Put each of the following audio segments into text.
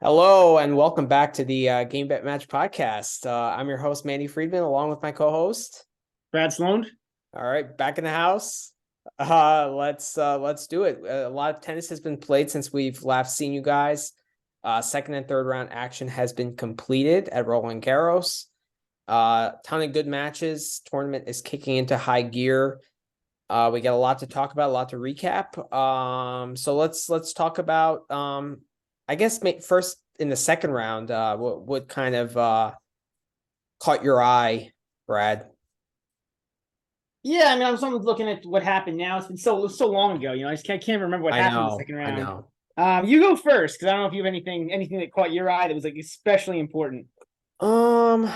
Hello and welcome back to the Game Bet Match podcast. I'm your host Manny Friedman, along with my co-host. Brad Sloan. All right, back in the house. Let's do it. A lot of tennis has been played since we've last seen you guys. Second and third round action has been completed at Roland Garros. Ton of good matches. Tournament is kicking into high gear. We got a lot to talk about, a lot to recap. So let's talk about I guess first in the second round, what kind of caught your eye, Brad? Yeah, I mean, I was looking at what happened now. It's been so long ago. I just can't remember what happened in the second I round. know. You go first because I don't know if you have anything that caught your eye that was like especially important. Um,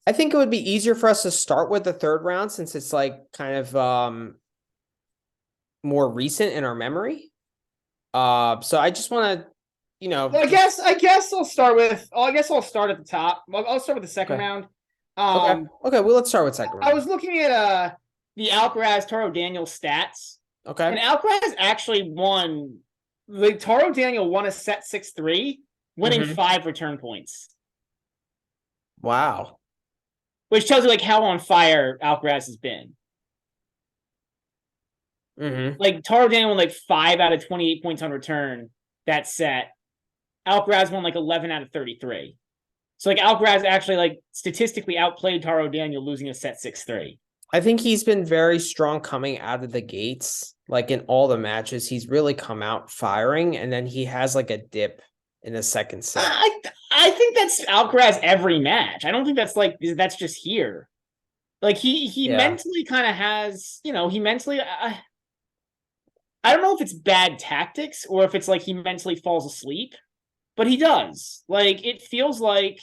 I think it would be easier for us to start with the third round since it's like kind of more recent in our memory. So I just want to, Well, I guess I'll start with. I guess I'll start at the top. I'll start with the second okay. round. Okay. Well, let's start with second round. I was looking at the Alcaraz Taro Daniel stats. Okay. And Alcaraz actually won. Like Taro Daniel won a set 6-3, winning 5 return points. Wow. Which tells you like how on fire Alcaraz has been. Like Taro Daniel won like 5 out of 28 points on return that set. Alcaraz won like 11 out of 33. So like Alcaraz actually like statistically outplayed Taro Daniel, losing a set 6-3. I think he's been very strong coming out of the gates. Like in all the matches, he's really come out firing, and then he has like a dip in the second set. I think that's Alcaraz every match. I don't think that's just here. Like he mentally kind of has, he mentally. I don't know if it's bad tactics or if it's like he mentally falls asleep, but he does. Like it feels like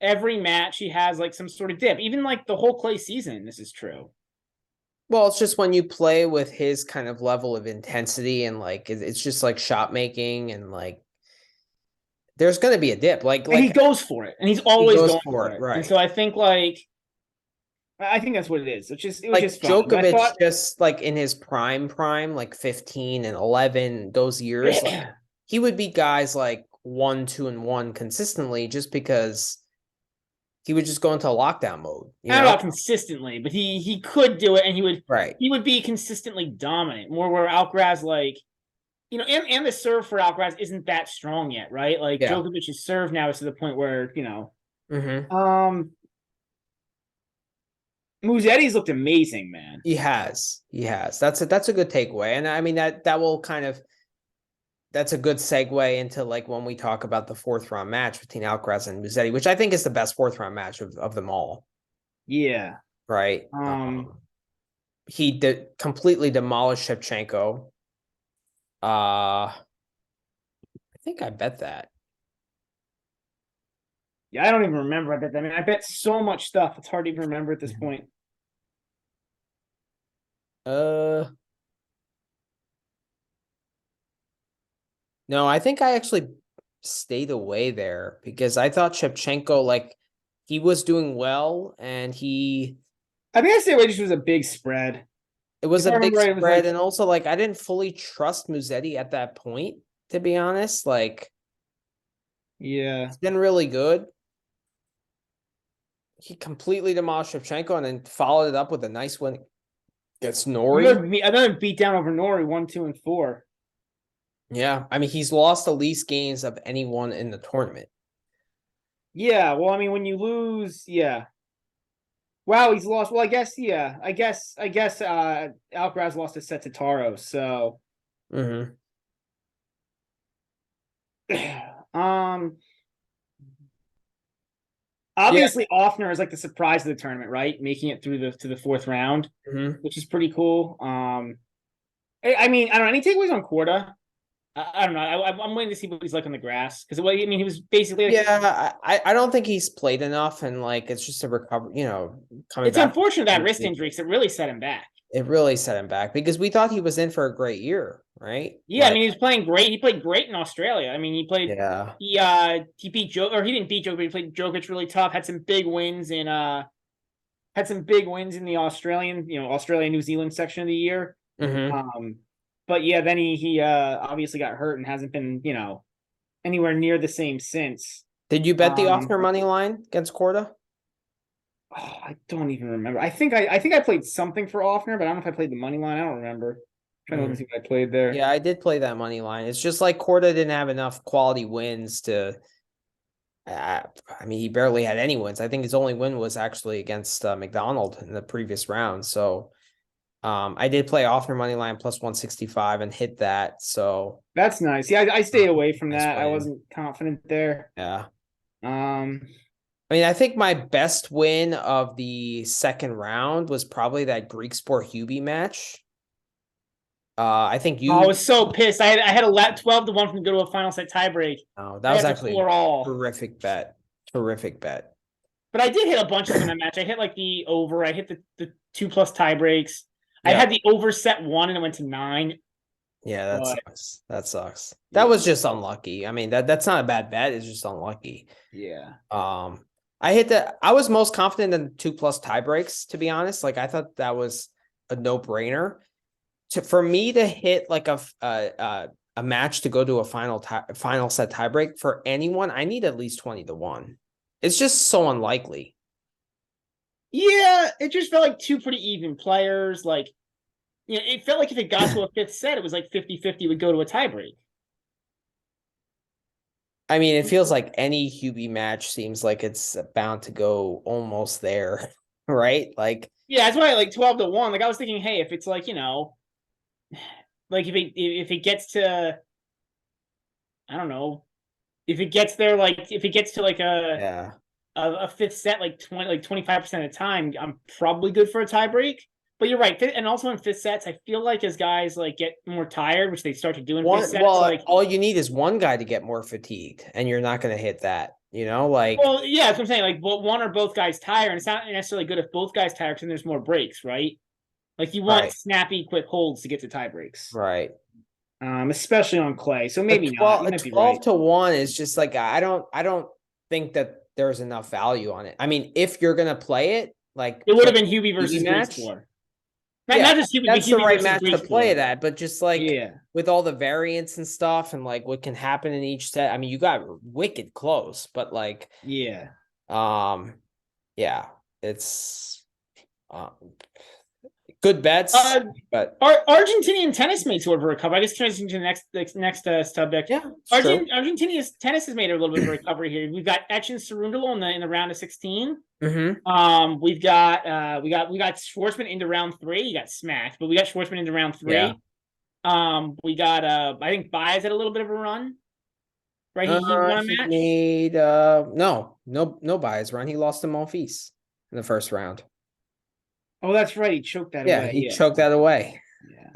every match he has like some sort of dip. Even like the whole clay season, this is true. Well, it's just when you play with his kind of level of intensity and like it's just like shot making and like there's going to be a dip. Like he goes for it, and he's always going for it. right? And so I think that's what it is. It was like just fun. Djokovic, just like in his prime, like 15 and 11, those years, like he would beat guys like 1, 2, and 1 consistently just because he would just go into lockdown mode. I don't know about consistently, but he could do it, and he would be consistently dominant. More where Alcaraz, like, and the serve for Alcaraz isn't that strong yet, right? Like Djokovic's serve now is to the point where Musetti's looked amazing, man. He has. That's a good takeaway, and I mean that will kind of. That's a good segue into like when we talk about the fourth round match between Alcaraz and Musetti, which I think is the best fourth round match of them all. Yeah. Right. He completely demolished Shevchenko. I think I bet that. Yeah, I don't even remember. I bet that. I mean, I bet so much stuff. It's hard to even remember at this point. No, I think I actually stayed away there because I thought Shevchenko, like, he was doing well and I think I stayed away just was a big spread. It was a big spread, and also, like, I didn't fully trust Musetti at that point, to be honest. Like, yeah, it's been really good. He completely demolished Shevchenko and then followed it up with a nice win against Norrie. Another beat down over Norrie, 1, 2, and 4. Yeah, I mean, he's lost the least games of anyone in the tournament. Yeah, well, I mean, when you lose, yeah. Wow, he's lost. Well, I guess Alcaraz lost a set to Taro, so obviously Offner is like the surprise of the tournament, right? Making it through to the fourth round, which is pretty cool. I mean, I don't know, any takeaways on Korda? I don't know. I'm waiting to see what he's like on the grass because I mean he was basically I don't think he's played enough, and like it's just a recovery. Coming. It's unfortunate that wrist injury because it really set him back. It really set him back because we thought he was in for a great year, right? Yeah, I mean he was playing great. He played great in Australia. I mean he played. Yeah. He beat Joe, or he didn't beat Joe, but he played Djokovic really tough. Had some big wins in the Australian, Australia New Zealand section of the year. But yeah, then he obviously got hurt and hasn't been, anywhere near the same since. Did you bet the Offner money line against Korda? Oh, I don't even remember. I think I played something for Offner, but I don't know if I played the money line. I don't remember. I'm trying to look and see what I played there. Yeah, I did play that money line. It's just like Korda didn't have enough quality wins to. I mean, he barely had any wins. I think his only win was actually against McDonald in the previous round. So, I did play Offner money line plus 165 and hit that. So that's nice. Yeah, I stayed away from nice that. win. I wasn't confident there. Yeah. I mean, I think my best win of the second round was probably that Greek Sport Hubie match. I think you. I was so pissed. I had a 12-1 from to go to a final set tiebreak. Oh, that was actually a terrific bet. Terrific bet. But I did hit a bunch of them in that match. I hit like the over. I hit the 2+ tiebreaks. Yeah. I had the over set 1 and it went to 9. Yeah, that sucks. That sucks. That was just unlucky. I mean, that's not a bad bet. It's just unlucky. Yeah. I was most confident in 2+ tiebreaks, to be honest. Like, I thought that was a no-brainer. For me to hit like a match to go to a final set tiebreak for anyone, I need at least 20-1. It's just so unlikely. Yeah, it just felt like two pretty even players. Like, it felt like if it got to a 5th set, it was like 50-50 would go to a tiebreak. I mean, it feels like any Hubie match seems like it's bound to go almost there, right? Like, yeah, that's why like 12-1. Like, I was thinking, hey, if it's like, like if it gets to, I don't know, if it gets there, like if it gets to like a 5th set, like 25% of the time, I'm probably good for a tiebreak. But you're right, and also in 5th sets, I feel like as guys like get more tired, which they start to do in 5th sets, like all you need is one guy to get more fatigued, and you're not going to hit that. Like, well, yeah, that's what I'm saying. Like, one or both guys tire, and it's not necessarily good if both guys tire because then there's more breaks, right? Like, you want snappy, quick holds to get to tie breaks, right? Especially on clay. So maybe not. 12-1 is just like I don't think that there's enough value on it. I mean, if you're gonna play it, like it would have been Hubie versus match. Not just Hubie, that's the right match to play it at, but just like with all the variants and stuff and like what can happen in each set. I mean, you got wicked close, but like it's good bets, but our Argentinian tennis mates over a couple. I guess transitioning to the next subject. Yeah, Argentinian tennis has made a little bit of a recovery here. We've got Rune-Cerundolo in the round of 16. Mm-hmm. We got Schwartzman into round 3. He got smacked, but we got Schwartzman into round 3. Yeah. We got I think Baez had a little bit of a run. Right, he won a match. Made no Baez run. He lost to Monfils in the first round. Oh, that's right. He choked that away. He choked that away. Yeah.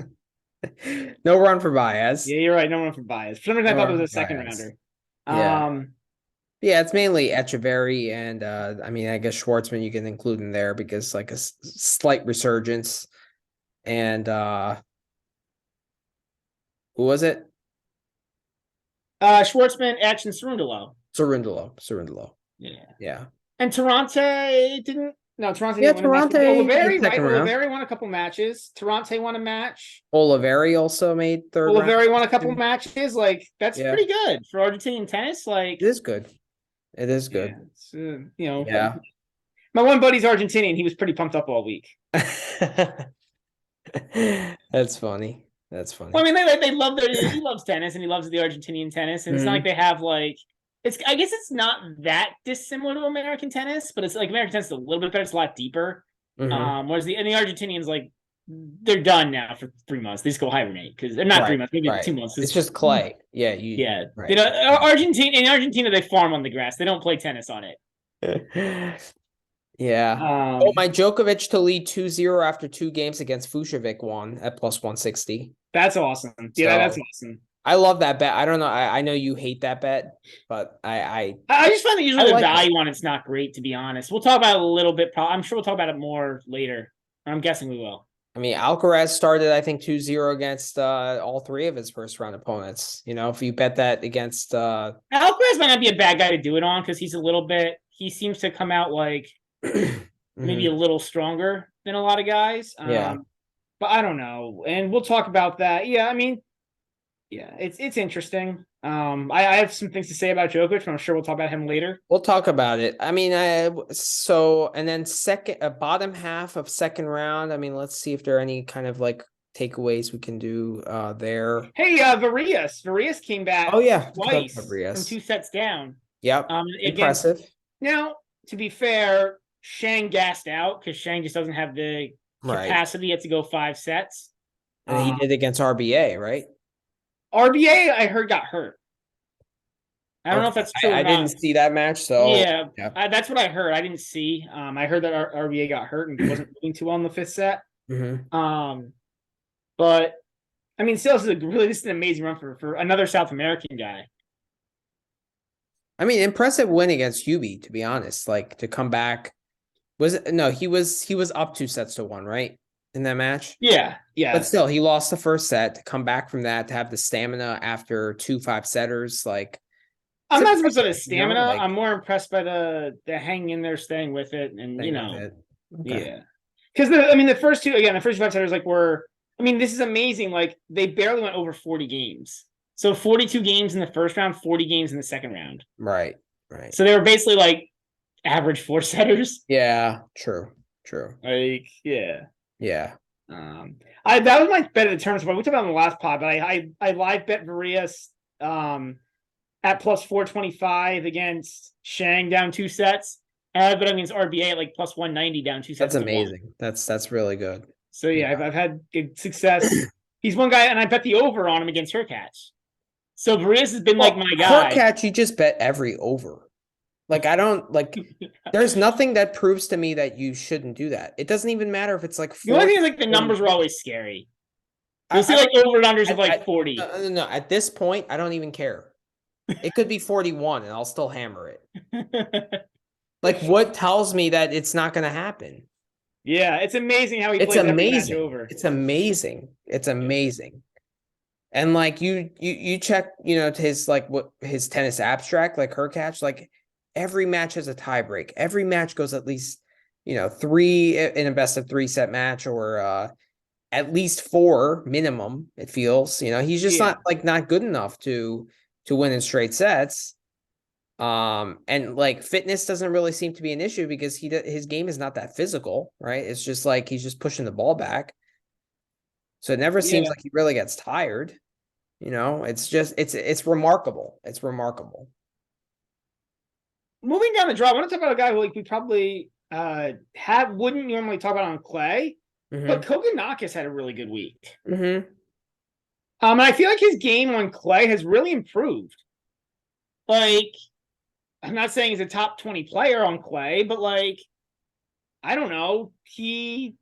No run for Baez. Yeah, you're right. No run for Baez. For some reason, I thought it was a second rounder. Yeah, it's mainly Echeverry and I mean, I guess Schwartzman you can include in there because like a slight resurgence. And who was it? Schwartzman, Etch, and Cerundolo. Cerundolo. Yeah. And Tarante didn't. No, Tarante. Yeah, Tarante. Oliveri won a couple matches. Tarante won a match. Oliveri also made third. Oliveri won a couple matches. Like that's pretty good for Argentinian tennis. Like it is good. It is good. Yeah, it's, my one buddy's Argentinian. He was pretty pumped up all week. That's funny. Well, I mean, they love he loves tennis and he loves the Argentinian tennis, and it's not like they have like. I guess it's not that dissimilar to American tennis, but it's like American tennis is a little bit better. It's a lot deeper. Whereas the Argentinians, like, they're done now for 3 months. They just go hibernate because they're not 3 months, maybe 2 months. It's just clay. Yeah. Right. In Argentina, they farm on the grass. They don't play tennis on it. Yeah. My Djokovic to lead 2-0 after 2 games against Fucsovics won at plus 160. That's awesome. Yeah, that's awesome. I love that bet. I don't know. I know you hate that bet, but I just find that usually the value on it's not great, to be honest. We'll talk about it a little bit. I'm sure we'll talk about it more later. I'm guessing we will. I mean, Alcaraz started, I think, 2-0 against all 3 of his first round opponents. If you bet that against Alcaraz might not be a bad guy to do it on because he seems to come out like maybe a little stronger than a lot of guys. but I don't know. And we'll talk about that. Yeah, I mean, yeah, it's interesting. I have some things to say about Djokovic, but I'm sure we'll talk about him later. We'll talk about it. I mean, and then bottom half of second round. I mean, let's see if there are any kind of like takeaways we can do there. Hey, Varillas came back. Oh yeah, twice from 2 sets down. Yep, impressive. Now, to be fair, Shang gassed out because Shang just doesn't have the capacity yet to go 5 sets. And he did against RBA, right? RBA, I heard, got hurt. I don't know if that's true. I didn't see that match, so yeah. That's what I heard. I didn't see. I heard that RBA got hurt and wasn't moving too well in the 5th set. But I mean, still, this is an amazing run for another South American guy. I mean, impressive win against Hubie, to be honest. Like to come back, he was up 2 sets to 1, right? In that match. Yeah. But still, he lost the first set to come back from that, to have the stamina after 2 5-setters. Like, I'm not impressed by the stamina. I'm more impressed by the hanging in there, staying with it, and Okay. Yeah. Because the first 2 5-setters this is amazing. Like they barely went over 40 games. So 42 games in the first round, 40 games in the second round. Right. So they were basically like average 4-setters. Yeah, true. Like, yeah. That was my bet at the tournament. We talked about on the last pod, but I live bet Varillas at plus 425 against Shang down 2 sets. And I bet against RBA at like plus 190 down 2 sets. That's amazing. That's really good. So yeah. I've had good success. He's one guy, and I bet the over on him against Hurkacz. So Varillas has been like my guy. Hurkacz, you just bet every over. Like, I don't like. There's nothing that proves to me that you shouldn't do that. It doesn't even matter if it's like 40. The only thing is like the numbers were always scary. You see like over and unders of like 40. No. At this point, I don't even care. It could be 41, and I'll still hammer it. Like, what tells me that it's not going to happen? Yeah, it's amazing how he plays every match over. It's amazing. And like you check, to his tennis abstract, like Hurkacz, like every match has a tie break. Every match goes at least, 3 in a best of 3 set match, or at least 4 minimum. It feels, he's just not good enough to win in straight sets. And like fitness doesn't really seem to be an issue because his game is not that physical, right? It's just like he's just pushing the ball back. So it never seems like he really gets tired. It's remarkable. It's remarkable. Moving down the draw, I want to talk about a guy who we probably wouldn't normally talk about on clay, but Kokkinakis had a really good week. And I feel like his game on clay has really improved. Like, I'm not saying he's a top 20 player on clay, but like, I don't know. He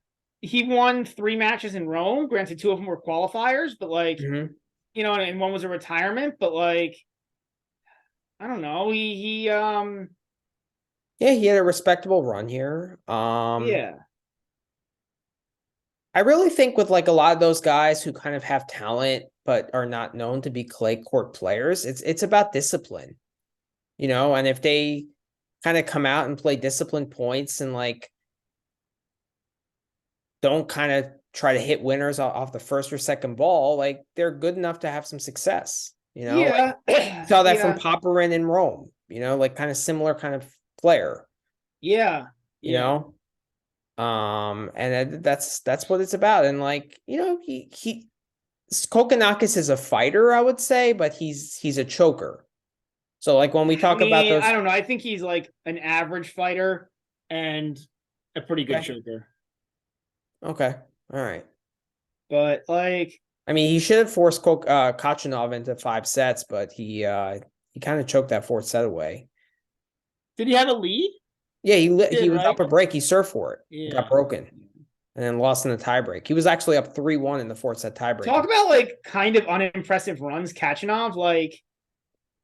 won 3 matches in Rome. Granted, 2 of them were qualifiers, but like, and one was a retirement. But like, I don't know. He had a respectable run here. I really think with like a lot of those guys who kind of have talent but are not known to be clay court players, it's about discipline. And if they kind of come out and play disciplined points and like don't kind of try to hit winners off the first or second ball, like they're good enough to have some success. Like, saw that from Popperin in Rome. Like kind of similar kind of player. And that's what it's about. And like Kokkinakis is a fighter, I would say, but he's a choker. So like when we talk about those, I don't know. I think he's like an average fighter and a pretty good choker. Okay. All right. But like, I mean, he should have forced Kachanov into 5 sets, but he kind of choked that 4th set away. Did he have a lead? Yeah, he was up a break. He served for it. Yeah. Got broken. And then lost in the tiebreak. He was actually up 3-1 in the 4th set tiebreak. Talk about like kind of unimpressive runs, Kachanov. Like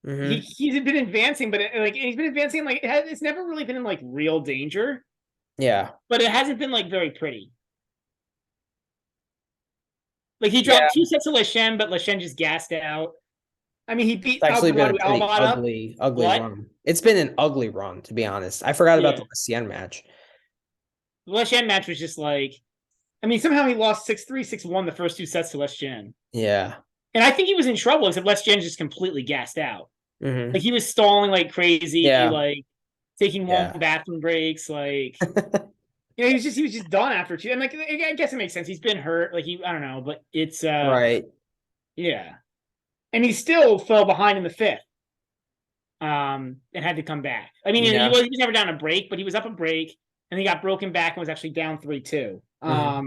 he's been advancing, but he's been advancing like it's never really been in like real danger. Yeah, but it hasn't been like very pretty. Like he dropped 2 sets to Leshen, but Leshen just gassed out. I mean, he beat ugly run. It's been an ugly run, to be honest. I forgot about the Leshen match. The Leshen match was just like, I mean, somehow he lost 6-3, 6-1 the first two sets to Les Jen. Yeah. And I think he was in trouble, except Les Jen just completely gassed out. Mm-hmm. Like, he was stalling like crazy, Yeah. like taking long Yeah. bathroom breaks, like he was just done after two. And like I guess it makes sense. He's been hurt. Like I don't know, but it's Right. yeah. And he still fell behind in the fifth. And had to come back. I mean, Yeah. he was never down a break, but he was up a break and he got broken back and was actually down 3-2. Mm-hmm.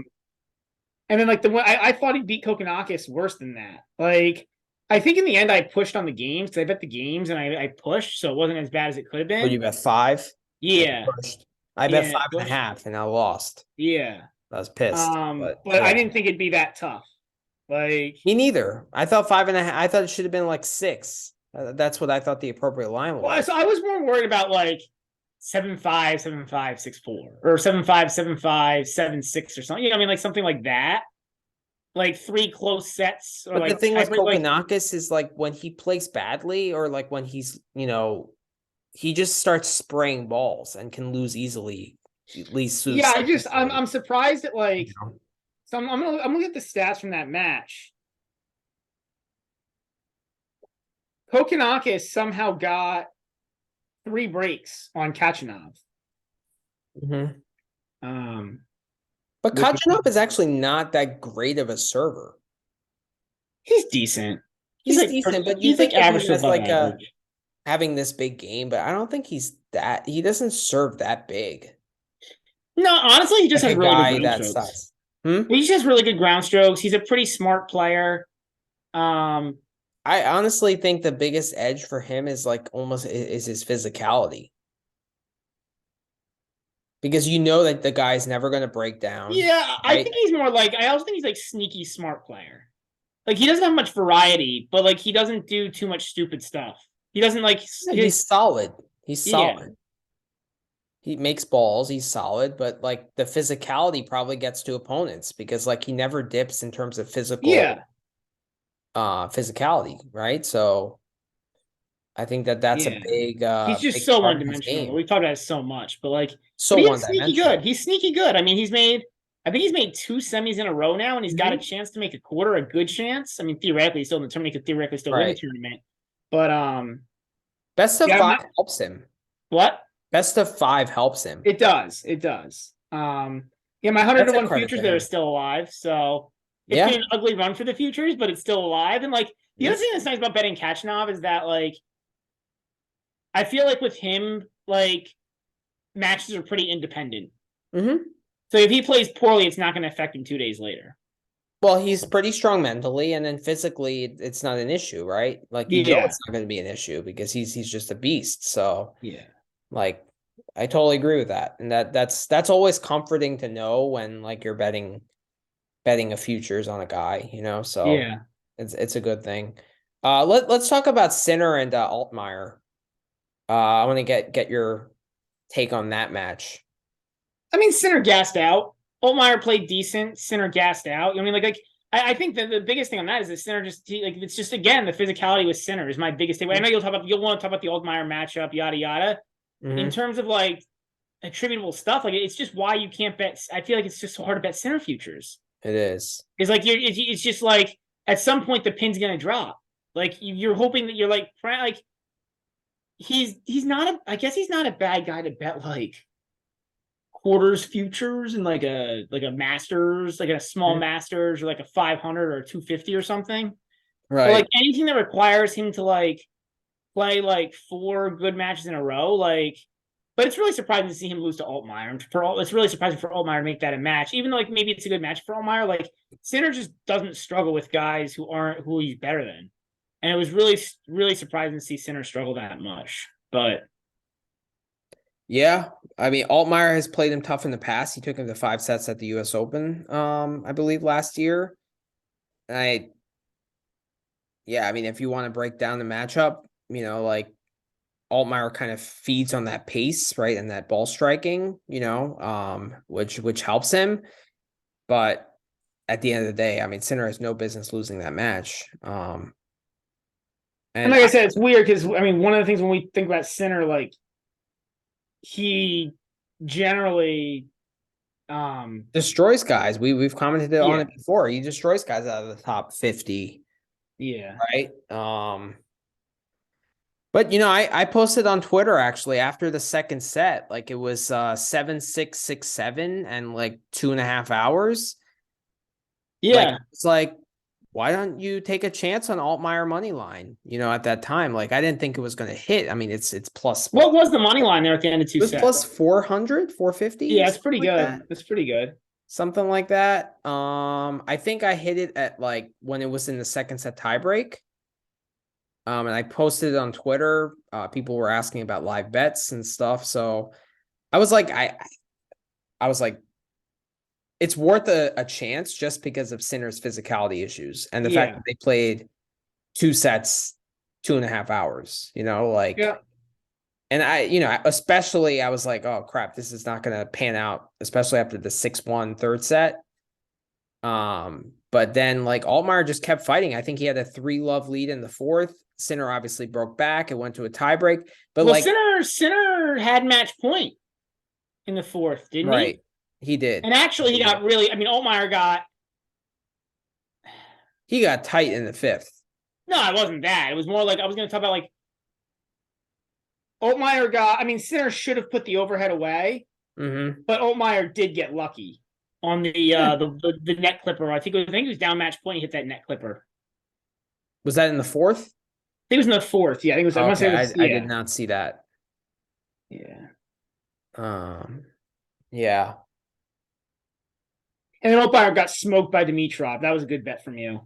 And then like the one I thought he beat Kokkinakis worse than that. Like I think in the end I pushed on the games because I bet the games and I pushed, so it wasn't as bad as it could have What, been. you bet 5? Yeah. I bet Yeah. 5.5 and I lost. Yeah. I was pissed. But But yeah. I didn't think it'd be that tough. Like Me neither. I thought 5.5. I thought it should have been like 6. That's what I thought the appropriate line was. well, so I was more worried about like 7-5, 7-5, 6-4, or 7-5, 7-5, 7-6 or something. You know, I mean, like something like that. Like 3 close sets, or but like the thing with like Kokkinakis is like when he plays badly, or like when he's, he just starts spraying balls and can lose easily. At least yeah. I'm surprised at like. you know? So I'm gonna get the stats from that match. Kokkinakis somehow got 3 breaks on Kachanov. Mhm. Um, But Kachanov is actually not that great of a server. he's decent. He's like, decent, but he's like average has above like average. having this big game, but I don't think he doesn't serve that big. No, honestly, he just Like has a really guy good ground that strokes. size. Hmm? He just has really good ground strokes. He's a pretty smart player. I honestly think the biggest edge for him is like almost is his physicality. Because you know that the guy's never going to break down. Yeah, I right? think he's more like, I also think he's like sneaky smart player. Like he doesn't have much variety, but like he doesn't do too much stupid stuff. He doesn't like He's solid. He's solid. Yeah. He makes balls, he's solid, but like the physicality probably gets to opponents because like he never dips in terms of Yeah. physicality, right? So I think that's a big he's just big so part of his one-dimensional. game. We've talked about it so much, but like So but he's sneaky one-dimensional. good. He's sneaky good. I mean, I think he's made 2 semis in a row now, and he's got a chance to make a quarter, a good chance. I mean, theoretically, he's still in the tournament, he could theoretically still win the tournament. But best of 5 helps him. What? Best of 5 helps him. It does. It does. Yeah, my 100-1 futures there is still alive. So it's been an ugly run for the futures, but it's still alive. And like the other thing that's nice about betting Kachanov is that like I feel like with him, like matches are pretty independent. Mm-hmm. So if he plays poorly, it's not going to affect him 2 days later. Well, he's pretty strong mentally, and then physically, it's not an issue, right? Like it's not going to be an issue because he's just a beast. So like I totally agree with that, and that's always comforting to know when like you're betting a futures on a guy, So it's a good thing. Let's talk about Sinner and Altmaier. I want to get your take on that match. I mean, Sinner gassed out. Altmaier played decent. Sinner gassed out. I mean, I think that the biggest thing on that is that Sinner it's just again the physicality with Sinner is my biggest thing. I know you'll want to talk about the Altmaier matchup, yada yada. Mm-hmm. In terms of like attributable stuff, like it's just why you can't bet. I feel like it's just so hard to bet Sinner futures. It is. It's like it's just like at some point the pin's gonna drop. Like you're hoping that you're like he's not I guess he's not a bad guy to bet like quarters futures and like a Masters, like a small Masters or like a 500 or 250 or something. Right. But like anything that requires him to like play like 4 good matches in a row, like. But it's really surprising to see him lose to Altmaier. It's really surprising for Altmaier to make that a match, even though like maybe it's a good match for Altmaier. Like Sinner just doesn't struggle with guys who he's better than, and it was really really surprising to see Sinner struggle that much. But yeah, I mean Altmaier has played him tough in the past. He took him to 5 sets at the U.S. Open, I believe last year. I mean if you want to break down the matchup, like. Altmaier kind of feeds on that pace, right, and that ball striking, which helps him. But at the end of the day, I mean, Sinner has no business losing that match. And like I said, it's weird because I mean, one of the things when we think about Sinner, like he generally Destroys guys. We've commented on Yeah. it before. He destroys guys out of the top 50, Yeah. right? But I posted on Twitter actually after the second set, like it was 7-6, 6-7, and like 2.5 hours. Like Yeah. it's like, why don't you take a chance on Altmaier money line? At that time, like I didn't think it was going to hit. I mean, it's plus What was the money line there at the end of two it was plus sets? 400, 450, Yeah, it's something pretty like good. that. That's pretty good. Something like that. I think I hit it at like when it was in the second set tiebreak. And I posted it on Twitter. People were asking about live bets and stuff. So I was like, I was like, it's worth a chance just because of Sinner's physicality issues and the fact Yeah. that they played 2 sets, 2.5 hours, like, Yeah. and especially I was like, oh crap, this is not going to pan out, especially after the 6-1 third set. But then like Altmaier just kept fighting. I think he had a 3-love lead in the fourth. Sinner obviously broke back. It went to a tiebreak. But Well, like Sinner had match point in the fourth, didn't right, he? he did. And actually, he got really. I mean, Altmaier got. He got tight in the fifth. No, it wasn't that. It was more like I was going to talk about like Altmaier got. I mean, Sinner should have put the overhead away, but Altmaier did get lucky on the net clipper. I think it was down match point. He hit that net clipper. Was that in the fourth? I think it was in the fourth. Yeah, I think it was. I must say, I did not see that. Yeah. Yeah. And then Altmaier got smoked by Dimitrov. That was a good bet from you.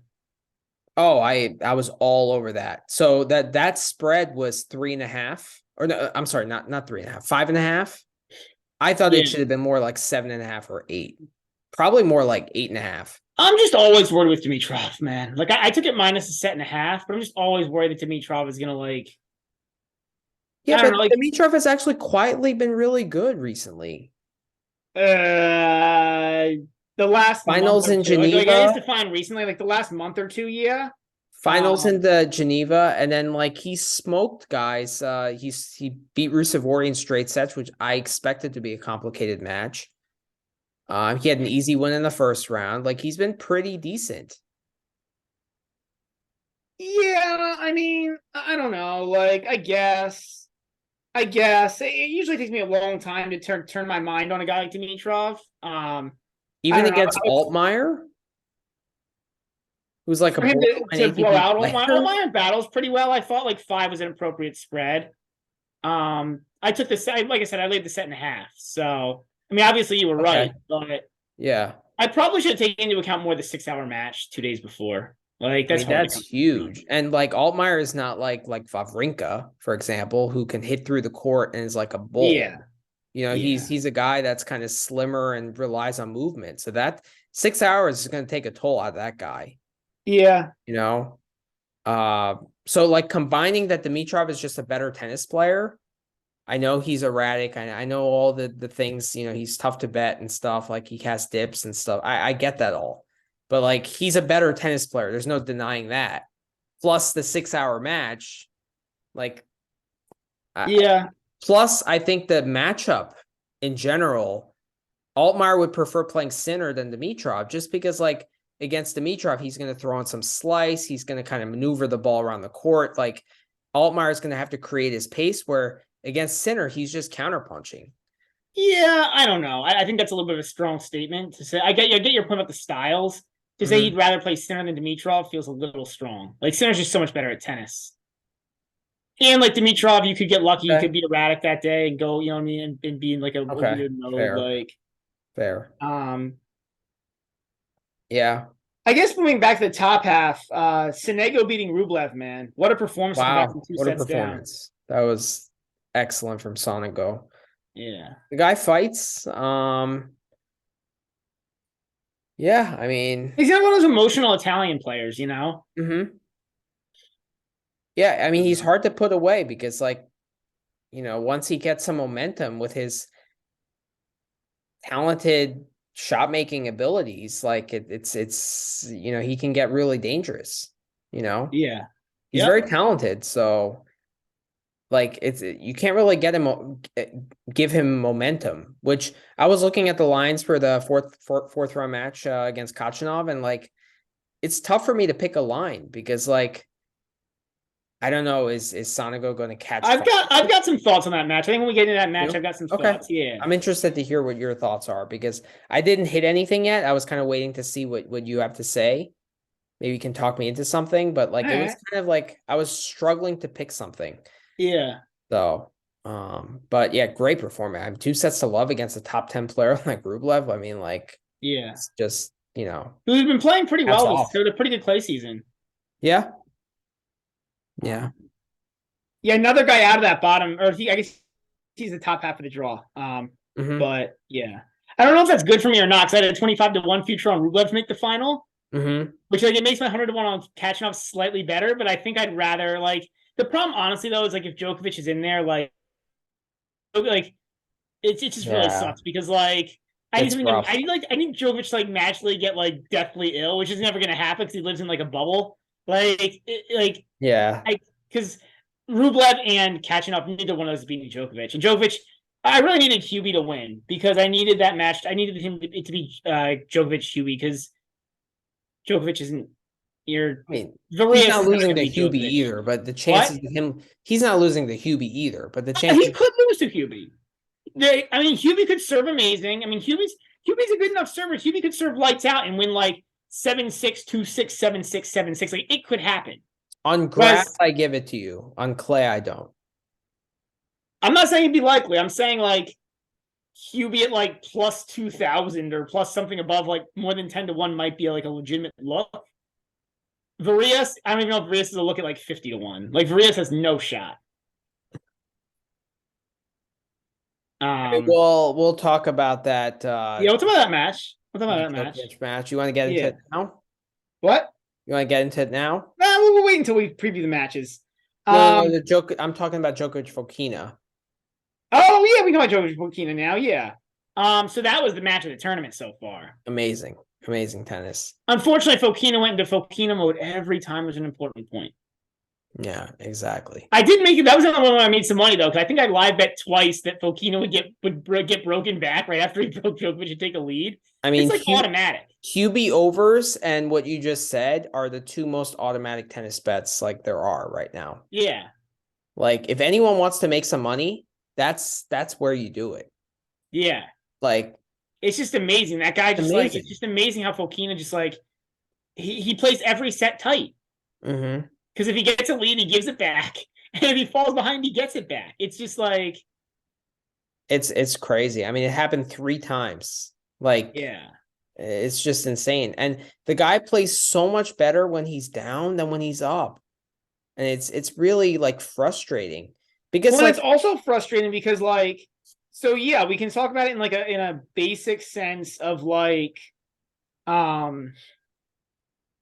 Oh, I was all over that. So that spread was 3.5, or no, I'm sorry, not 3.5, 5.5. I thought it should have been more like 7.5 or 8. Probably more like 8.5. I'm just always worried with Dimitrov, man. Like I took it minus a set and a half, but I'm just always worried that Dimitrov is gonna like. Yeah, but Dimitrov has actually quietly been really good recently. The last finals in Geneva. Like I used to find recently, like the last month or two, yeah. Finals in the Geneva, and then like he smoked guys. He beat Rune-Cerundolo in straight sets, which I expected to be a complicated match. He had an easy win in the first round. Like he's been pretty decent. Yeah, I mean, I don't know. Like, I guess it usually takes me a long time to turn my mind on a guy like Dimitrov. Even against Altmaier, who's like for him to blow out Altmaier battles pretty well. I thought like 5 was an appropriate spread. I took the set, like I said, I laid the set and a half. So I mean, obviously you were right, but yeah, I probably should have taken into account more the 6-hour match 2 days before. Like that's huge. And like Altmaier is not like Wawrinka, for example, who can hit through the court and is like a bull. Yeah. He's a guy that's kind of slimmer and relies on movement. So that 6 hours is going to take a toll out of that guy. Yeah. So like combining that Dimitrov is just a better tennis player. I know he's erratic. I know all the things, he's tough to bet and stuff. Like he has dips and stuff. I get that all. But like he's a better tennis player. There's no denying that. Plus the 6-hour match. Like plus, I think the matchup in general, Altmaier would prefer playing Sinner than Dimitrov, just because like against Dimitrov, he's going to throw in some slice. He's going to kind of maneuver the ball around the court. Like Altmaier is going to have to create his pace, where against Sinner, he's just counterpunching. Yeah, I don't know. I think that's a little bit of a strong statement to say. I get your point about the styles. To say he'd rather play Sinner than Dimitrov feels a little strong. Like Sinner's just so much better at tennis. And like Dimitrov, you could get lucky. You could be erratic that day and go, you know what I mean, and be in like a weird mode. Fair. Yeah. I guess moving back to the top half, Sonego beating Rublev, man. What a performance. Wow. What a performance. Down. That was excellent from Sonego. Yeah. The guy fights. Yeah, I mean, he's not one of those emotional Italian players, Yeah, I mean, he's hard to put away because, like, once he gets some momentum with his talented shot making abilities, like it's he can get really dangerous. Yeah, he's very talented. So, like you can't really give him momentum. Which I was looking at the lines for the fourth round match against Kachanov, and like it's tough for me to pick a line because like I don't know, is Sonego going to catch? I've got some thoughts on that match. I think when we get into that match, I've got some thoughts. Yeah, I'm interested to hear what your thoughts are because I didn't hit anything yet. I was kind of waiting to see what you have to say. Maybe you can talk me into something, but like it was kind of like I was struggling to pick something. Yeah. So, but yeah, great performance. I'm 2-0 against a top 10 player like Rublev. I mean, like, yeah, it's just, you know, who's been playing pretty well. This a pretty good play season. Yeah. Yeah. Yeah, another guy out of that bottom, or I guess he's the top half of the draw. But yeah, I don't know if that's good for me or not because I had a 25-1 future on Rublev to make the final, which like it makes my 100-1 on Kachanov slightly better. But I think I'd rather like the problem, honestly, though, is like if Djokovic is in there, like it just really sucks because like I need Djokovic to like magically get like deathly ill, which is never gonna happen because he lives in like a bubble. Because Rublev and Kachanov, neither one of those beating Djokovic. And Djokovic, I really needed Hubie to win because I needed that match. I needed him to be Djokovic Hubie because Djokovic isn't. He's not losing to Hubie either, but the chances of him, he's not losing to Hubie either, but the chances he could lose to Hubie. Hubie could serve amazing. Hubie's a good enough server. Hubie could serve lights out and win like 7-6, 2-6, 7-6, 7-6. Like it could happen. On grass, I give it to you. On clay, I don't. I'm not saying it'd be likely. I'm saying like Hubie at like plus 2,000 or plus something above like more than 10-1 might be like a legitimate look. Varillas, I don't even know if Varillas is a look at like 50-1. Like Varillas has no shot. We'll talk about that. We'll talk about that match. You want to get into it now? What? You want to get into it now? Nah, we'll wait until we preview the matches. The joke. I'm talking about Djokovic-Fokina. Oh yeah, we know about Djokovic-Fokina now. Yeah. So that was the match of the tournament so far. Amazing tennis. Unfortunately, Fokina went into Fokina mode every time was an important point. Yeah, exactly. I did make it. That was the one where I made some money though, because I think I live bet twice that Fokina would get broken back right after he broke Djokovic to take a lead. It's like automatic. Hubie overs and what you just said are the two most automatic tennis bets like there are right now. Yeah. Like if anyone wants to make some money, that's where you do it. Yeah. Like it's just amazing. That guy just like it's just amazing how Fokina just like he plays every set tight. Because if he gets a lead, he gives it back. And if he falls behind, he gets it back. It's just like it's crazy. I mean, it happened 3 times. Like it's just insane. And the guy plays so much better when he's down than when he's up. And it's really like frustrating. Because it's also frustrating because like so yeah, we can talk about it in like in a basic sense of like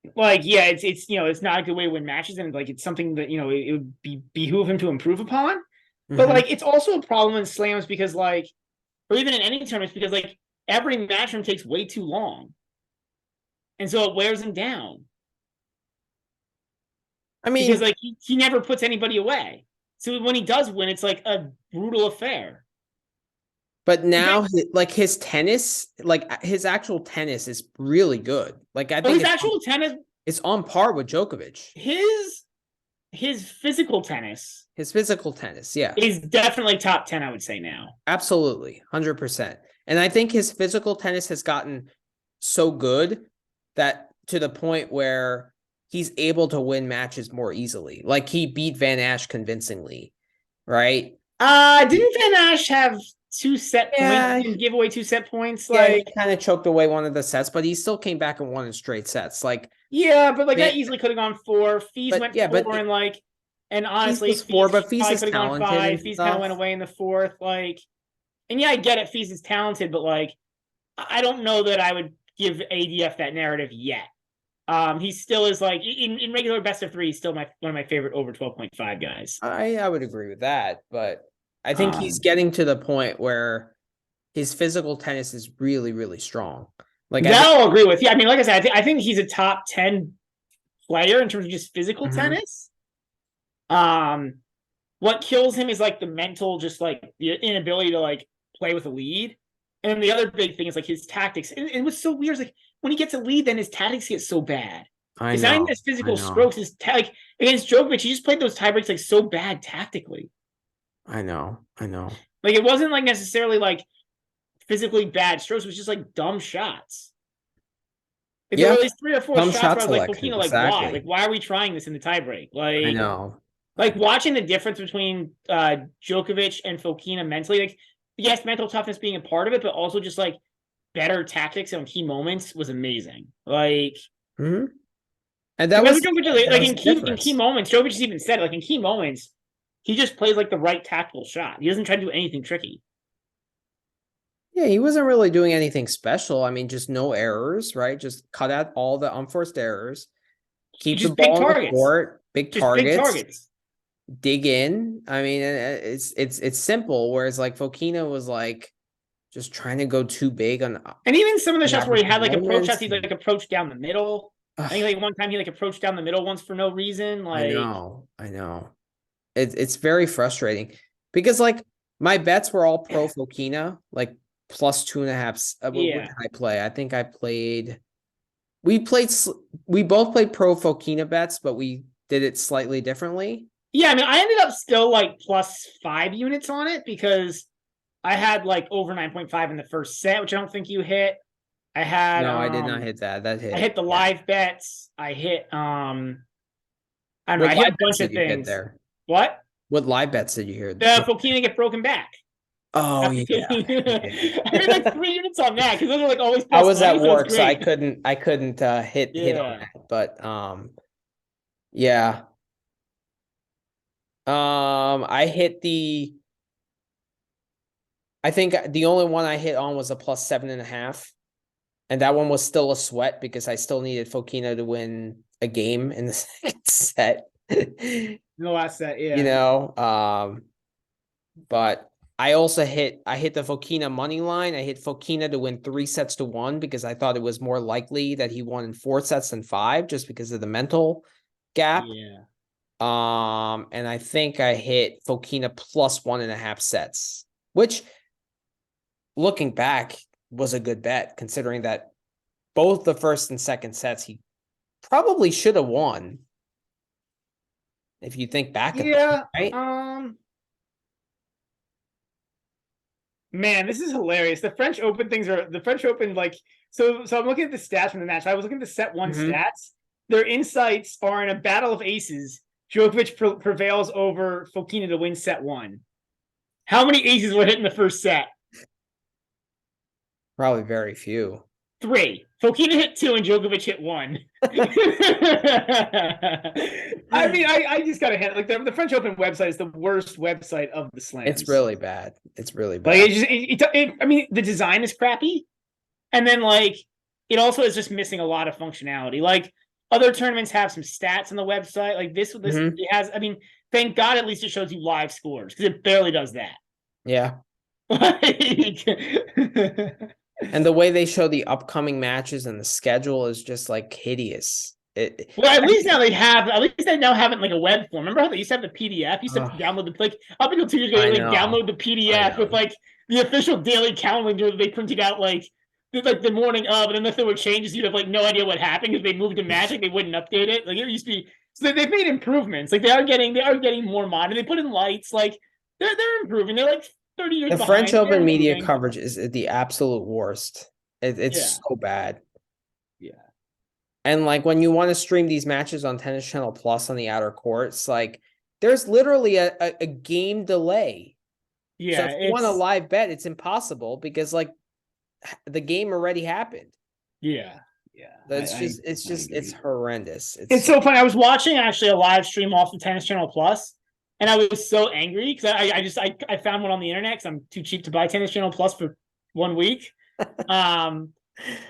it's it's not a good way to win matches and like it's something that it would behoove him to improve upon. But like it's also a problem in slams because like or even in any tournaments because like every match from takes way too long. And so it wears him down. Because like he never puts anybody away. So when he does win, it's like a brutal affair. But now, like his tennis, like his actual tennis is really good. Like I think his actual tennis is on par with Djokovic. His physical tennis. Yeah, is definitely top 10. I would say now. Absolutely, 100%. And I think his physical tennis has gotten so good that to the point where he's able to win matches more easily. Like he beat Van Asch convincingly, right? Didn't Van Asch have 2 set points and give away 2 set points? Like he kind of choked away one of the sets, but he still came back and won in straight sets. Like but like that easily could have gone 4. Fees went 4 and like and honestly Fees 4, but Fees is talented. 5. Fees kind of went away in the 4th. Like and I get it, Fees is talented, but like I don't know that I would give ADF that narrative yet. He still is like in regular best of 3, he's still one of my favorite over 12.5 guys. I would agree with that, but I think he's getting to the point where his physical tennis is really, really strong. Like I'll agree with you. I mean, like I said, I think he's a top 10 player in terms of just physical tennis. what kills him is like the mental, just like the inability to like play with a lead. And then the other big thing is like his tactics. And what's so weird is like when he gets a lead, then his tactics get so bad. I It's not even know. his I physical know. strokes. Like against Djokovic, he just played those tiebreaks like so bad tactically. I know. Like it wasn't like necessarily like physically bad strokes. It was just like dumb shots. Like, there Yeah. were at least 3 or 4 Dumb shots shot where I was like, selection. Fokina, like why? Like Exactly. why are we trying this in the tiebreak? I know. Like watching the difference between Djokovic and Fokina mentally, like yes, mental toughness being a part of it, but also just like better tactics on key moments was amazing. Like, Mm-hmm. And that remember was Djokovic, that like was in the key difference. moments, Djokovic just even said it, like in key moments, he just plays like the right tactical shot. He doesn't try to do anything tricky. Yeah, he wasn't really doing anything special. I mean, just no errors, right? Just cut out all the unforced errors, keep the Just big ball in the targets. court, big Just big targets, targets. dig in. I mean, it's simple. Whereas like Fokina was like just trying to go too big on And even some of the shots where he average had like approach shots, moments. he like approached down the middle. I think Ugh, like one time he like approached down the middle once for no reason. I Like, know, I know. It's very frustrating because like my bets were all pro Fokina, like plus 2.5. What yeah. did I play? I think I played. We played. We both played pro Fokina bets, but we did it slightly differently. Yeah, I mean, I ended up still like +5 units on it because I had like over 9.5 in the first set, which I don't think you hit. I had No, I did not hit that. That I hit. hit the Yeah. live bets. I hit I don't know, What I hit live a bets bunch did of you hit things. there? What? What live bets did you hear? The Fokina get broken back. Oh After yeah. taking I made like 3 units on that because those are like always I plus was at money, so it's work, so I great. couldn't hit on Yeah. that. But yeah. I hit the I think the only one I hit on was a +7.5. And that one was still a sweat because I still needed Fokina to win a game in the second set. The last set, You yeah. know, but I also hit the Fokina money line. I hit Fokina to win 3-1 because I thought it was more likely that he won in 4 sets than 5 just because of the mental gap. Yeah. And I think I hit Fokina plus 1.5 sets, which looking back was a good bet considering that both the first and second sets he probably should have won. If you think back at that, Yeah. right? Man, this is hilarious. The French Open things are the French Open, like so I'm looking at the stats from the match. I was looking at the set one Mm-hmm. stats. Their insights are in a battle of aces. Djokovic prevails over Fokina to win set one. How many aces were hit in the first set? Probably very few. 3. Fokina hit 2 and Djokovic hit 1. I mean, I just gotta hit like the French Open website is the worst website of the slams. It's really bad. It's really Like bad. I mean, the design is crappy, and then like it also is just missing a lot of functionality. Like other tournaments have some stats on the website. Like this Mhm. it has. I mean, thank God at least it shows you live scores because it barely does that. Yeah. Like, And the way they show the upcoming matches and the schedule is just like hideous. well, at least now they now have it in like a web form. Remember how they used to have the PDF? You used to have to Ugh, download the like up until 2 years ago, I you like know. download the I PDF with know. like the official daily calendar that they printed out like the morning of, and then if there were changes, you'd have like no idea what happened because they moved to Magic, they wouldn't update it. Like it used to be. So they've made improvements. Like they are getting more modern. They put in lights. Like they're improving. They're like 30 years The French behind. They're Open media improving. coverage is the absolute worst. Yeah. It's so bad. Yeah. And like when you want to stream these matches on Tennis Channel Plus on the outer courts, like there's literally a game delay. So Yeah. if you want a It's live bet, it's impossible because like the game already happened. yeah. Yeah. It's horrendous. It's so funny. I was watching actually a live stream off the Tennis Channel Plus, and I was so angry because I found one on the internet because I'm too cheap to buy Tennis Channel Plus for 1 week. Um,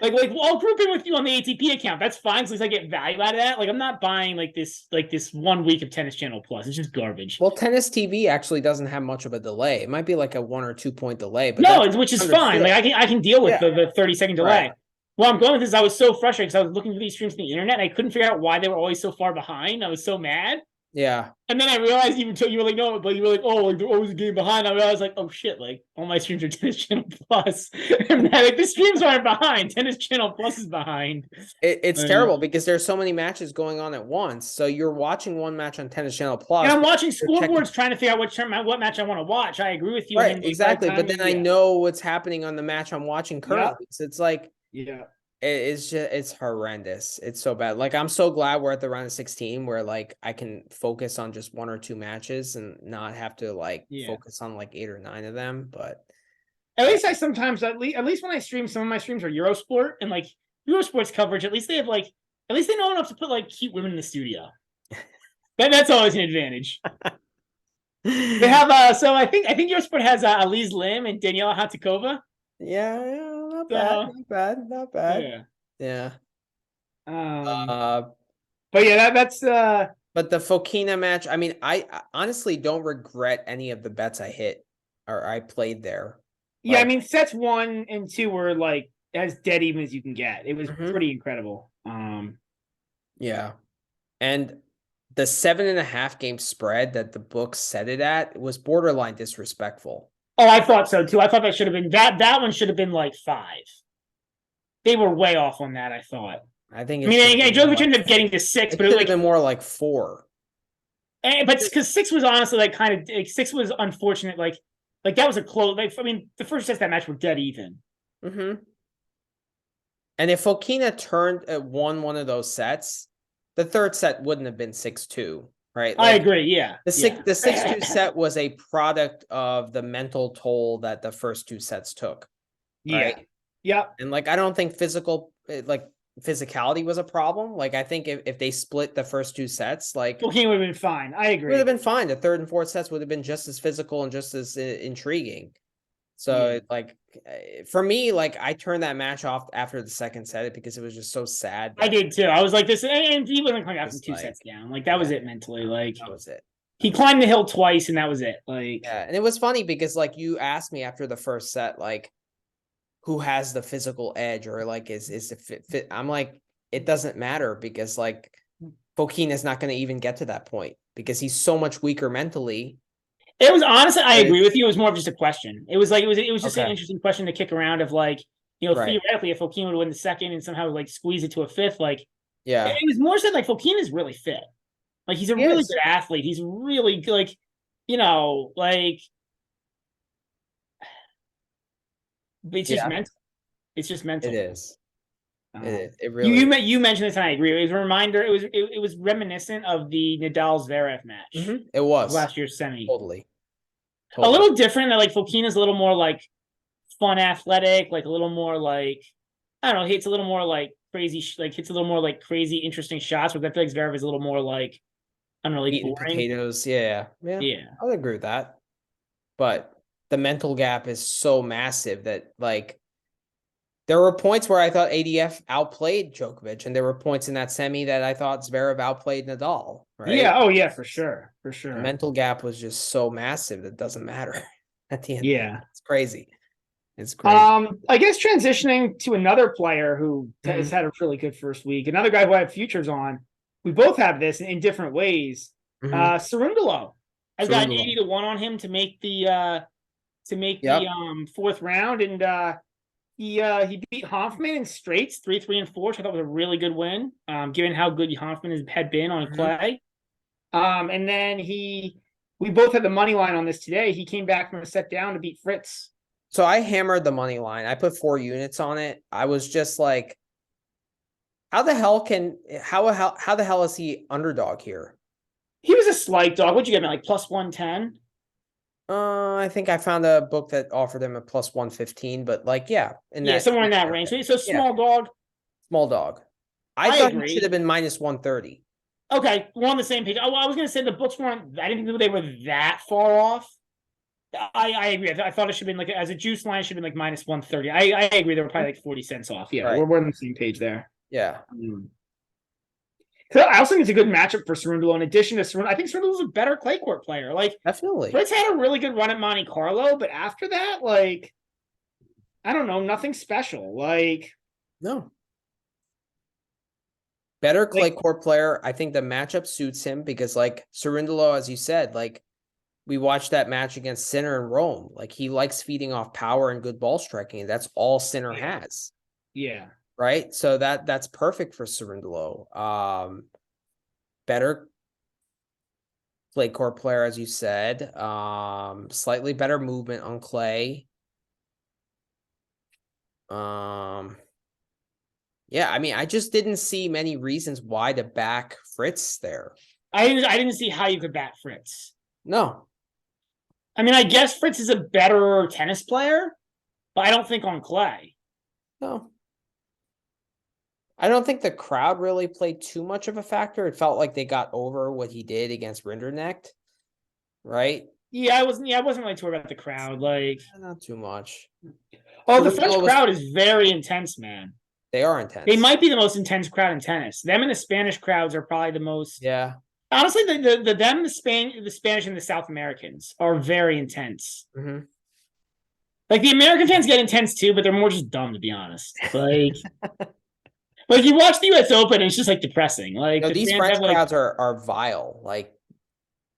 like well, I'll group in with you on the ATP account. That's fine, because I get value out of that. Like I'm not buying like this 1 week of Tennis Channel Plus. It's just garbage. Well, Tennis TV actually doesn't have much of a delay. It might be like a 1 or 2 point delay, but No, that's which is fine. Like understood. I can deal with Yeah. the 30-second Right. delay. Well, I'm going with this. I was so frustrated because I was looking for these streams on the internet. And I couldn't figure out why they were always so far behind. I was so mad. Yeah. And then I realized you were like, no, but you were like, oh, like they're always a game behind. I was like, oh shit, like all my streams are Tennis Channel Plus. And like the streams aren't behind. Tennis Channel Plus is behind. It's terrible because there's so many matches going on at once. So you're watching one match on Tennis Channel Plus. And I'm watching you're checking- scoreboards trying to figure out what match I want to watch. I agree with you. Right, And then exactly. But then I know what's happening on the match I'm watching currently. So it's like, yeah. it's horrendous. It's so bad. Like, I'm so glad we're at the round of 16 where like I can focus on just 1 or 2 matches and not have to like focus on like 8 or 9 of them. But at least I sometimes at least when I stream, some of my streams are Eurosport, and like Eurosport's coverage, at least they know enough to put like cute women in the studio. That's always an advantage. They have so I think Eurosport has Elise Lim and Daniela Hatakova. Yeah, not bad. Yeah. But yeah, that's but the Fokina match, I mean, I honestly don't regret any of the bets I hit or I played there. Yeah, I mean, sets 1 and 2 were like as dead even as you can get. It was pretty incredible. Yeah. And the 7.5 game spread that the book set it at was borderline disrespectful. Oh, I thought so too. I thought that should have been that one should have been like 5. They were way off on that, I thought. I think Djokovic ended up getting to 6, but it would have been more like 4. But because 6 was honestly like kind of like 6 was unfortunate. Like that was a close. Like I mean, the first sets of that match were dead even. And if Fokina won one of those sets, the third set wouldn't have been 6-2, right? Like, I agree. Yeah, the 6-2 set was a product of the mental toll that the first 2 sets took. Right? Yeah. And like, I don't think physicality was a problem. Like, I think if they split the first 2 sets, like Fokina would have been fine. I agree. Would have been fine. The third and fourth sets would have been just as physical and just as intriguing. So like for me, like I turned that match off after the second set because it was just so sad. I did too. I was like this, and he wasn't coming after 2 sets down. Like that was it mentally. Like that was it. He climbed the hill twice, and that was it. Like and it was funny because like you asked me after the first set, like who has the physical edge or like is it fit? I'm like, it doesn't matter because like Fokina is not going to even get to that point because he's so much weaker mentally. It was honestly, I agree with you. It was more of just a question. It was just an interesting question to kick around of like, theoretically, if Fokina would win the second and somehow like squeeze it to a fifth, like, it was more so like Fokina is really fit. Like he's a really good athlete. He's really like, like it's just mental. It's just mental. It is. It really. You mentioned this, and I agree. It was a reminder. It was reminiscent of the Nadal Zverev match. It was last year's semi. Totally. A little different. That like Fokina's a little more like fun, athletic, like a little more like I don't know. Hits a little more like crazy, hits a little more like crazy, interesting shots. But I feel like Zverev is a little more like I don't know, like boring. Potatoes. Yeah. I would agree with that. But the mental gap is so massive that like. There were points where I thought ADF outplayed Djokovic, and there were points in that semi that I thought Zverev outplayed Nadal. Right? Yeah. Oh, yeah, for sure. The mental gap was just so massive that it doesn't matter at the end. Yeah, it's crazy. It's crazy. I guess transitioning to another player who has had a really good first week, another guy who I have futures on. We both have this in different ways. Cerundolo. I've got 80 to 1 on him to make the fourth round, and he beat Hoffman in straights 3-3 and 4, which I thought was a really good win, given how good Hoffman had been on clay. And then we both had the money line on this today. He came back from a set down to beat Fritz. So I hammered the money line. I put 4 units on it. I was just like, how the hell is he underdog here? He was a slight dog. What'd you get him at, like plus 110? I think I found a book that offered him a plus 115, but like, somewhere in that range. So small dog. Small dog. I thought he should have been minus 130. Okay, we're on the same page. I was going to say the books weren't. I didn't think they were that far off. I agree. I thought it should have been like as a juice line, it should have been like minus 130. I agree. They were probably like 40 cents off. Yeah, right. we're on the same page there. Yeah. I also think it's a good matchup for Cerundolo. In addition to Cerundolo, I think Cerundolo's a better clay court player. Like, definitely. Fritz had a really good run at Monte Carlo, but after that, like, I don't know, nothing special. Like, no. Better clay court player. I think the matchup suits him because, like, Cerundolo, as you said, like, we watched that match against Sinner in Rome. Like, he likes feeding off power and good ball striking. That's all Sinner has. Yeah. Right? So that's perfect for Cerundolo. Better clay court player, as you said. Slightly better movement on clay. Yeah, I mean, I just didn't see many reasons why to back Fritz there. I didn't see how you could back Fritz. No. I mean, I guess Fritz is a better tennis player, but I don't think on clay. No. I don't think the crowd really played too much of a factor. It felt like they got over what he did against Rinderknecht, right? Yeah, I wasn't really too worried about the crowd. Like, not too much. Oh, the French crowd is very intense, man. They are intense. They might be the most intense crowd in tennis. Them and the Spanish crowds are probably the most. Yeah. Honestly, the Spanish and the South Americans are very intense. Mm-hmm. Like the American fans get intense too, but they're more just dumb, to be honest. Like, like you watch the U.S. Open, and it's just like depressing. Like these French crowds are vile. Like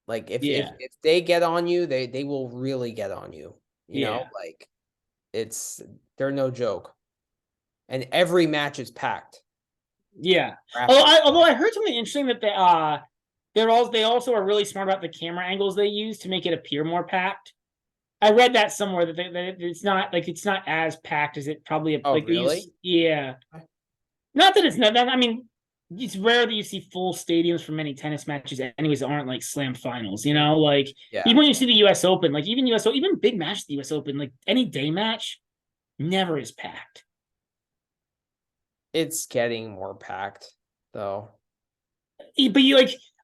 if they get on you, they will really get on you. You know, like they're no joke. And every match is packed. Yeah. Although I heard something interesting that they also are really smart about the camera angles they use to make it appear more packed. I read that somewhere that it's not as packed as it probably. Oh, like, really? Yeah. Not that it's not. I mean, it's rare that you see full stadiums for many tennis matches, anyways, that aren't like slam finals. You know, like even when you see the U.S. Open, like even big matches, the U.S. Open, like any day match, never is packed. It's getting more packed, though. But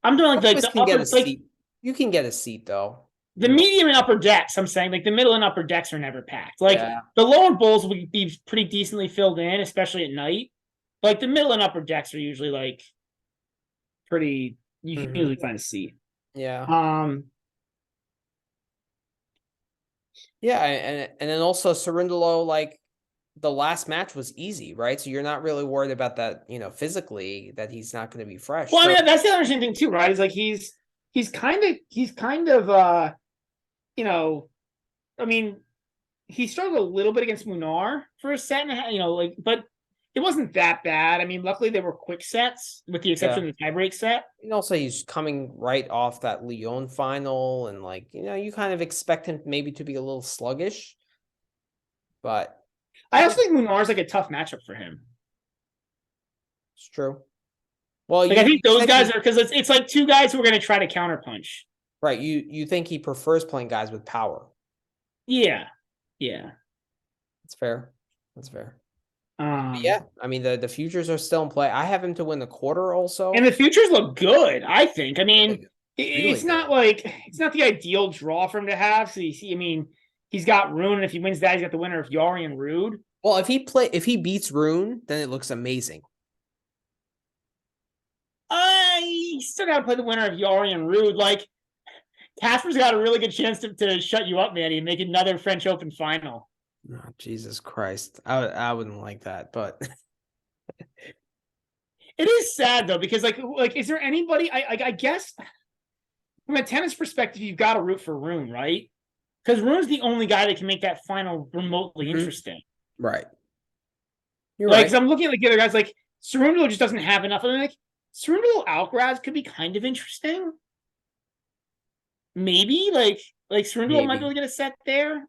I'm doing like the upper, seat. You can get a seat though. The medium and upper decks, I'm saying, like the middle and upper decks are never packed. Like the lower bowls will be pretty decently filled in, especially at night. Like the middle and upper decks are usually like pretty. You can usually find a seat. Yeah. Yeah, and then also Cerundolo, like the last match was easy, right? So you're not really worried about that, physically that he's not going to be fresh. Well, I mean, that's the other interesting thing too, right? Is like he's kind of I mean, he struggled a little bit against Munar for a set and a half, but it wasn't that bad. I mean, luckily they were quick sets, with the exception of the tiebreak set. And also, he's coming right off that Lyon final, and you kind of expect him maybe to be a little sluggish. But I also think Munar's like a tough matchup for him. It's true. Well, I think those guys are, because it's like two guys who are going to try to counterpunch. Right. You think he prefers playing guys with power? Yeah. That's fair. Yeah, I mean the futures are still in play. I have him to win the quarter also, and the futures look good. I think. I mean, it's not the ideal draw for him to have. So you see, I mean, he's got Rune, and if he wins that, he's got the winner of Jarry-Ruud. Well, if he beats Rune, then it looks amazing. He still got to play the winner of Jarry-Ruud. Like, Casper's got a really good chance to shut you up, Manny, and make another French Open final. Oh, Jesus Christ. I wouldn't like that, but it is sad though, because like is there anybody, I guess from a tennis perspective, you've got to root for Rune, right? Because Rune's the only guy that can make that final remotely interesting. Right. You're right. Because I'm looking at the other guys, like Cerundolo just doesn't have enough. I mean, like Cerundolo Alcaraz could be kind of interesting. Maybe like Cerundolo might be able to get a set there.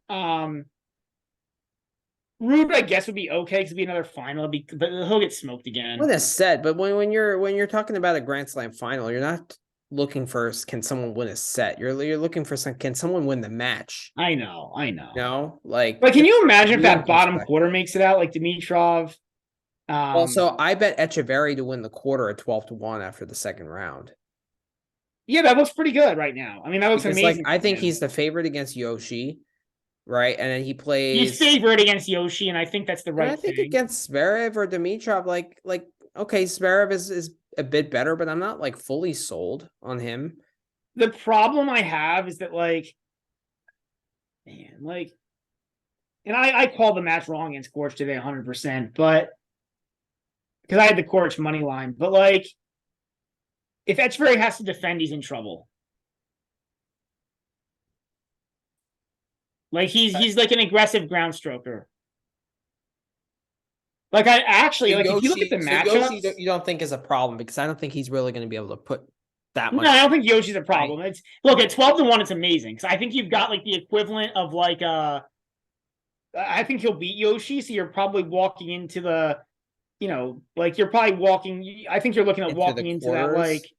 Ruud, I guess, would be okay because it'd be another final. But he'll get smoked again. Win a set, but when you're talking about a Grand Slam final, you're not looking for can someone win a set. You're looking for can someone win the match. I know. Like, but can you imagine if that bottom quarter makes it out, like Dimitrov? Also, I bet Echeverry to win the quarter at 12-1 after the second round. Yeah, that looks pretty good right now. I mean, that looks amazing. I think he's the favorite against Yoshi. Right, and then he plays. He's favored against Yoshi, and I think that's the right thing. I think against Zverev or Dimitrov, like okay, Zverev is a bit better, but I'm not like fully sold on him. The problem I have is that and I called the match wrong against Gorge today 100%, but because I had the Coric money line. But like, if Etcheverry has to defend, he's in trouble. Like he's like an aggressive ground stroker. Like I actually like if you look at the matchups, you don't think is a problem because I don't think he's really going to be able to put that much. No, I don't think Yoshi's a problem. It's look at 12-1, it's amazing because I think you've got like the equivalent of like I think he'll beat Yoshi, so you're probably walking into the, like you're probably walking. I think you're looking at walking into that like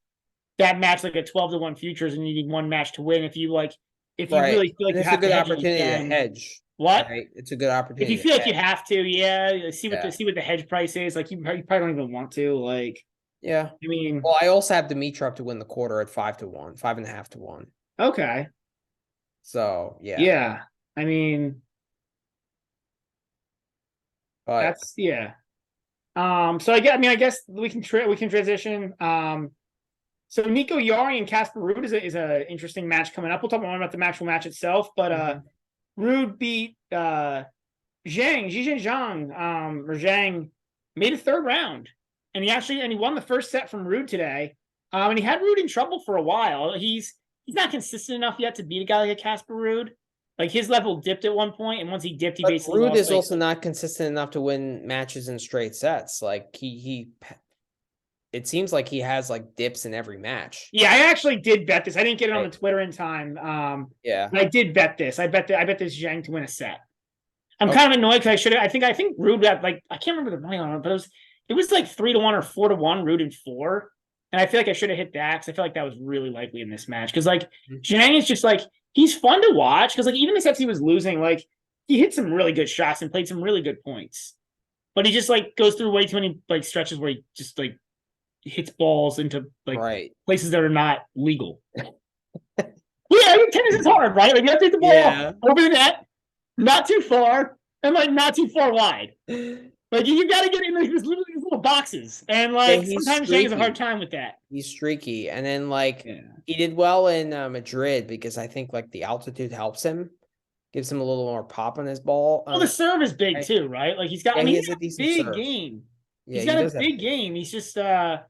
that match like a 12-1 futures, and you need one match to win. If you really feel like you have a good opportunity to hedge. What? Right? It's a good opportunity. If you feel like you have to, see what the hedge price is. Like you probably don't even want to. Like, yeah. I mean, well, I also have Dimitrov to win the quarter at 5-1, 5.5 to 1. Okay. So yeah. Yeah. I mean, but that's So I guess we can transition. So Nico Yari and Casper Ruud is a interesting match coming up. We'll talk more about the actual match itself, but Ruud beat Zhang or Zhang made a third round, and he won the first set from Ruud today. And he had Ruud in trouble for a while. He's not consistent enough yet to beat a guy like a Casper Ruud. Like his level dipped at one point, and once he dipped, he basically Ruud is also not consistent enough to win matches in straight sets. Like it seems like he has like dips in every match. Yeah, I actually did bet this. I didn't get it on the Twitter in time. Yeah, but I did bet this. I bet this Zhang to win a set. I'm kind of annoyed because I should have. I think Ruud got like I can't remember the money on it, but it was like 3-1 or 4-1 Ruud in 4, and I feel like I should have hit that because I feel like that was really likely in this match because like Zhang is just like he's fun to watch because like even the sets he was losing, like he hit some really good shots and played some really good points, but he just like goes through way too many like stretches where he just like hits balls into like places that are not legal. Yeah, tennis is hard, right? Like you have to hit the ball over the net, not too far, and like not too far wide. Like you got to get in these little boxes, and like sometimes Zhang has a hard time with that. He's streaky, and then like he did well in Madrid because I think like the altitude helps him, gives him a little more pop on his ball. Well, the serve is big too, right? Like he's got. I mean, he's got a big serve. Game. Yeah, he's got a big game. He's just so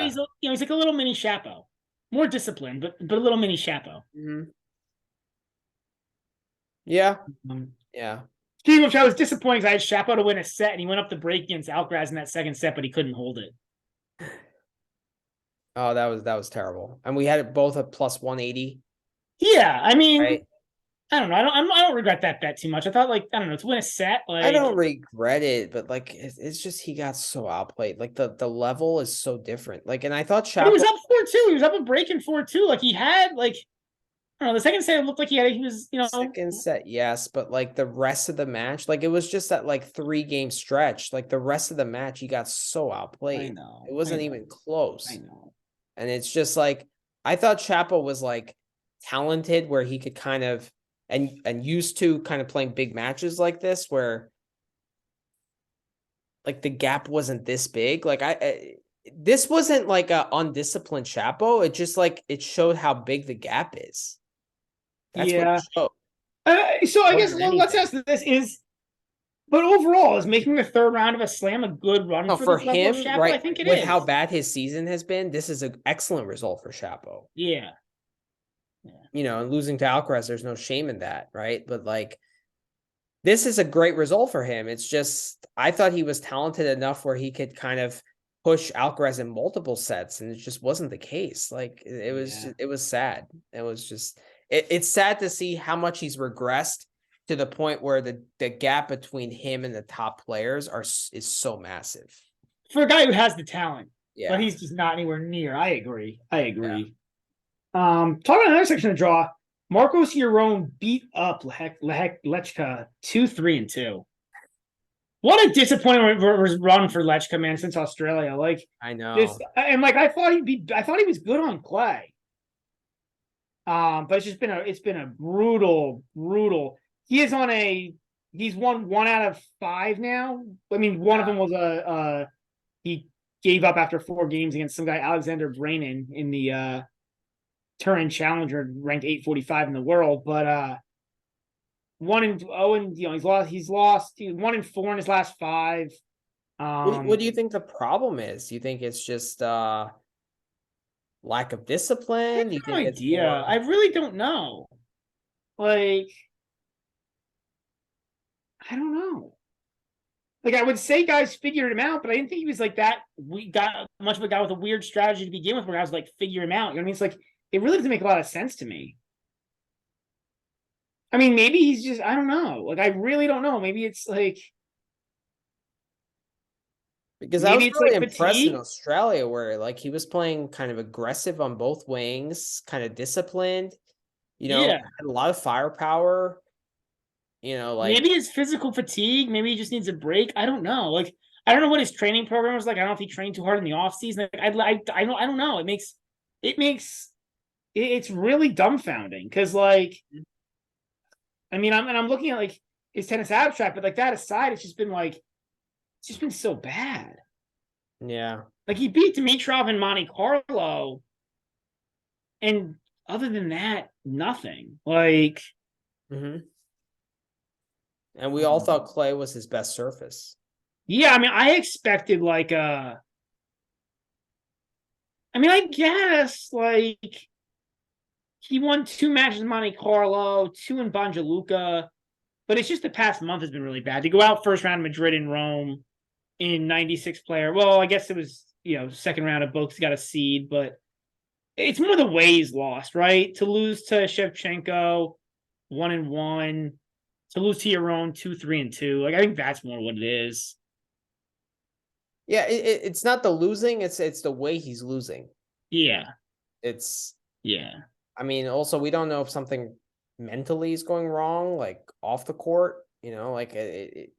he's like a little mini Chapo, more disciplined, but a little mini Chapo. Mm-hmm. Yeah, yeah. Speaking of which, I was disappointed because I had Chapo to win a set, and he went up the break against Alcaraz in that second set, but he couldn't hold it. Oh, that was terrible. And we had it both at plus 180. Yeah, I mean, I don't know. I don't regret that bet too much. I thought like I don't know to win a set. Like I don't regret it, but like it's just he got so outplayed. Like the level is so different. Like, and I thought Chapo was up 4-2. He was up a break in 4-2. Like he had like I don't know. The second set it looked like he was second set yes, but like the rest of the match, like it was just that like 3-game stretch. Like the rest of the match, he got so outplayed. I know it wasn't even close. I know, and it's just like I thought Chapo was like talented where he could kind of. And used to kind of playing big matches like this where like the gap wasn't this big. Like this wasn't like a undisciplined Chapo. It just like it showed how big the gap is. That's what it showed. So I guess let's ask this but overall, is making the third round of a slam a good run for him, Chapo? right? I think it is. With how bad his season has been, this is an excellent result for Chapo. Yeah. And losing to Alcaraz, there's no shame in that, right? But like, this is a great result for him. It's just, I thought he was talented enough where he could kind of push Alcaraz in multiple sets, and it just wasn't the case. Like, it was, it was sad. It was just, it's sad to see how much he's regressed to the point where the gap between him and the top players is so massive. For a guy who has the talent, but he's just not anywhere near. I agree. Yeah. Talking about another section of the draw, Marcos Giron beat up Lechka 2-3-2. What a disappointing run for Lechka, man, since Australia. Like I know, I thought he was good on clay. But it's been a brutal. He's won 1 out of 5 now. I mean, one of them was he gave up after 4 games against some guy Alexander Brainin in the Turin Challenger, ranked 845 in the world, but 1-0 and he's lost 1-4 in his last 5. What do you think the problem is? Do you think it's just lack of I have discipline? Do you no think it's idea. more? I really don't know. Like, I don't know. Like, I would say guys figured him out, but I didn't think he was like that. We got much of a guy with a weird strategy to begin with, where I was like, figure him out. You know what I mean? It's like it really doesn't make a lot of sense to me. I mean, maybe he's just I don't know. Like, I really don't know. Maybe it's like Because I maybe was it's really like impressed in fatigue. Australia where like he was playing kind of aggressive on both wings, kind of disciplined, Yeah. had a lot of firepower, Maybe like it's physical fatigue. Maybe he just needs a break. I don't know. Like, I don't know what his training program was like. I don't know if he trained too hard in the off season. Like, I don't know. It's really dumbfounding because like I mean I'm looking at like his tennis abstract, but like that aside, it's just been so bad. yeah. Like he beat Dimitrov in Monte Carlo, and other than that, nothing. Like Hmm. And we all thought clay was his best surface. yeah, I mean, I expected like I mean, I guess like he won 2 matches in Monte Carlo, 2 in Banja Luka, but it's just the past month has been really bad. To go out first round of Madrid and Rome in 96 player. Well, I guess it was, second round of both got a seed, but it's more the way he's lost, right? To lose to Shevchenko 1-1, to lose to your own 2-3-2. Like I think that's more what it is. Yeah, it's not the losing, it's the way he's losing. Yeah. It's Yeah. I mean, also we don't know if something mentally is going wrong, like off the court. Like it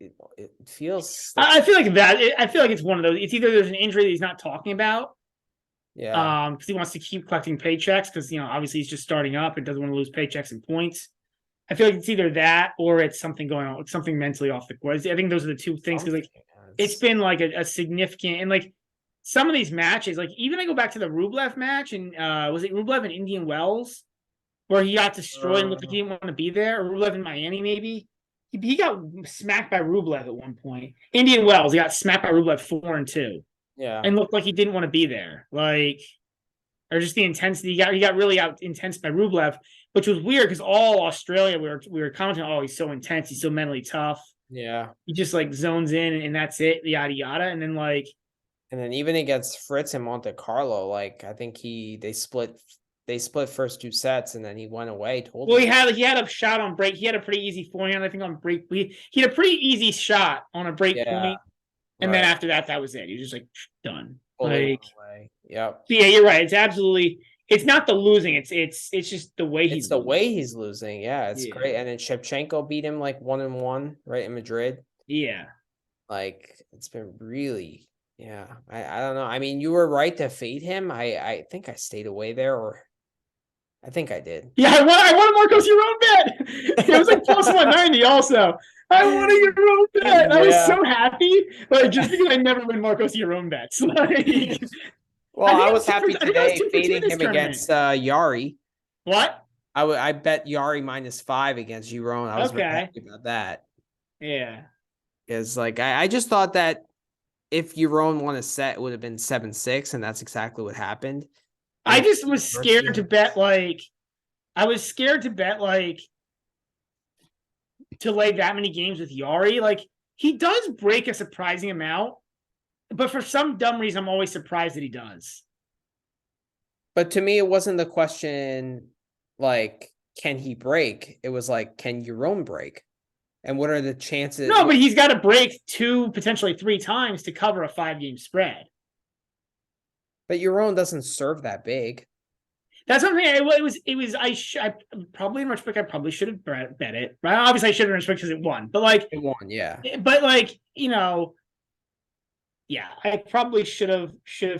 feels like I feel like that. I feel like it's one of those. It's either there's an injury that he's not talking about, yeah. because he wants to keep collecting paychecks because obviously he's just starting up and doesn't want to lose paychecks and points. I feel like it's either that or it's something going on, it's something mentally off the court. I think those are the two things because like it's been like a significant and like some of these matches, like even I go back to the Rublev match and was it Rublev in Indian Wells where he got destroyed and looked like he didn't want to be there, or Rublev in Miami maybe. He got smacked by Rublev at one point. Indian Wells, he got smacked by Rublev 4-2, yeah. and looked like he didn't want to be there. Like, or just the intensity. He got really out intense by Rublev, which was weird because all Australia we were commenting, oh, he's so intense, he's so mentally tough. Yeah. He just like zones in and that's it, yada yada. And then like And then even against Fritz in Monte Carlo, like I think they split first 2 sets and then he went away well, totally. he had a shot on break. He had a pretty easy forehand, I think, on break. He had a pretty easy shot on a break Yeah, point, and then right. after that, that was it. He was just like done. Totally went Like, away. Yep. yeah, you're right. It's absolutely. It's not the losing. It's just the way It's he's the losing. way he's losing. Yeah, it's Yeah, great. And then Shevchenko beat him like 1-1, right, in Madrid. yeah. Like it's been really, yeah. I don't know. I mean, you were right to fade him. I think I stayed away there, or I think I did. Yeah, I won a Marcos your own bet. It was like plus 190 also. I won a your own bet. I was Yeah. so happy. Like just because I never win Marcos your own bets. Like Well, I was I happy think I was today 2 for 2 fading this him tournament. against Yari. What? I bet Yari -5 against Giron. I was very Okay. happy about that. Yeah. Because like I just thought that if Giron won a set, it would have been 7-6, and that's exactly what happened. I And just was versus scared to bet like I was scared to bet like to lay that many games with Yari. Like he does break a surprising amount, but for some dumb reason, I'm always surprised that he does. But to me, it wasn't the question like, can he break? It was like, can Giron break? And what are the chances? No, but he's got to break 2, potentially 3 times to cover a 5-game spread. But Giron doesn't serve that big. That's something. It was. I probably in retrospect, I probably should have bet it. Right? Obviously, I should have in retrospect because it won. But like, It won, yeah. but like, yeah, I probably should have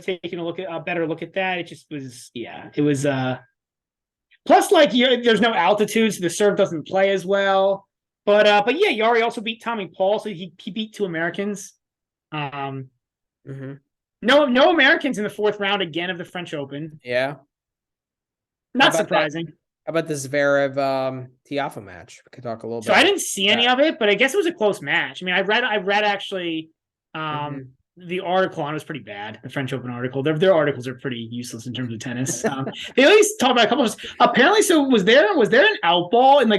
taken a better look at that. It just was, yeah, it was. Plus, like, there's no altitude, so the serve doesn't play as well. But yeah, Yari also beat Tommy Paul, so he beat 2 Americans. Mm-hmm. No Americans in the 4th round again of the French Open. Yeah. Not surprising. How about this Zverev Tiafoe match? We could talk a little bit. So I didn't see any of it, but I guess it was a close match. I mean, I read actually Mhm. The article on it was pretty bad. The French Open article. Their articles are pretty useless in terms of tennis. They at least talk about a couple of apparently. So was there an out ball in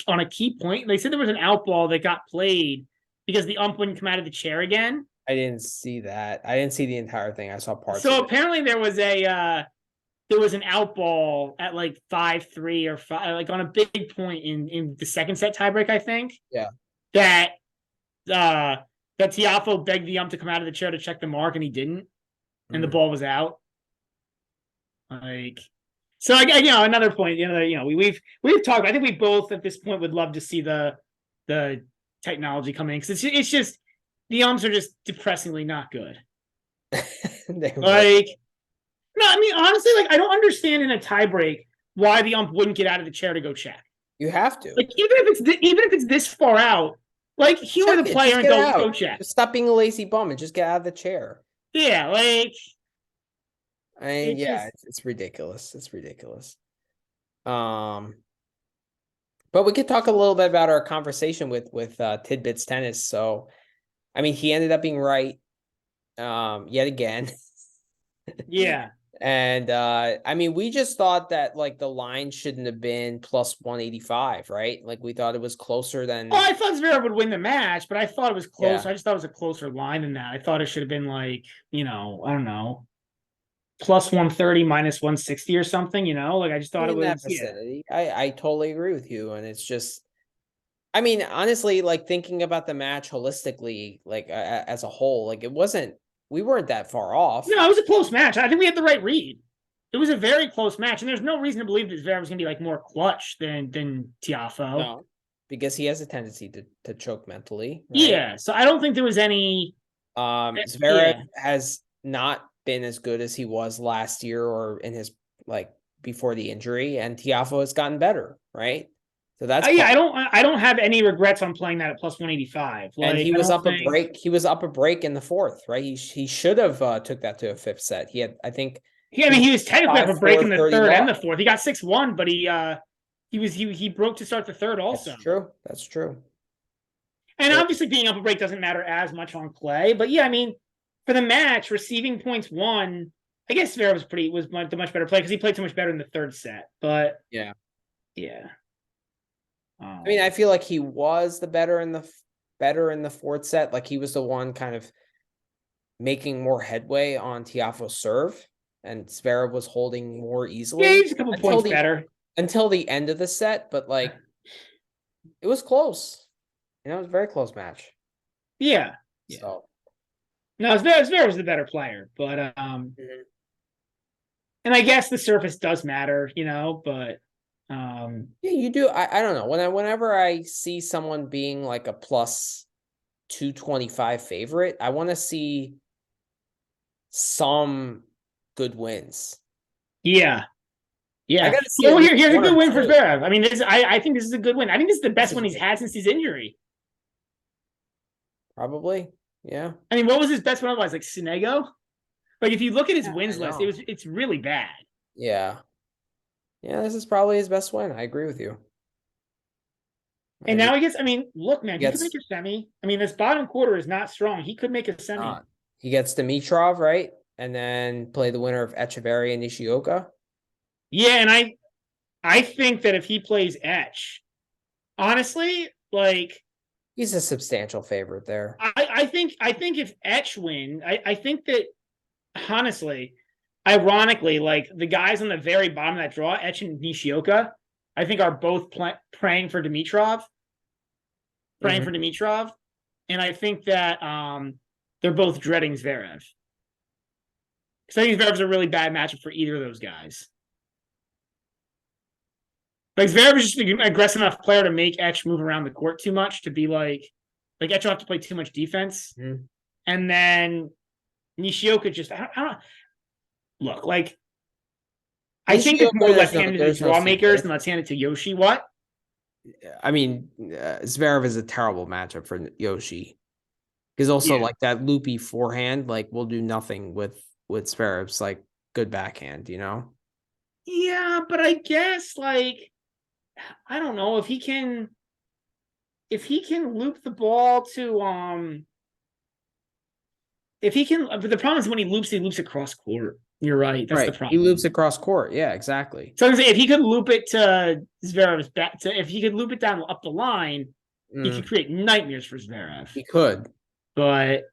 on a key point? They said there was an out ball that got played because the ump wouldn't come out of the chair again. I didn't see that. I didn't see the entire thing. I saw parts So of it. apparently there was an out ball at like 5-3 or 5, like on a big point in the second set tiebreak, I think. Yeah. That that Tiafoe begged the ump to come out of the chair to check the mark, and he didn't, and the ball was out. Like, so another point. We've talked. I think we both at this point would love to see the technology come in because it's just the umps are just depressingly not good. Like, no, I mean honestly, like I don't understand in a tiebreak why the ump wouldn't get out of the chair to go check. You have to. Like even if it's this far out. Like, humor the player and go check. Just stop being a lazy bum and just get out of the chair. Yeah, like... I mean, it's ridiculous. It's ridiculous. But we could talk a little bit about our conversation with Tidbits Tennis. So, I mean, he ended up being right yet again. Yeah. And I mean, we just thought that like the line shouldn't have been plus 185, right? Like we thought it was closer than. Oh, I thought Zverev would win the match, but I thought it was close. Yeah. I just thought it was a closer line than that. I thought it should have been like, I don't know, plus 130 minus 160 or something. Like I just thought it was that vicinity. Yeah. I totally agree with you, and it's just. I mean, honestly, like thinking about the match holistically, like as a whole, like we weren't that far off. No, it was a close match. I think we had the right read. It was a very close match, and there's no reason to believe that Zverev was going to be like more clutch than Tiafoe. No, because he has a tendency to choke mentally. Right? Yeah, so I don't think there was any. Zverev has not been as good as he was last year or in his before the injury, and Tiafoe has gotten better, right? So that's I don't have any regrets on playing that at plus 185. And he was up a break. He was up a break in the fourth, right? He should have took that to a fifth set. He had, I think. Yeah, I mean, he was technically up a break in the third and the fourth. He got 6-1, but he broke to start the third also. That's true. That's true. And obviously, being up a break doesn't matter as much on clay. But yeah, I mean, for the match, receiving points won. I guess Zverev was the much better play because he played so much better in the third set. But yeah. I mean, I feel like he was the better in the fourth set. Like he was the one kind of making more headway on Tiafoe's serve, and Zverev was holding more easily. Yeah, he's a couple points better until the end of the set, but like it was close. It was a very close match. Yeah. So no, Zverev was the better player, but and I guess the surface does matter, but. Yeah, you do. I don't know. Whenever I see someone being like a plus 225 favorite, I want to see some good wins. Yeah. I gotta see. Here's a good win for Zverev. I mean, I think this is a good win. I think this is the best one he's had since his injury. Probably, yeah. I mean, what was his best one otherwise? Like Sonego? Like if you look at his wins list, it's really bad. Yeah. Yeah, this is probably his best win. I agree with you. And now he look, man, he could make a semi. I mean, this bottom quarter is not strong. He could make a semi. He gets Dimitrov, right? And then play the winner of Echeverry and Nishioka. Yeah, and I think that if he plays Etch, honestly, like he's a substantial favorite there. I think if Etch win, I think that honestly. Ironically, like the guys on the very bottom of that draw, Etch and Nishioka, I think are both praying for Dimitrov. And I think that they're both dreading Zverev. Because I think Zverev's a really bad matchup for either of those guys. Like Zverev is just an aggressive enough player to make Etch move around the court too much to be like Etch will have to play too much defense. And then Nishioka just I don't look, like I think it's more left-handed to draw makers than left-handed to Yoshi. What? I mean, Zverev is a terrible matchup for Yoshi. Because also like that loopy forehand, like will do nothing with Zverev's like good backhand, Yeah, but I guess like I don't know if he can loop the ball to if he can, but the problem is when he loops across court. You're right. That's the problem. He loops across court. Yeah, exactly. So I'm saying if he could loop it to Zverev's back, if he could loop it down up the line, he could create nightmares for Zverev. He could, but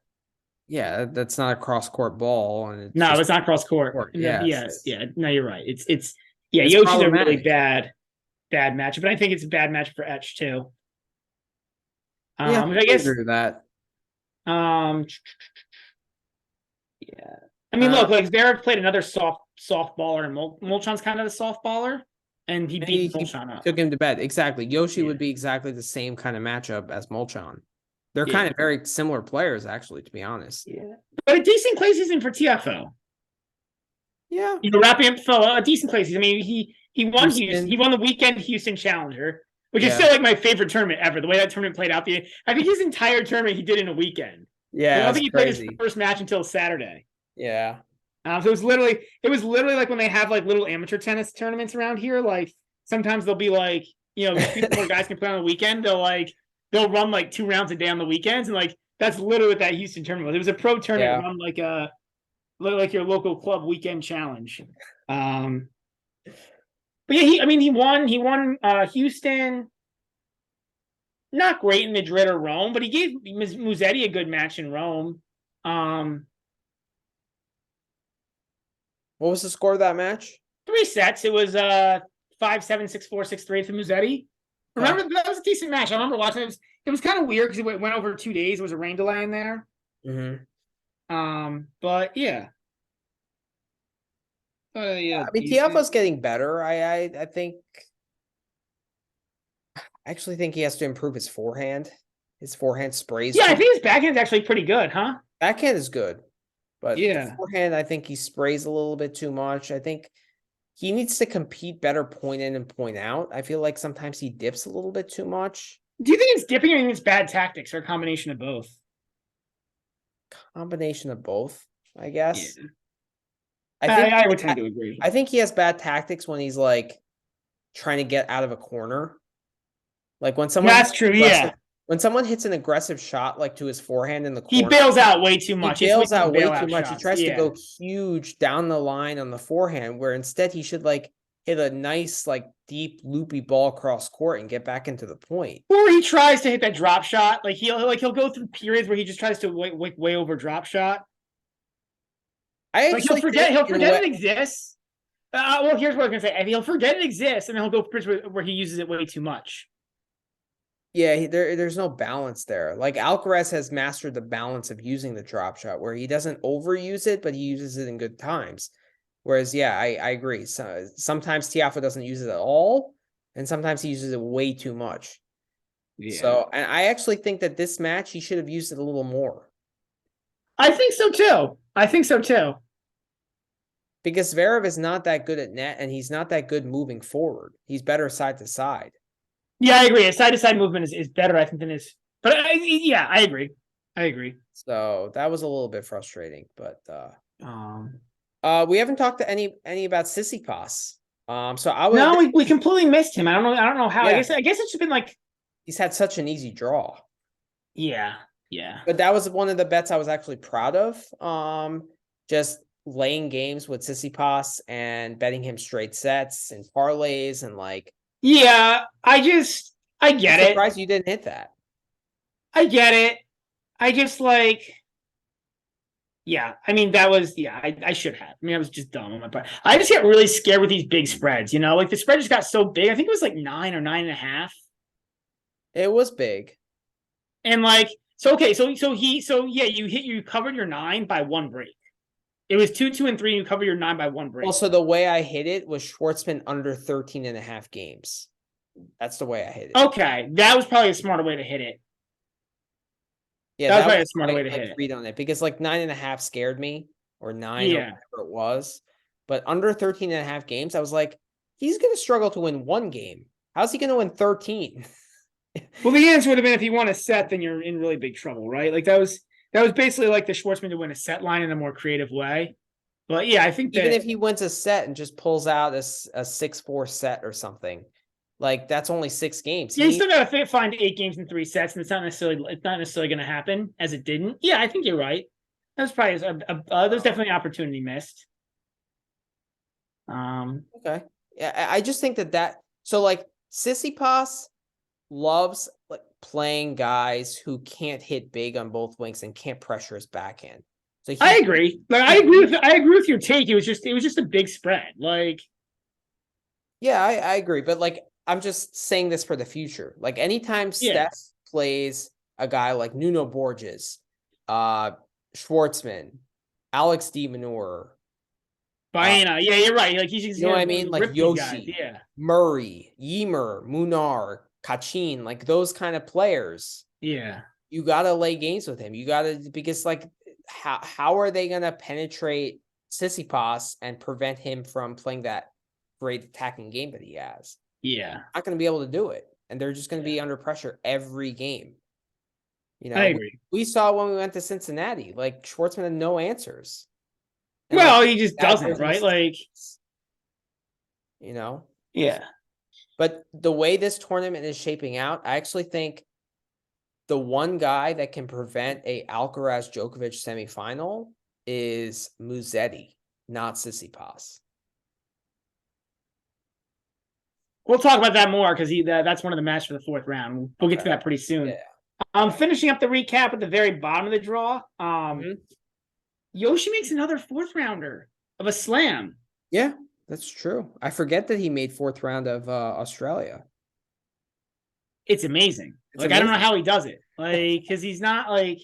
yeah, that's not a cross court ball, and it's not cross court. Yeah, No, you're right. It's Yoshi's a really bad matchup, but I think it's a bad matchup for Etch too. Yeah, I guess agree with that. Yeah. I mean, look, like Zverev played another softballer, and Molchan's kind of a softballer, and he beat Molchan up. Took him to bed. Exactly. Yoshi would be exactly the same kind of matchup as Molchan. They're kind of very similar players, actually, to be honest. Yeah. But a decent clay season for TFO. Yeah. Wrapping up a decent clay season. I mean, he won Houston. He won the weekend Houston Challenger, which is still like my favorite tournament ever. The way that tournament played out. I think his entire tournament he did in a weekend. Yeah. I don't think he played his first match until Saturday. Yeah. So it was literally like when they have like little amateur tennis tournaments around here. Like sometimes they'll be like, 2 more guys can play on the weekend. They'll run like 2 rounds a day on the weekends, and like that's literally what that Houston tournament was. It was a pro tournament run like your local club weekend challenge. But yeah, he won Houston. Not great in Madrid or Rome, but he gave Musetti a good match in Rome. What was the score of that match? 3 sets. It was 5-7, 6-4, 6-3 for Musetti. Remember, that was a decent match. I remember watching it. It was kind of weird because it went over 2 days. There was a rain delay in there. But yeah. I mean, Tiafoe's getting better. I think. I actually think he has to improve his forehand. His forehand sprays. Yeah, I think his backhand is actually pretty good, huh? Backhand is good. But the forehand, I think he sprays a little bit too much. I think he needs to compete better point in and point out. I feel like sometimes he dips a little bit too much. Do you think it's dipping or do you think it's bad tactics or a combination of both? Combination of both, I guess. Yeah. I would tend to agree. I think he has bad tactics when he's like trying to get out of a corner. Like when someone That's true, yeah. When someone hits an aggressive shot like to his forehand in the corner, he bails out way too much. He bails out way too much. He tries to go huge down the line on the forehand, where instead he should like hit a nice, like deep, loopy ball across court and get back into the point. Or he tries to hit that drop shot. Like he'll go through periods where he just tries to way over drop shot. He'll forget it exists. Well, here's what I was gonna say. He'll forget it exists, and then he'll go where he uses it way too much. Yeah, there's no balance there. Like Alcaraz has mastered the balance of using the drop shot, where he doesn't overuse it, but he uses it in good times. Whereas, I agree. So, sometimes Tiafoe doesn't use it at all, and sometimes he uses it way too much. Yeah. So, and I actually think that this match he should have used it a little more. I think so too. Because Zverev is not that good at net, and he's not that good moving forward. He's better side to side. Yeah, I agree. A side-to-side movement is better, I think, than his. But I agree. So that was a little bit frustrating, but we haven't talked to any about Tsitsipas. We completely missed him. I don't know how. Yeah. I guess it's just been like he's had such an easy draw. Yeah. But that was one of the bets I was actually proud of. Just laying games with Tsitsipas and betting him straight sets and parlays and like. Yeah, I get it. Surprised you didn't hit that. I get it. I just like, I mean, that was, I should have. I mean, I was just dumb on my part. I just get really scared with these big spreads, like the spread just got so big. I think it was like 9 or 9.5. It was big. And like, you covered your 9 by 1 break. It was 2, 2, and 3. And you cover your 9 by 1 break. Also, the way I hit it was Schwartzman under 13.5 games. That's the way I hit it. Okay, that was probably a smarter way to hit it. Yeah, that was probably a smarter way to hit it. Read on it because like 9.5 scared me, or 9, or whatever it was. But under 13.5 games, I was like, he's going to struggle to win 1 game. How's he going to win 13? Well, the answer would have been if he won a set, then you're in really big trouble, right? Like that was basically like the Schwartzman to win a set line in a more creative way. But yeah, I think even if he wins a set and just pulls out a 6-4 set or something, like that's only 6 games. Yeah, you still got to find 8 games in 3 sets, and it's not necessarily going to happen as it didn't. Yeah, I think you're right. That's probably there's definitely an opportunity missed. Okay. Yeah, I just think that so like Tsitsipas loves like playing guys who can't hit big on both wings and can't pressure his backhand. So I agree. Like I agree with your take. It was just a big spread. Like, yeah, I agree. But like I'm just saying this for the future. Like anytime Steph plays a guy like Nuno Borges, Schwartzman, Alex de Minaur, Baena, yeah, you're right. Like he's just you know what I gonna mean? Like rip these guys. Yoshi, Yeah, Murray, Ymer, Munar, Kachin, like those kind of players. yeah. You gotta lay games with him. You gotta because like how are they gonna penetrate Tsitsipas and prevent him from playing that great attacking game that he has? Yeah. Not gonna be able to do it. And they're just gonna be under pressure every game. You I know, agree. we saw when we went to Cincinnati, like Schwartzman had no answers. And Well, like he just that doesn't, there's right? mistakes, Like, you know. yeah. But the way this tournament is shaping out, I actually think the one guy that can prevent a Alcaraz Djokovic semifinal is Musetti, not Tsitsipas. We'll talk about that more because that's one of the matches for the fourth round. We'll get to that pretty soon. Yeah. Finishing up the recap at the very bottom of the draw. Yoshi makes another fourth rounder of a slam. Yeah, that's true. I forget that he made fourth round of Australia. It's amazing. I don't know how he does it. Like, because he's not like,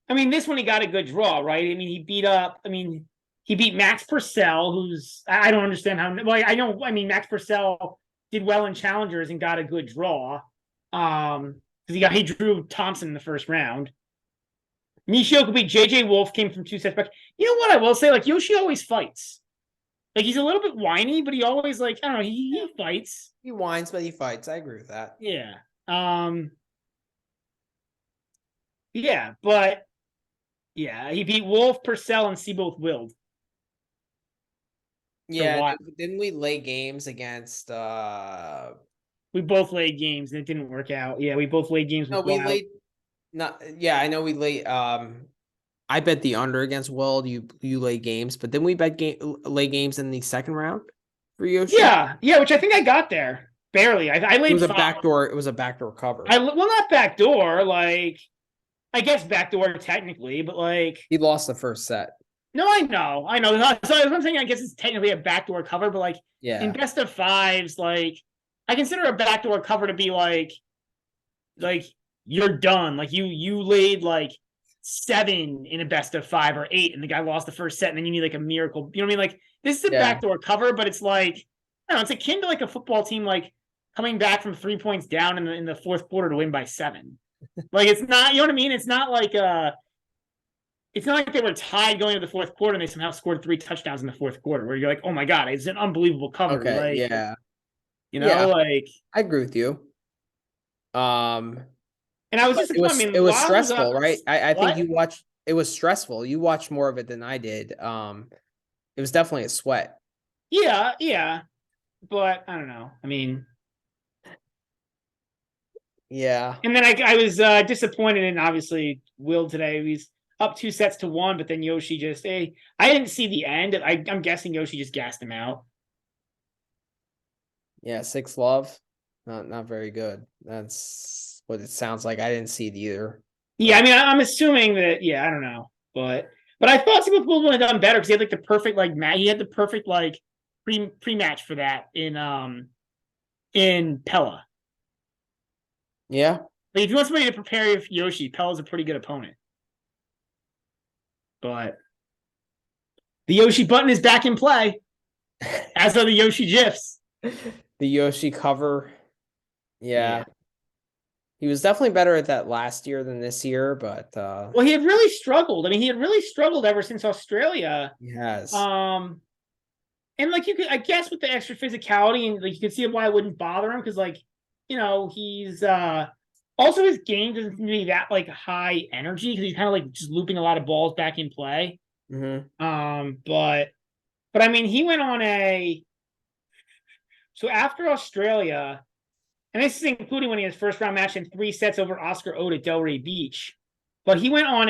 I mean, this one he got a good draw, right? I mean, he beat Max Purcell, who's, I don't understand how, well, I mean, Max Purcell did well in challengers and got a good draw. Because he drew Thompson in the first round. Nishioka beat JJ Wolf, came from 2 sets back. You know what I will say? Like, Yoshi always fights. Like, he's a little bit whiny, but he always, like, I don't know, he fights. He whines, but he fights. I agree with that. Yeah. Yeah, but yeah, he beat Wolf, Purcell, and Seaboth Wild. Yeah, didn't we lay games against we both laid games and it didn't work out. Yeah, we both laid games with we laid I know we laid I bet the under against Wild. You lay games, but then we lay games in the second round for Yoshi. Yeah, which I think I got there. Barely. I laid it was a backdoor. It was a backdoor cover. Well, not backdoor, like I guess backdoor technically, but like he lost the first set. No, I know. So I'm saying I guess it's technically a backdoor cover, but like in best of fives, like I consider a backdoor cover to be like you're done. Like you laid like 7 in a best of 5 or 8, and the guy lost the first set, and then you need like a miracle. You know what I mean? Like this is a backdoor cover, but it's like I don't know. It's akin to like a football team like coming back from 3 points down in the fourth quarter to win by 7. Like it's not. You know what I mean? It's not like It's not like they were tied going into the fourth quarter and they somehow scored 3 touchdowns in the fourth quarter where you're like, oh my God, it's an unbelievable cover. Okay, like, yeah. You know, like I agree with you. And I was just it was stressful, right? I think it was stressful. You watched more of it than I did. It was definitely a sweat. Yeah. But I don't know. I mean, yeah. And then I was disappointed in obviously Will today. He's up 2 sets to 1, but then Yoshi just I didn't see the end. I'm guessing Yoshi just gassed him out. Yeah, 6-love. Not very good. That's what it sounds like. I didn't see it either. Yeah, I mean, I'm assuming that. Yeah, I don't know, but I thought Seaboth Wild would have done better because he had like the perfect like he had the perfect like pre-match for that in Pella. Yeah. Like if you want somebody to prepare for Yoshi, Pella's a pretty good opponent. But the Yoshi button is back in play, as are the Yoshi GIFs. The Yoshi cover. Yeah. He was definitely better at that last year than this year, but well, he had really struggled. I mean, he had really struggled ever since Australia. He has. And like you could, I guess, with the extra physicality, and like you could see why it wouldn't bother him because, like, you know, he's also his game doesn't seem to be that like high energy because he's kind of like just looping a lot of balls back in play. But I mean, he went on so after Australia. And this is including when he had his first round match in 3 sets over Oscar Ode at Delray Beach. But he went on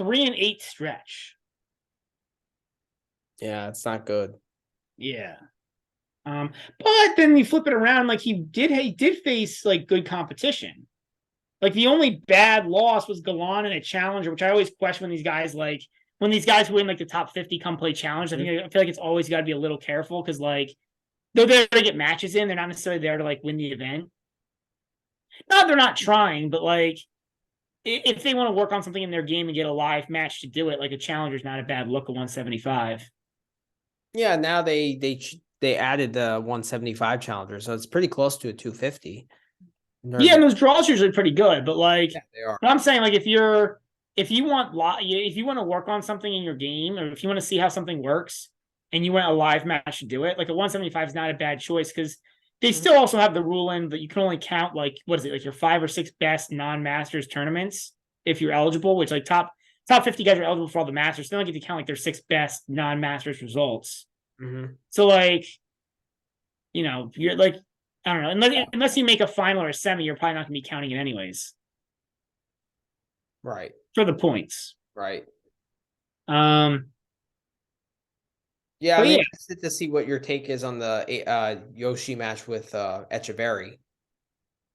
3-8 stretch. Yeah, it's not good. Yeah. But then you flip it around, like he did face like good competition. Like the only bad loss was Galan in a challenger, which I always question when these guys who win like the top 50 come play challenge. I feel like it's always got to be a little careful because like they're there to get matches in. They're not necessarily there to like win the event. Not they're not trying, but like if they want to work on something in their game and get a live match to do it, like a challenger is not a bad look at 175. Yeah, now they added the 175 challenger, so it's pretty close to a 250. Yeah, and those draws are usually pretty good, but like they are. But I'm saying like if you want to work on something in your game, or if you want to see how something works, and you want a live match to do it, like a 175 is not a bad choice because they still also have the rule in that you can only count like what is it, like your 5 or 6 best non-masters tournaments if you're eligible, which like top 50 guys are eligible for all the masters. They don't get to count like their 6 best non-masters results. So like, you're like, I don't know, unless you make a final or a semi, you're probably not going to be counting it anyways. Right. For the points. Right. Yeah, I'm interested to see what your take is on the Yoshi match with Echeverry.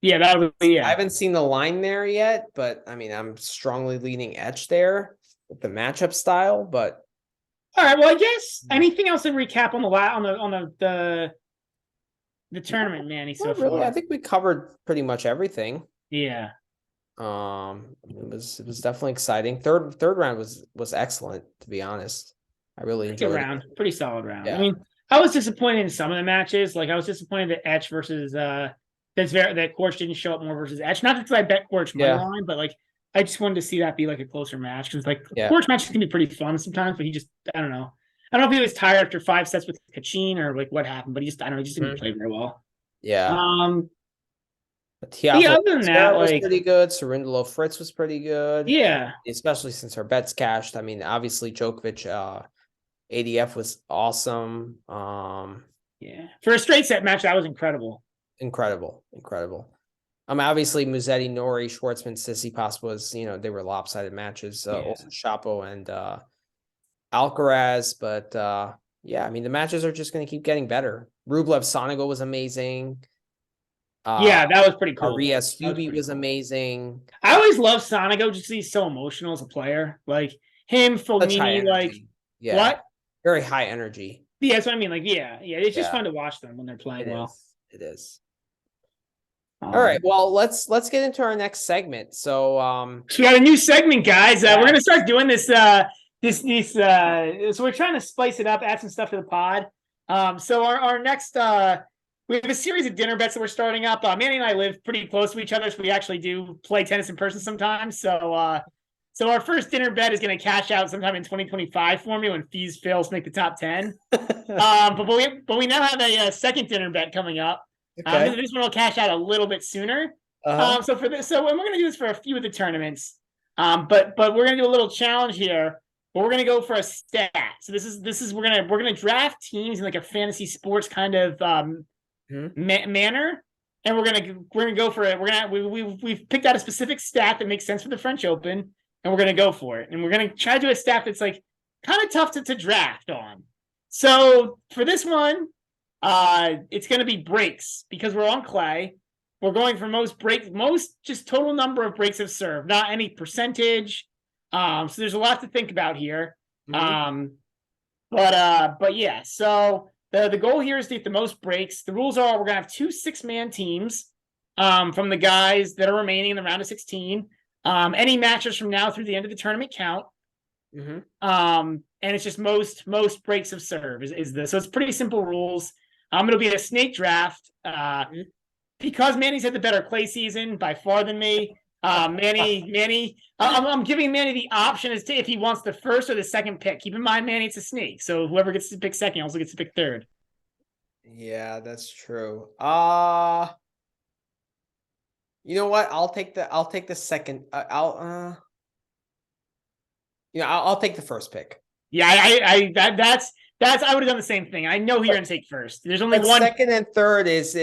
Yeah, that would be. I haven't seen the line there yet, but I mean, I'm strongly leaning Etch there with the matchup style. But all right, well, I guess anything else to recap on the tournament, Manny? So really, far, I think we covered pretty much everything. Yeah. It was definitely exciting. Third round was excellent, to be honest. I really enjoyed it. Pretty solid round. Yeah. I mean, I was disappointed in some of the matches. Like I was disappointed that Etch versus that Quartz didn't show up more versus Etch. Not because I bet Quartz money line, but like I just wanted to see that be like a closer match because like Quartz matches can be pretty fun sometimes, but he just I don't know. I don't know if he was tired after 5 sets with Kachin or like what happened, but he just didn't play very well. Yeah. Other than that, was pretty good. Cerundolo Fritz was pretty good. Yeah. Especially since her bets cashed. I mean, obviously Djokovic ADF was awesome. Yeah. For a straight set match, that was incredible. Incredible. Obviously Musetti, Nori, Schwartzman, Tsitsipas was, they were lopsided matches. Also Shapo and Alcaraz, but I mean the matches are just going to keep getting better. Rublev Sonego was amazing. That was pretty cool. Arias Hubie was amazing. I always love Sonego just because he's so emotional as a player. Like him, Fognini, like what? Very high energy. Yeah, that's what I mean. Like, it's just fun to watch them when they're playing well. It is. All right. Well, let's get into our next segment. So we got a new segment, guys. We're gonna start doing this. So we're trying to spice it up, add some stuff to the pod. So our next we have a series of dinner bets that we're starting up. Manny and I live pretty close to each other, so we actually do play tennis in person sometimes. So our first dinner bet is going to cash out sometime in 2025 for me when fees fails to make the top 10. But we now have a second dinner bet coming up. Okay. This one will cash out a little bit sooner. So we're going to do this for a few of the tournaments. But we're going to do a little challenge here. But we're going to go for a stat. So this is we're going to draft teams in like a fantasy sports kind of manner, and we're gonna go for it. We've picked out a specific stat that makes sense for the French Open, and we're gonna go for it. And we're gonna try to do a stat that's like kind of tough to draft on. So for this one, it's gonna be breaks because we're on clay. We're going for most just total number of breaks of serve, not any percentage. So there's a lot to think about here. But yeah, so. The goal here is to get the most breaks. The rules are we're going to have 2 6-man teams from the guys that are remaining in the round of 16. Any matches from now through the end of the tournament count. And it's just most breaks of serve is this. So it's pretty simple rules. It'll be a snake draft. Because Manny's had the better clay season by far than me. Manny, I'm giving Manny the option as to if he wants the first or the second pick. Keep in mind, Manny, it's a snake, so whoever gets to pick second also gets to pick third. Yeah, that's true. You know what? I'll take the second. I'll take the first pick. Yeah, that's I would have done the same thing. I know who you're gonna take first. There's only one. Second and third is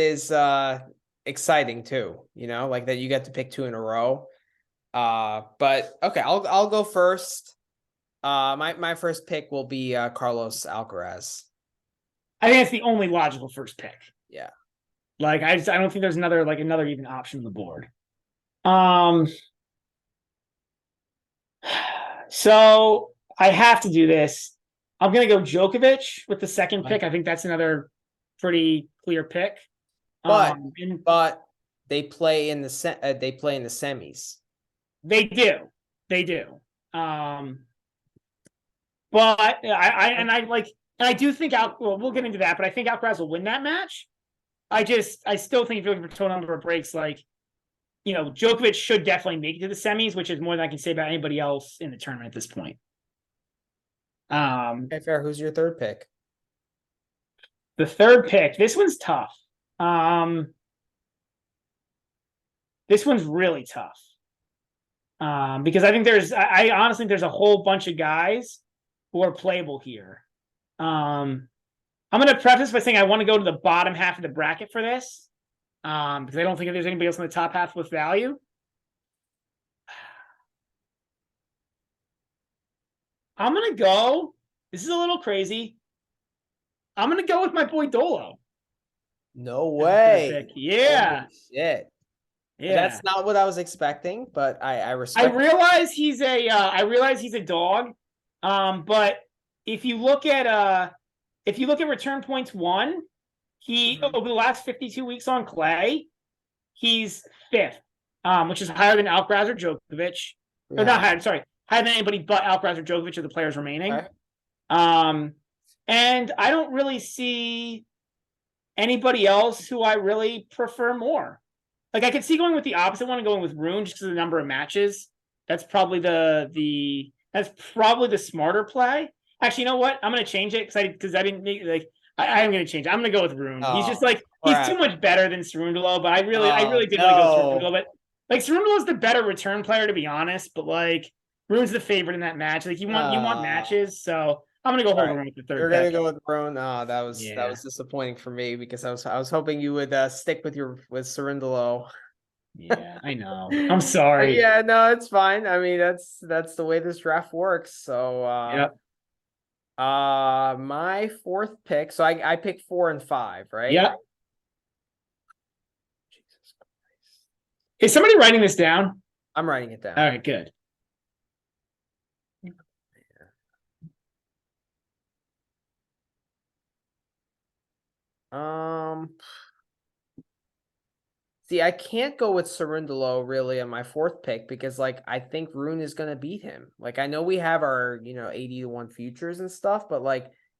exciting too. Like that you get to pick 2 in a row. But okay, I'll go first. My first pick will be Carlos Alcaraz. I think that's the only logical first pick. Yeah. Like I don't think there's another even option on the board. So I have to do this. I'm gonna go Djokovic with the second pick. I think that's another pretty clear pick. But they play in the semis. They do. But I do think we'll get into that, but I think Alcaraz will win that match. I still think if you're looking for total number of breaks, Djokovic should definitely make it to the semis, which is more than I can say about anybody else in the tournament at this point. Okay, fair. Who's your third pick? The third pick. This one's tough. This one's really tough. Because I think I honestly think there's a whole bunch of guys who are playable here. I'm going to preface by saying I want to go to the bottom half of the bracket for this. Because I don't think there's anybody else in the top half with value. I'm going to go. This is a little crazy. I'm going to go with my boy Dolo. No way. Yeah. Holy shit. Yeah. That's not what I was expecting, but I respect. I realize he's a dog. But if you look at return points won, over the last 52 weeks on clay, he's fifth, which is higher than Alcaraz or Djokovic. Yeah. Or not higher, sorry, higher than anybody but Alcaraz or Djokovic of the players remaining. Okay. And I don't really see anybody else who I really prefer more. Like I could see going with the opposite one and going with Rune just because of the number of matches. That's probably the smarter play. Actually, you know what? I'm gonna change it because I didn't make I'm gonna change it. I'm gonna go with Rune. He's just he's too much better than Cerundolo, but I really did want to go Cerundolo. But Cerundolo's the better return player to be honest, but Rune's the favorite in that match. You want matches, so I'm gonna go hold Rune with the third. You're gonna go with Rune. That was disappointing for me because I was hoping you would stick with Cerundolo. Yeah, I know. I'm sorry. Yeah, no, it's fine. I mean, that's the way this draft works. So yep. My fourth pick. So I picked 4 and 5, right? Yep. Jesus Christ. Is somebody writing this down? I'm writing it down. All right, good. See, I can't go with Cerundolo really on my fourth pick because I think Rune is gonna beat him. I know we have our 80-1 futures and stuff, but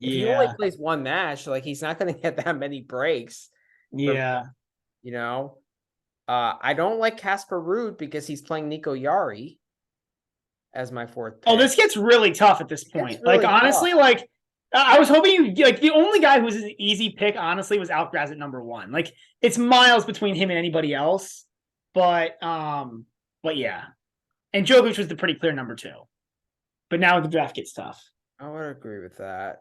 if he only plays one match, he's not gonna get that many breaks. Yeah. I don't like Casper Ruud because he's playing Nico Jarry as my fourth pick. Oh, this gets really tough at this point. Really honestly, tough. I was hoping the only guy who was an easy pick, honestly, was Alcaraz at number 1. It's miles between him and anybody else. But yeah. And Djokovic was the pretty clear number 2. But now the draft gets tough. I would agree with that.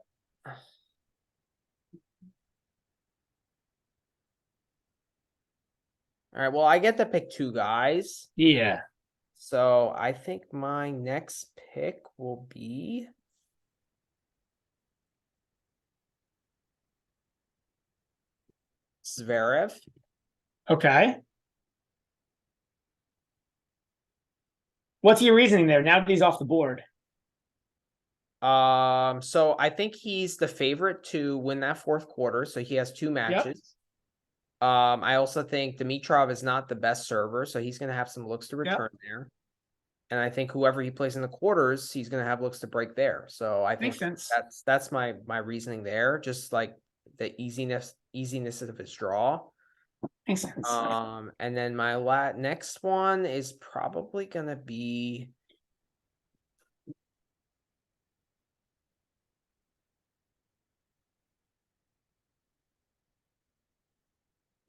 All right, well, I get to pick 2 guys. Yeah. So I think my next pick will be Zverev. Okay. What's your reasoning there? Now that he's off the board. So I think he's the favorite to win that fourth quarter. So he has 2 matches. Yep. I also think Dimitrov is not the best server, so he's going to have some looks to return there. And I think whoever he plays in the quarters, he's going to have looks to break there. So I think that's my reasoning there. Just the easiness of his draw. Makes sense. And then my next one is probably going to be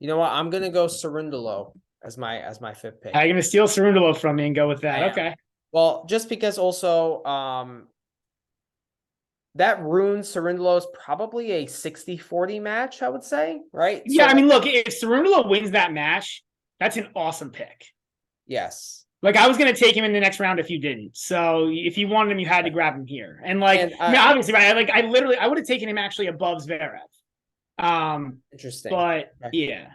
you know what? I'm gonna go Cerundolo as my 5th pick. I'm gonna steal Cerundolo from me and go with that. Okay. Well, just because also that Rune Cerundolo is probably a 60-40 match, I would say, right? Yeah, so, I mean, look, if Cerundolo wins that match, that's an awesome pick. Yes. Like, I was going to take him in the next round if you didn't. So if you wanted him, you had to grab him here. And like, And, I mean, obviously, right? Like, I would have taken him actually above Zverev. Interesting. But Okay. yeah.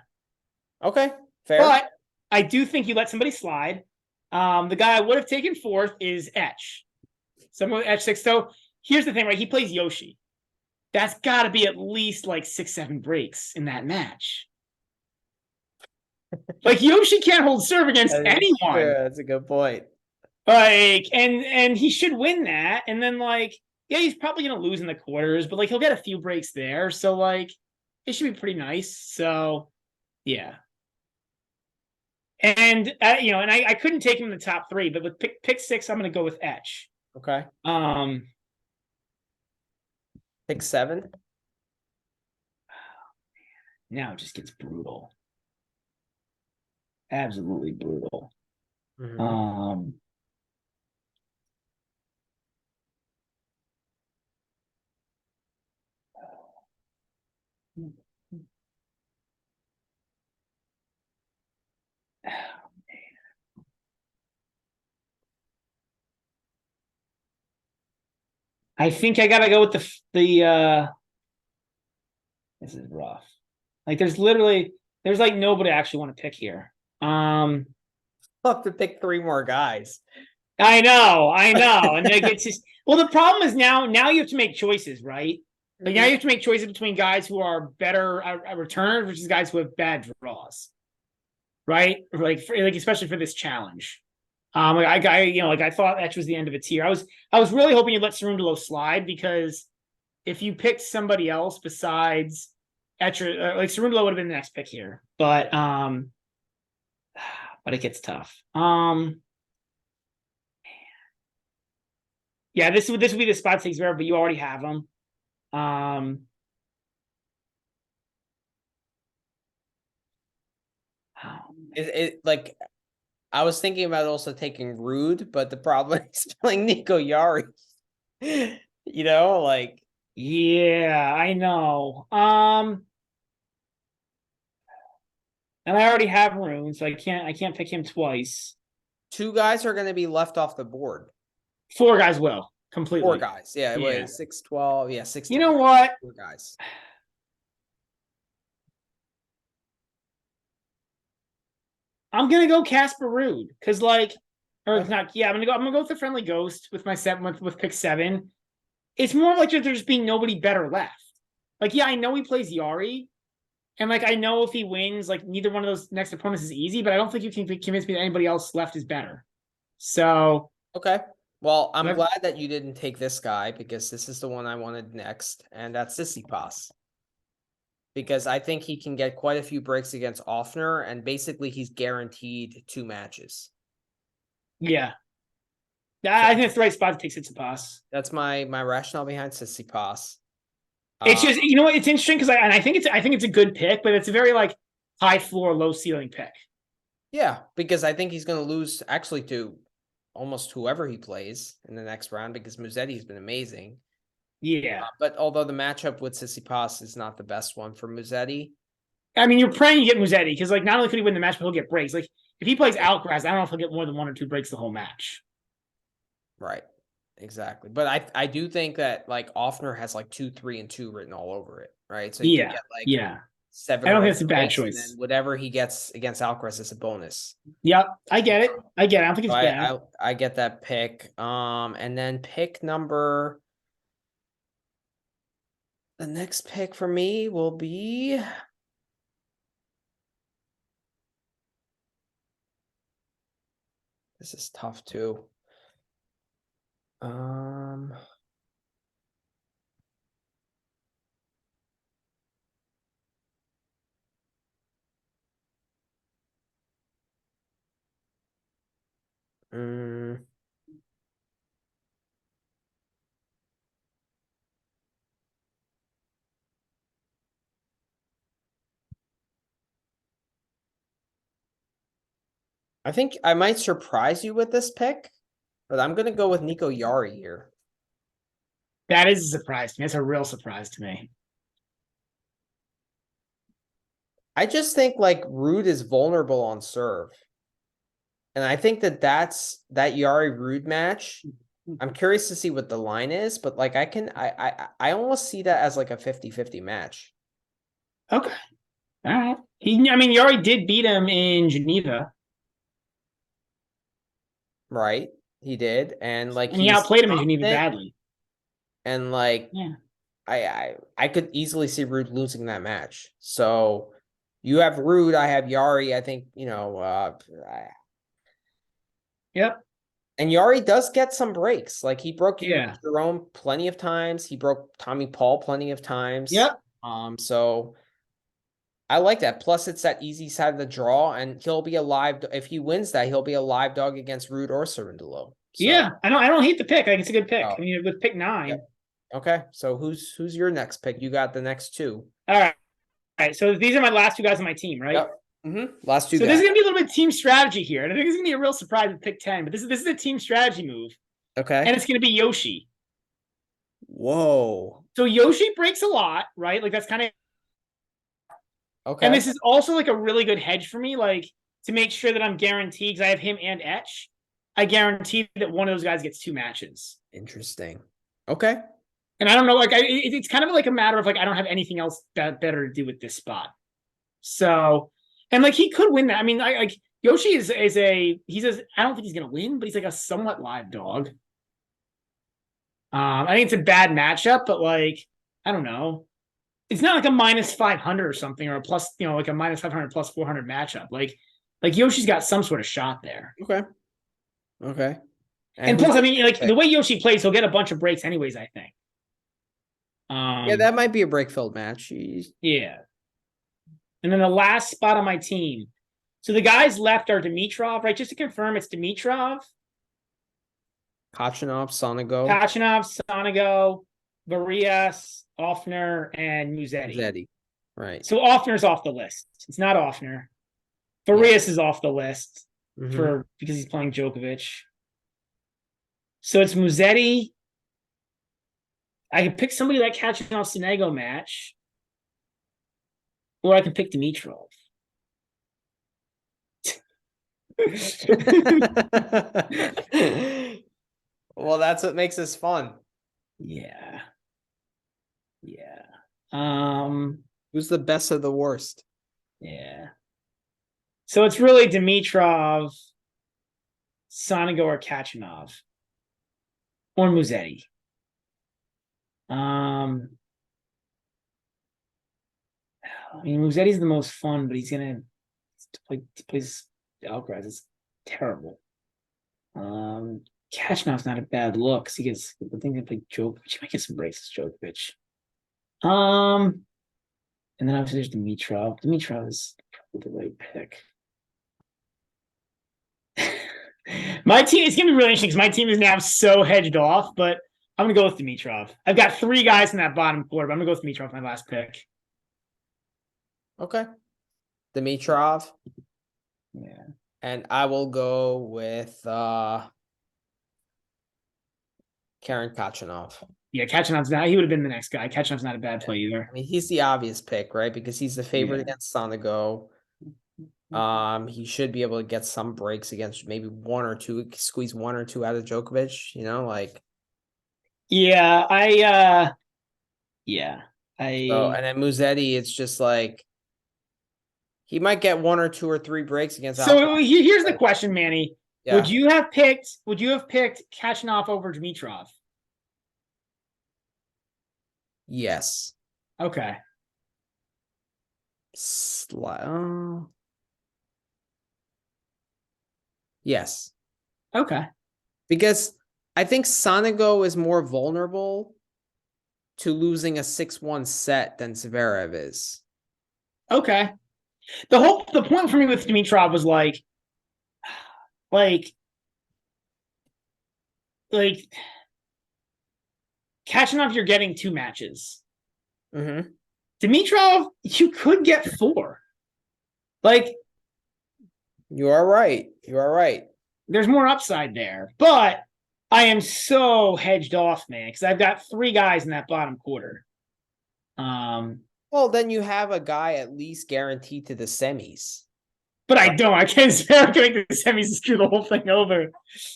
Okay, fair. But I do think you let somebody slide. The guy I would have taken fourth is Etch. Someone Etch 6. So here's the thing, right? He plays Yoshi. That's got to be at least like 6-7 breaks in that match. Like, Yoshi can't hold serve against anyone. True. That's a good point. Like, and he should win that. And then, like, yeah, he's probably gonna lose in the quarters, but like, he'll get a few breaks there. So like, it should be pretty nice. So yeah. And and I couldn't take him in the top three, but with pick 6, I'm gonna go with Etch. Okay. Pick 7. Now it just gets brutal. Absolutely brutal. Mm-hmm. I think I gotta go with the this is rough. Like, there's like nobody I actually want to pick here. I'll have to pick 3 more guys. I know. And like, it's just, well, the problem is now you have to make choices, right? Like, now you have to make choices between guys who are better at returners versus guys who have bad draws, right? Like, especially for this challenge. Like, I thought Etch was the end of a tier. I was really hoping you'd let Cerundolo slide, because if you picked somebody else besides Etch, like, Cerundolo would have been the next pick here, but it gets tough. Yeah, this would be the spot takes Zverev, but you already have them. It like, I was thinking about also taking Ruud, but the problem is playing Nico Jarry. Like, yeah, I know. And I already have Rune, so I can't pick him twice. 2 guys are going to be left off the board. 4 guys will completely. 4 guys, yeah. Wait, 6, 12, yeah, 16. You know what? 4 guys. I'm gonna go Casper Ruud, because like, or not. Yeah, I'm gonna go with the friendly ghost with my 7 with pick 7. It's more like there's just being nobody better left. Like, yeah, I know he plays Jarry, and like, I know if he wins, like, neither one of those next opponents is easy, but I don't think you can convince me that anybody else left is better. So okay. Well, I'm glad that you didn't take this guy, because this is the one I wanted next, and that's Tsitsipas. Because I think he can get quite a few breaks against Offner, and basically he's guaranteed 2 matches. Yeah. I think it's the right spot to take Tsitsipas. That's my rationale behind Tsitsipas. It's just, you know what, it's interesting because I think it's a good pick, but it's a very like high floor, low ceiling pick. Yeah, because I think he's going to lose actually to almost whoever he plays in the next round, because Musetti's been amazing. Yeah. But although the matchup with Tsitsipas is not the best one for Musetti. I mean, you're praying you get Musetti, because like, not only could he win the match, but he'll get breaks. Like, if he plays Alcaraz, I don't know if he'll get more than 1 or 2 breaks the whole match. Right. Exactly. But I do think that like Offner has like 2, 3, and 2 written all over it. Right. So you can get like 7. I don't think it's a bad choice. And then whatever he gets against Alcaraz is a bonus. Yep. I get it. I don't think it's bad. I get that pick. And then pick number. The next pick for me will be. This is tough too. I think I might surprise you with this pick, but I'm going to go with Nico Jarry here. That is a surprise to me. It's a real surprise to me. I just think like Ruud is vulnerable on serve. And I think that that's that Jarry-Ruud match. I'm curious to see what the line is, but like I almost see that as like a 50-50 match. Okay. All right. Yari did beat him in Geneva. Right? He did. And like And he outplayed him in Geneva badly. And like yeah. I could easily see Ruud losing that match. So you have Ruud, I have Jarry. I think, Yep. And Jarry does get some breaks. Like he broke Jerome plenty of times. He broke Tommy Paul plenty of times. Yep. So I like that. Plus, it's that easy side of the draw, and he'll be a live. If he wins that, he'll be a live dog against Ruud or Cerundolo. So, yeah, I don't hate the pick. I think it's a good pick. With pick 9. Yep. Okay, so who's your next pick? You got the next 2. All right. So these are my last 2 guys on my team, right? Yep. Last 2 so guys. This is gonna be a little bit team strategy here, and I think it's gonna be a real surprise with pick 10. But this is a team strategy move. Okay. And it's gonna be Yoshi. Whoa. So Yoshi breaks a lot, right? Like that's kind of okay. And this is also like a really good hedge for me, like to make sure that I'm guaranteed because I have him and Etch. I guarantee that one of those guys gets 2 matches. Interesting. Okay. And I don't know, like it's kind of like a matter of like I don't have anything else better to do with this spot. So, and like he could win that. I mean, like Yoshi is I don't think he's gonna win, but he's like a somewhat live dog. I think it's a bad matchup, but like I don't know. It's not like a minus 500 or something, or a plus, like a minus 500 plus 400 matchup. Like Yoshi's got some sort of shot there. Okay. And plus, I mean, like the way Yoshi plays, he'll get a bunch of breaks anyways, I think. Yeah, that might be a break-filled match. Yeah. And then the last spot on my team. So the guys left are Dimitrov, right? Just to confirm, it's Dimitrov, Kachanov, Sonego, Varillas, Offner, and Musetti. Right. So Offner's off the list. It's not Offner. Varillas is off the list because he's playing Djokovic. So it's Musetti. I can pick somebody like Kachanov-Sonego match. Or I can pick Dimitrov. Well, that's what makes this fun. Yeah. Who's the best of the worst? Yeah. So it's really Dimitrov, Sonego, or Kachanov. Or Musetti. I mean, Musetti's the most fun, but he's gonna plays Alcaraz. It's terrible. Kachanov's not a bad look because he gets the thing to play Djokovic. He might get some breaks with Djokovic. And then obviously there's Dimitrov. Dimitrov is probably the right pick. My team is gonna be really interesting because my team is now so hedged off, but I'm gonna go with Dimitrov. I've got 3 guys in that bottom quarter, but I'm gonna go with Dimitrov my last pick. Okay. Dimitrov. Yeah. And I will go with Karen Kachanov. Yeah, Kachanov's not. He would have been the next guy. Kachanov's not a bad play either. I mean, he's the obvious pick, right? Because he's the favorite against Sonego. He should be able to get some breaks against maybe 1 or 2, squeeze 1 or 2 out of Djokovic. like. Yeah, and then Musetti, it's just like he might get 1 or 2 or 3 breaks against. So here's the question, Manny. Yeah. Would you have picked Kachanov over Dimitrov? Yes. Okay. Yes. Okay. Because I think Sonego is more vulnerable to losing a 6-1 set than Zverev is. Okay. The point for me with Dimitrov was like Kachanov, you're getting 2 matches. Dimitrov, you could get 4. You are right. There's more upside there, but I am so hedged off, man, because I've got 3 guys in that bottom quarter. Well, then you have a guy at least guaranteed to the semis. But I don't. I can't Zverev make the semis and screw the whole thing over.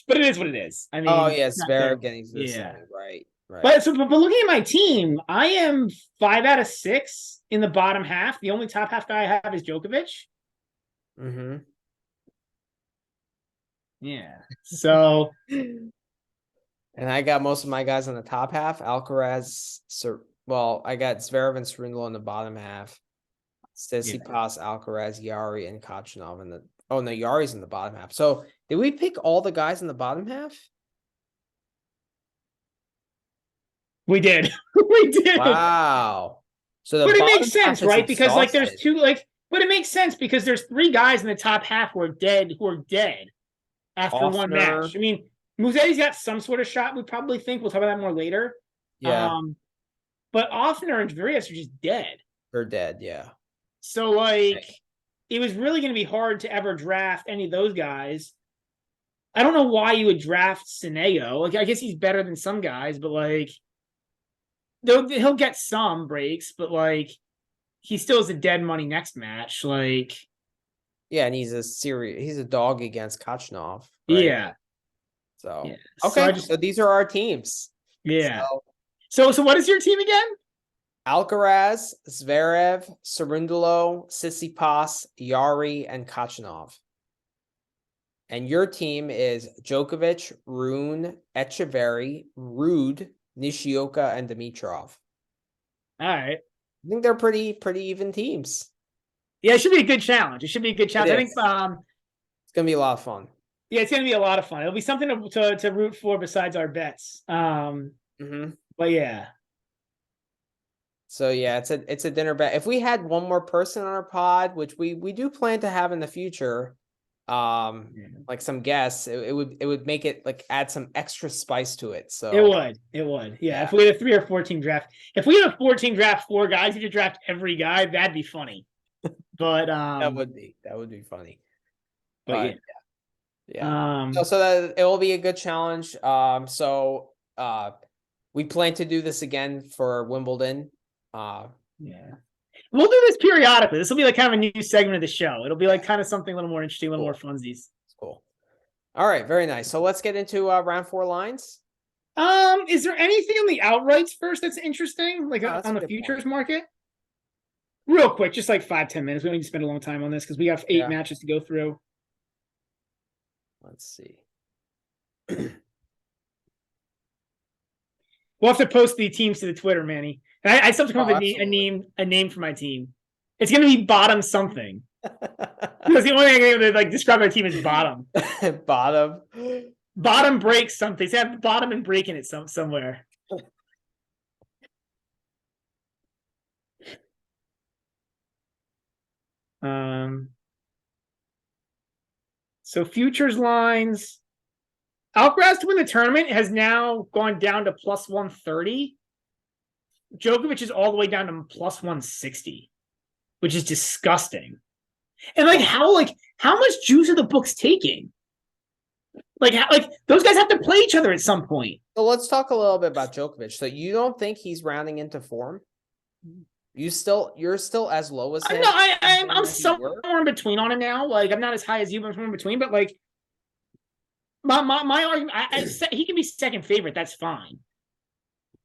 But it is what it is. I mean, Oh yeah, Zverev getting to the yeah. semi, right. But looking at my team, I am 5 out of 6 in the bottom half. The only top half guy I have is Djokovic. Mm-hmm. Yeah. So and I got most of my guys on the top half. Alcaraz, I got Zverev and Cerundolo in the bottom half. Tsitsipas, Alcaraz, Jarry, and Khachanov in the. Oh no, Yarry's in the bottom half. So did we pick all the guys in the bottom half? We did. We did. Wow. So but it makes sense, right? Because like there's exhausted. two but it makes sense because there's 3 guys in the top half who are dead after one match. I mean, Musetti's got some sort of shot, we probably think. We'll talk about that more later. Yeah. But Offner and Varillas are just dead. They're dead, yeah. So like it was really going to be hard to ever draft any of those guys. I don't know why you would draft Sonego. Like I guess he's better than some guys, but like he'll get some breaks, but like he still is a dead money next match. Like yeah, and he's a dog against Khachanov. Right? Yeah. So yeah. okay, so these are our teams. Yeah. So what is your team again? Alcaraz, Zverev, Cerundolo, Tsitsipas, Jarry, and Khachanov. And your team is Djokovic, Rune, Echeverry, Ruud, Nishioka, and Dimitrov. All right. I think they're pretty even teams. Yeah, it should be a good challenge. I think it's gonna be a lot of fun. Yeah, it's gonna be a lot of fun. It'll be something to root for besides our bets. But yeah. So yeah, it's a dinner bet. If we had one more person on our pod, which we do plan to have in the future, like some guests, it would make it like add some extra spice to it. So it would. Yeah. If we had a 3 or 14 draft, if we had a 14 draft 4 guys, you could draft every guy, that'd be funny. But that would be funny. But yeah. So that it will be a good challenge. We plan to do this again for Wimbledon. Yeah. We'll do this periodically. This will be like kind of a new segment of the show. It'll be like kind of something a little more interesting, a little more funsies. Cool. All right, very nice. So let's get into round 4 lines. Is there anything on the outrights first that's interesting, like on the futures market? Real quick, just like 5-10 minutes. We don't need to spend a long time on this because we have 8 matches to go through. Let's see. We'll have to post the teams to the Twitter, Manny. And I still have to come up with a name for my team. It's going to be bottom something. Because the only thing I can like describe my team as bottom. Bottom breaks something. They have bottom and break in it somewhere. So futures lines. Alcaraz to win the tournament has now gone down to plus 130. Djokovic is all the way down to plus 160, which is disgusting. And like how much juice are the books taking? Like those guys have to play each other at some point. So let's talk a little bit about Djokovic. So you don't think he's rounding into form? You're still as low as him? No, I'm somewhere in between on him now. Like I'm not as high as you, but I'm somewhere in between. But like my argument, he can be second favorite. That's fine.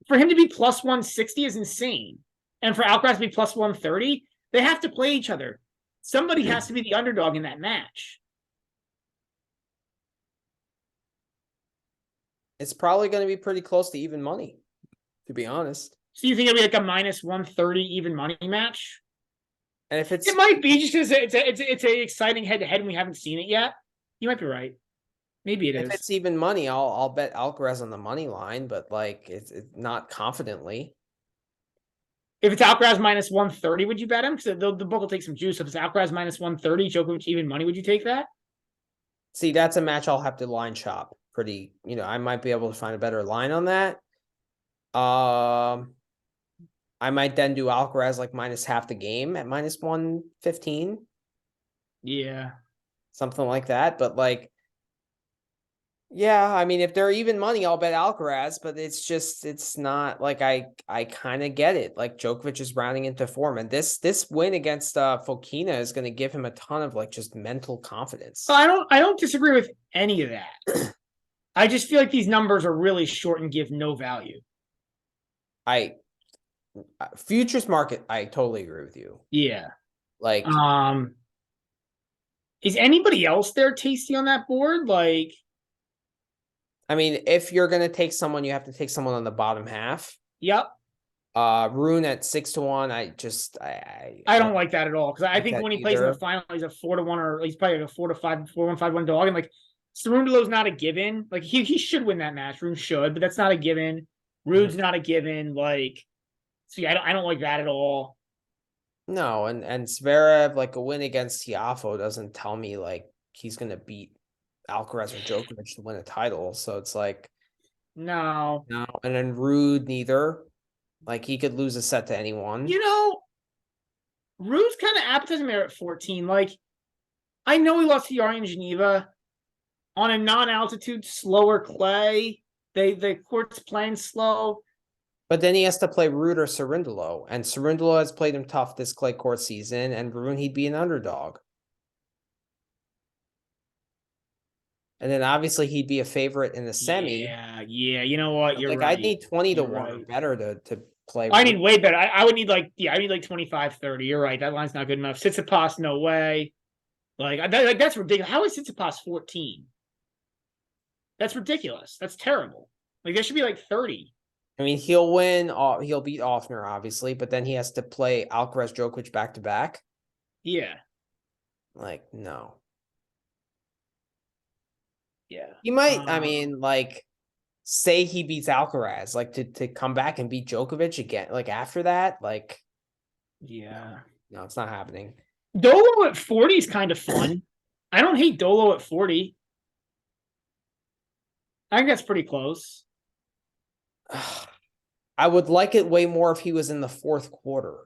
For him to be plus 160 is insane, and for Alcaraz to be plus 130, they have to play each other. Somebody has to be the underdog in that match. It's probably going to be pretty close to even money, to be honest. So you think it'll be like a minus 130 even money match? And if it might be just because it's an exciting head-to-head and we haven't seen it yet. You might be right. Maybe it is. If it's even money, I'll bet Alcaraz on the money line, but like it's not confidently. If it's Alcaraz minus 130, would you bet him? Because the book will take some juice. If it's Alcaraz minus 130, Djokovic even money, would you take that? See, that's a match I'll have to line shop. I might be able to find a better line on that. I might then do Alcaraz like minus half the game at minus 115. Yeah. Something like that. But like Yeah, I mean, if they're even money, I'll bet Alcaraz, but it's not like I kind of get it. Like Djokovic is rounding into form, and this win against Fokina is going to give him a ton of like just mental confidence. I don't disagree with any of that. I just feel like these numbers are really short and give no value. I futures market, I totally agree with you. Yeah. Like, is anybody else there tasty on that board? Like, I mean, if you're gonna take someone, you have to take someone on the bottom half. yep. Rune at 6-1. I don't like that at all because I like think that when he plays in the either. final, he's a 4-1 or he's probably like a 4-5, 4-1, 5-1 dog. And like Cerundolo's not a given. Like he should win that match. Rune should, but that's not a given. Rude's not a given. Like, so yeah, I don't like that at all. No, and Zverev, like a win against Tiafo doesn't tell me like he's gonna beat Alcaraz or Djokovic to win a title. So it's like No. no, and then Rude neither. Like he could lose a set to anyone. You know, Rude's kind of appetizing there at 14. Like, I know he lost to Yari in Geneva on a non-altitude, slower clay. The court's playing slow. But then he has to play Rude or Cerundolo, and Cerundolo has played him tough this clay court season, and Rune he'd be an underdog. And then obviously he'd be a favorite in the semi. Yeah. You know what? You're Like right. I'd need 20 to You're 1 or right. better to play. I need way better. I would need like, I need like 25, 30. You're right. That line's not good enough. Tsitsipas, no way. Like that's ridiculous. How is Tsitsipas 14? That's ridiculous. That's terrible. Like there should be like 30. I mean, he'll win. He'll beat Offner, obviously, but then he has to play Alcaraz, Djokovic back to back. Yeah. Like, no. Yeah. He might. I mean, like, say he beats Alcaraz, like to come back and beat Djokovic again. Like after that, like, yeah. no, it's not happening. Dolo at 40 is kind of fun. I don't hate Dolo at 40. I think that's pretty close. I would like it way more if he was in the fourth quarter.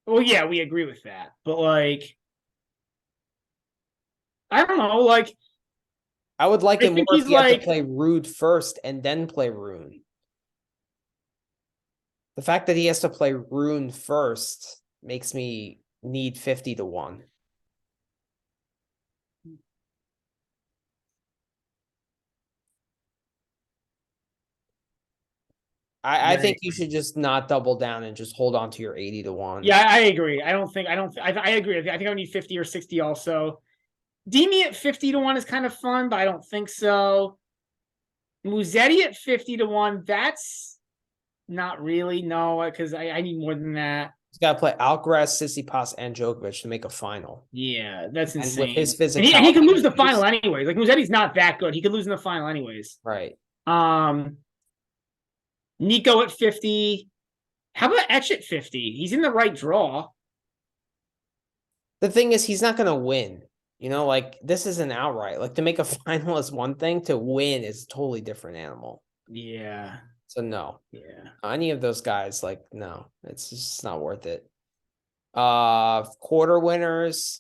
Well, yeah, we agree with that. But like, I don't know. Like, I would like it more if he had like to play Rude first and then play Rune. The fact that he has to play Rune first makes me need 50 to 1. I think you should just not double down and just hold on to your 80 to 1. Yeah, I agree. I agree. I think I would need 50 or 60 also. Demi at 50 to 1 is kind of fun, but I don't think so. Musetti at 50 to 1, that's not really, no, because I need more than that. He's got to play Alcaraz, Tsitsipas, and Djokovic to make a final. Yeah, that's insane. And with his physicality, and he could lose the final anyways. Like Musetti's not that good. He could lose in the final anyways. Right. Nico at 50. How about Etch at 50? He's in the right draw. The thing is, he's not going to win. You know, like this is an outright. Like to make a final is one thing, to win is a totally different animal. Yeah. So no. Yeah. Any of those guys, like, no, it's just not worth it. Quarter winners.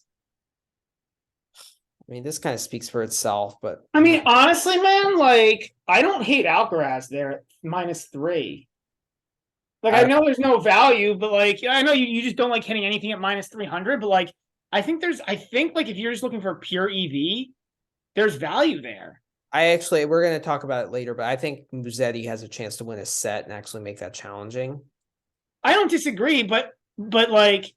I mean, this kind of speaks for itself, but I mean, honestly, man, like I don't hate Alcaraz there at -3. Like I know there's no value, but like I know you just don't like hitting anything at -300, but like I think like if you're just looking for pure EV, there's value there. We're going to talk about it later, but I think Musetti has a chance to win a set and actually make that challenging. I don't disagree, but like,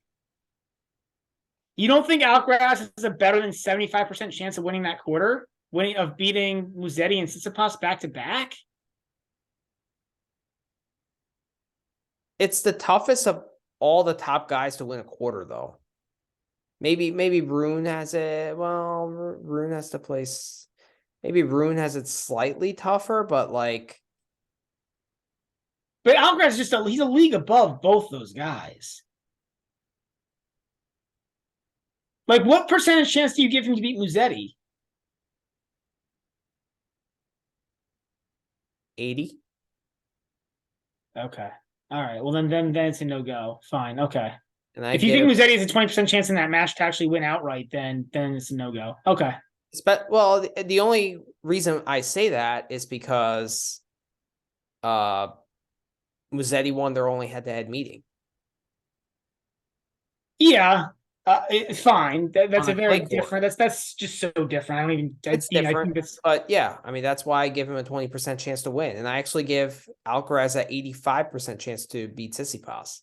you don't think Alcaraz has a better than 75% chance of winning that quarter, of beating Musetti and Tsitsipas back to back? It's the toughest of all the top guys to win a quarter, though. Maybe Rune has it. Well, Rune has to place. Maybe Rune has it slightly tougher, but like. But Alcaraz is he's a league above both those guys. Like, what percentage chance do you give him to beat Musetti? 80. Okay. All right. Well, then it's a no-go. Fine. Okay. And if you think Musetti has a 20% chance in that match to actually win outright, then it's a no-go. Okay. Well, the only reason I say that is because Musetti won their only head-to-head meeting. Yeah, it's fine. That's a On very clay court. different. That's just so different. I don't even. It's You know, I different, think that's. but yeah, I mean that's why I give him a 20% chance to win, and I actually give Alcaraz a 85% chance to beat Tsitsipas.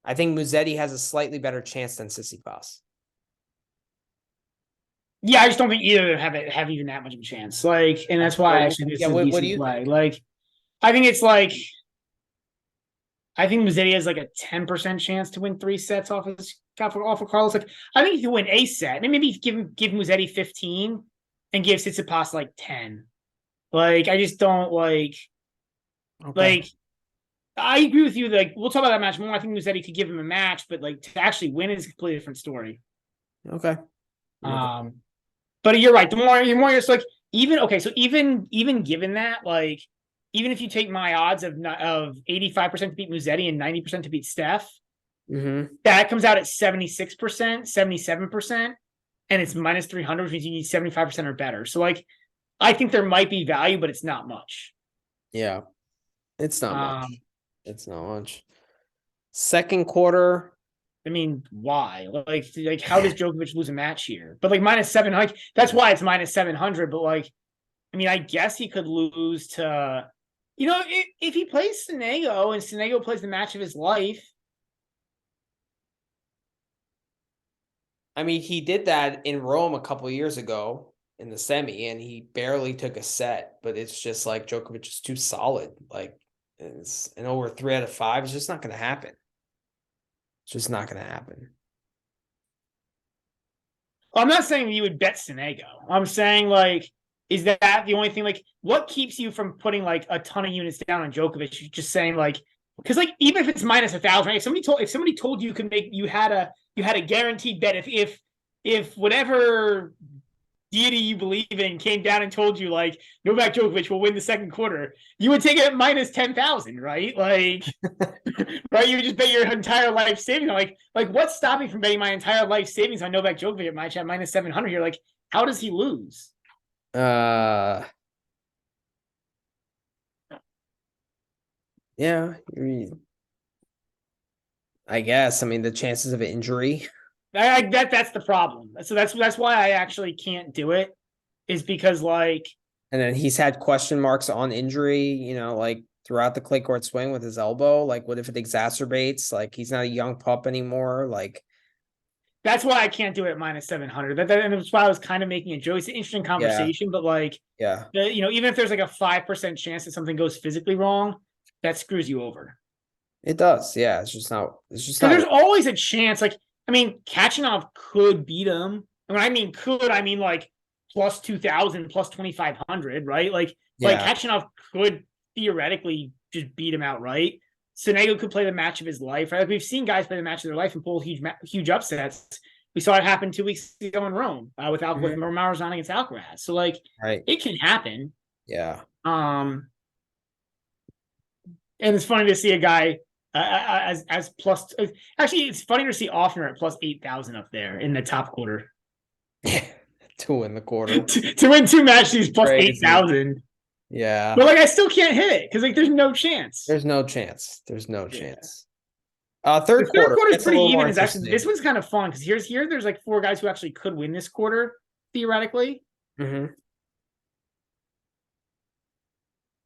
I think Musetti has a slightly better chance than Tsitsipas. Yeah, I just don't think either of them have even that much of a chance. Like, and that's why actually this is a what do decent you play. think? Like, I think it's like I think Musetti has like a 10% chance to win 3 sets off of Carlos. Like, I think he can win a set. And maybe give Musetti 15 and give Tsitsipas like 10. Like, I just don't like I agree with you. Like, we'll talk about that match more. I think Musetti could give him a match, but like to actually win is a completely different story. Okay. But you're right. The more you're just like even okay. So even given that, like even if you take my odds of 85% to beat Musetti and 90% to beat Steph, that comes out at 76%, 77%, and it's minus 300, which means you need 75% or better. So like, I think there might be value, but it's not much. Yeah, it's not much. It's not much. Second quarter. I mean, why? Like, how does Djokovic lose a match here? But like minus 700, like, that's why it's minus 700. But like, I mean, I guess he could lose to, you know, if he plays Sonego and Sonego plays the match of his life. I mean, he did that in Rome a couple years ago in the semi, and he barely took a set. But it's just like Djokovic is too solid. Like, it's and over 3 out of 5 is just not going to happen. It's just not going to happen. I'm not saying you would bet Sonego. I'm saying like, is that the only thing? Like, what keeps you from putting like a ton of units down on Djokovic? You're just saying like, because like even if it's minus 1,000, right? If somebody told you could make you had a guaranteed bet if whatever deity you believe in came down and told you like Novak Djokovic will win the second quarter, you would take it at minus 10,000, right? Like, right? You would just bet your entire life savings. Like what's stopping from betting my entire life savings on Novak Djokovic at match at minus 700 here? Like, how does he lose? Yeah, I guess. I mean, the chances of injury. That's the problem. So that's why I actually can't do it. Is because like, and then he's had question marks on injury. You know, like throughout the clay court swing with his elbow. Like, what if it exacerbates? Like, he's not a young pup anymore. Like, that's why I can't do it at minus 700. And that's why I was kind of making a joke. It's an interesting conversation, but like, yeah, you know, even if there's like a 5% chance that something goes physically wrong, that screws you over. it does. Yeah, it's just not. It's just not. There's always a chance. Like, I mean, Kachanov could beat him. And when I mean could, I mean like plus 2,000, plus 2,500, right? Like Kachanov could theoretically just beat him outright. Sonego could play the match of his life, right? Like, we've seen guys play the match of their life and pull huge upsets. We saw it happen 2 weeks ago in Rome with Marzano against Alcaraz. So like, it can happen. Yeah. And it's funny to see a guy as plus. Actually, it's funny to see Offner at plus 8,000 up there in the top quarter. Yeah, to win the quarter. to win 2 matches, plus 8,000. Yeah, but like I still can't hit it because like there's no chance. There's no chance. Third quarter is pretty even. Is actually this one's kind of fun because there's like 4 guys who actually could win this quarter theoretically. I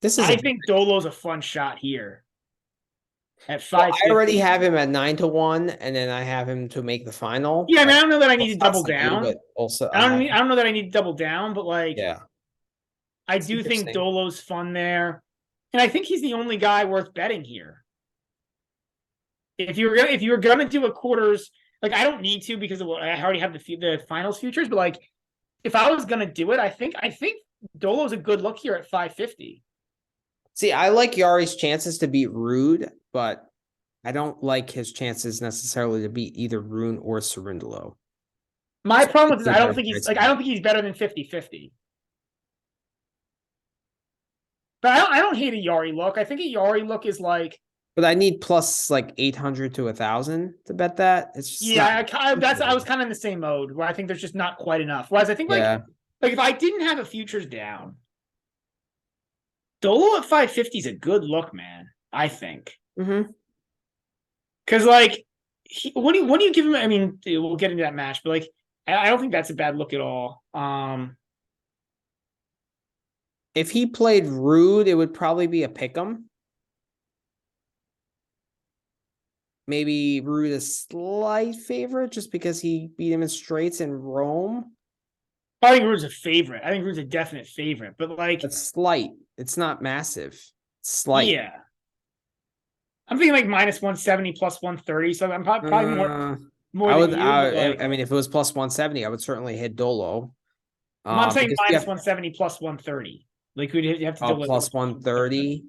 think Dolo's a fun shot here. At 5, I already have him at 9-1, and then I have him to make the final. Yeah, I mean, I don't know that I need to double down. But also, I don't know that I need to double down, but like, yeah, I do think Dolo's fun there, and I think he's the only guy worth betting here. If you were gonna do a quarters, like I don't need to because I already have the finals futures, but like if I was gonna do it, I think Dolo's a good look here at 550. See, I like Jarry's chances to beat Ruud, but I don't like his chances necessarily to beat either Rune or Cerundolo. My problem with this, I don't think he's better than 50-50. But I don't hate a Jarry look. I think a Jarry look is like. But I need plus like 800 to 1,000 to bet that. It's just I was kind of in the same mode where I think there's just not quite enough. Whereas I think like Like if I didn't have a futures down, Dolo at 550 is a good look, man. I think. Mm-hmm. Because like, what do you give him? I mean, we'll get into that match, but like, I don't think that's a bad look at all. If he played Ruud, it would probably be a pick'em. Maybe Ruud a slight favorite just because he beat him in straights in Rome. I think Ruud's a favorite. I think Ruud's a definite favorite, but like, It's slight. It's not massive. It's slight. yeah. I'm thinking like minus 170 plus 130. So I'm probably more I than would. you. Like, I mean, if it was plus 170, I would certainly hit Dolo. I'm saying Because minus 170 plus 130. Like you have to do plus 130.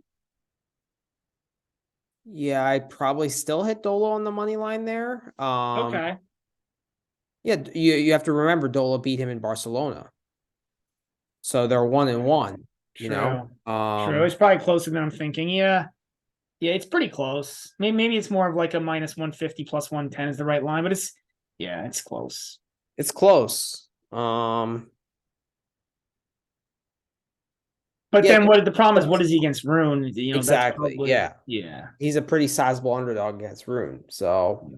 Yeah, I'd probably still hit Dolo on the money line there. Okay. Yeah, you have to remember Dolo beat him in Barcelona, so they're 1-1. You know, True. It's probably closer than I'm thinking. Yeah. Yeah, it's pretty close. Maybe it's more of like a minus 150 plus 110 is the right line, but it's close. It's close. But Yeah, then what the problem is, what is he against Rune? You know, exactly. That's probably, yeah. He's a pretty sizable underdog against Rune. So,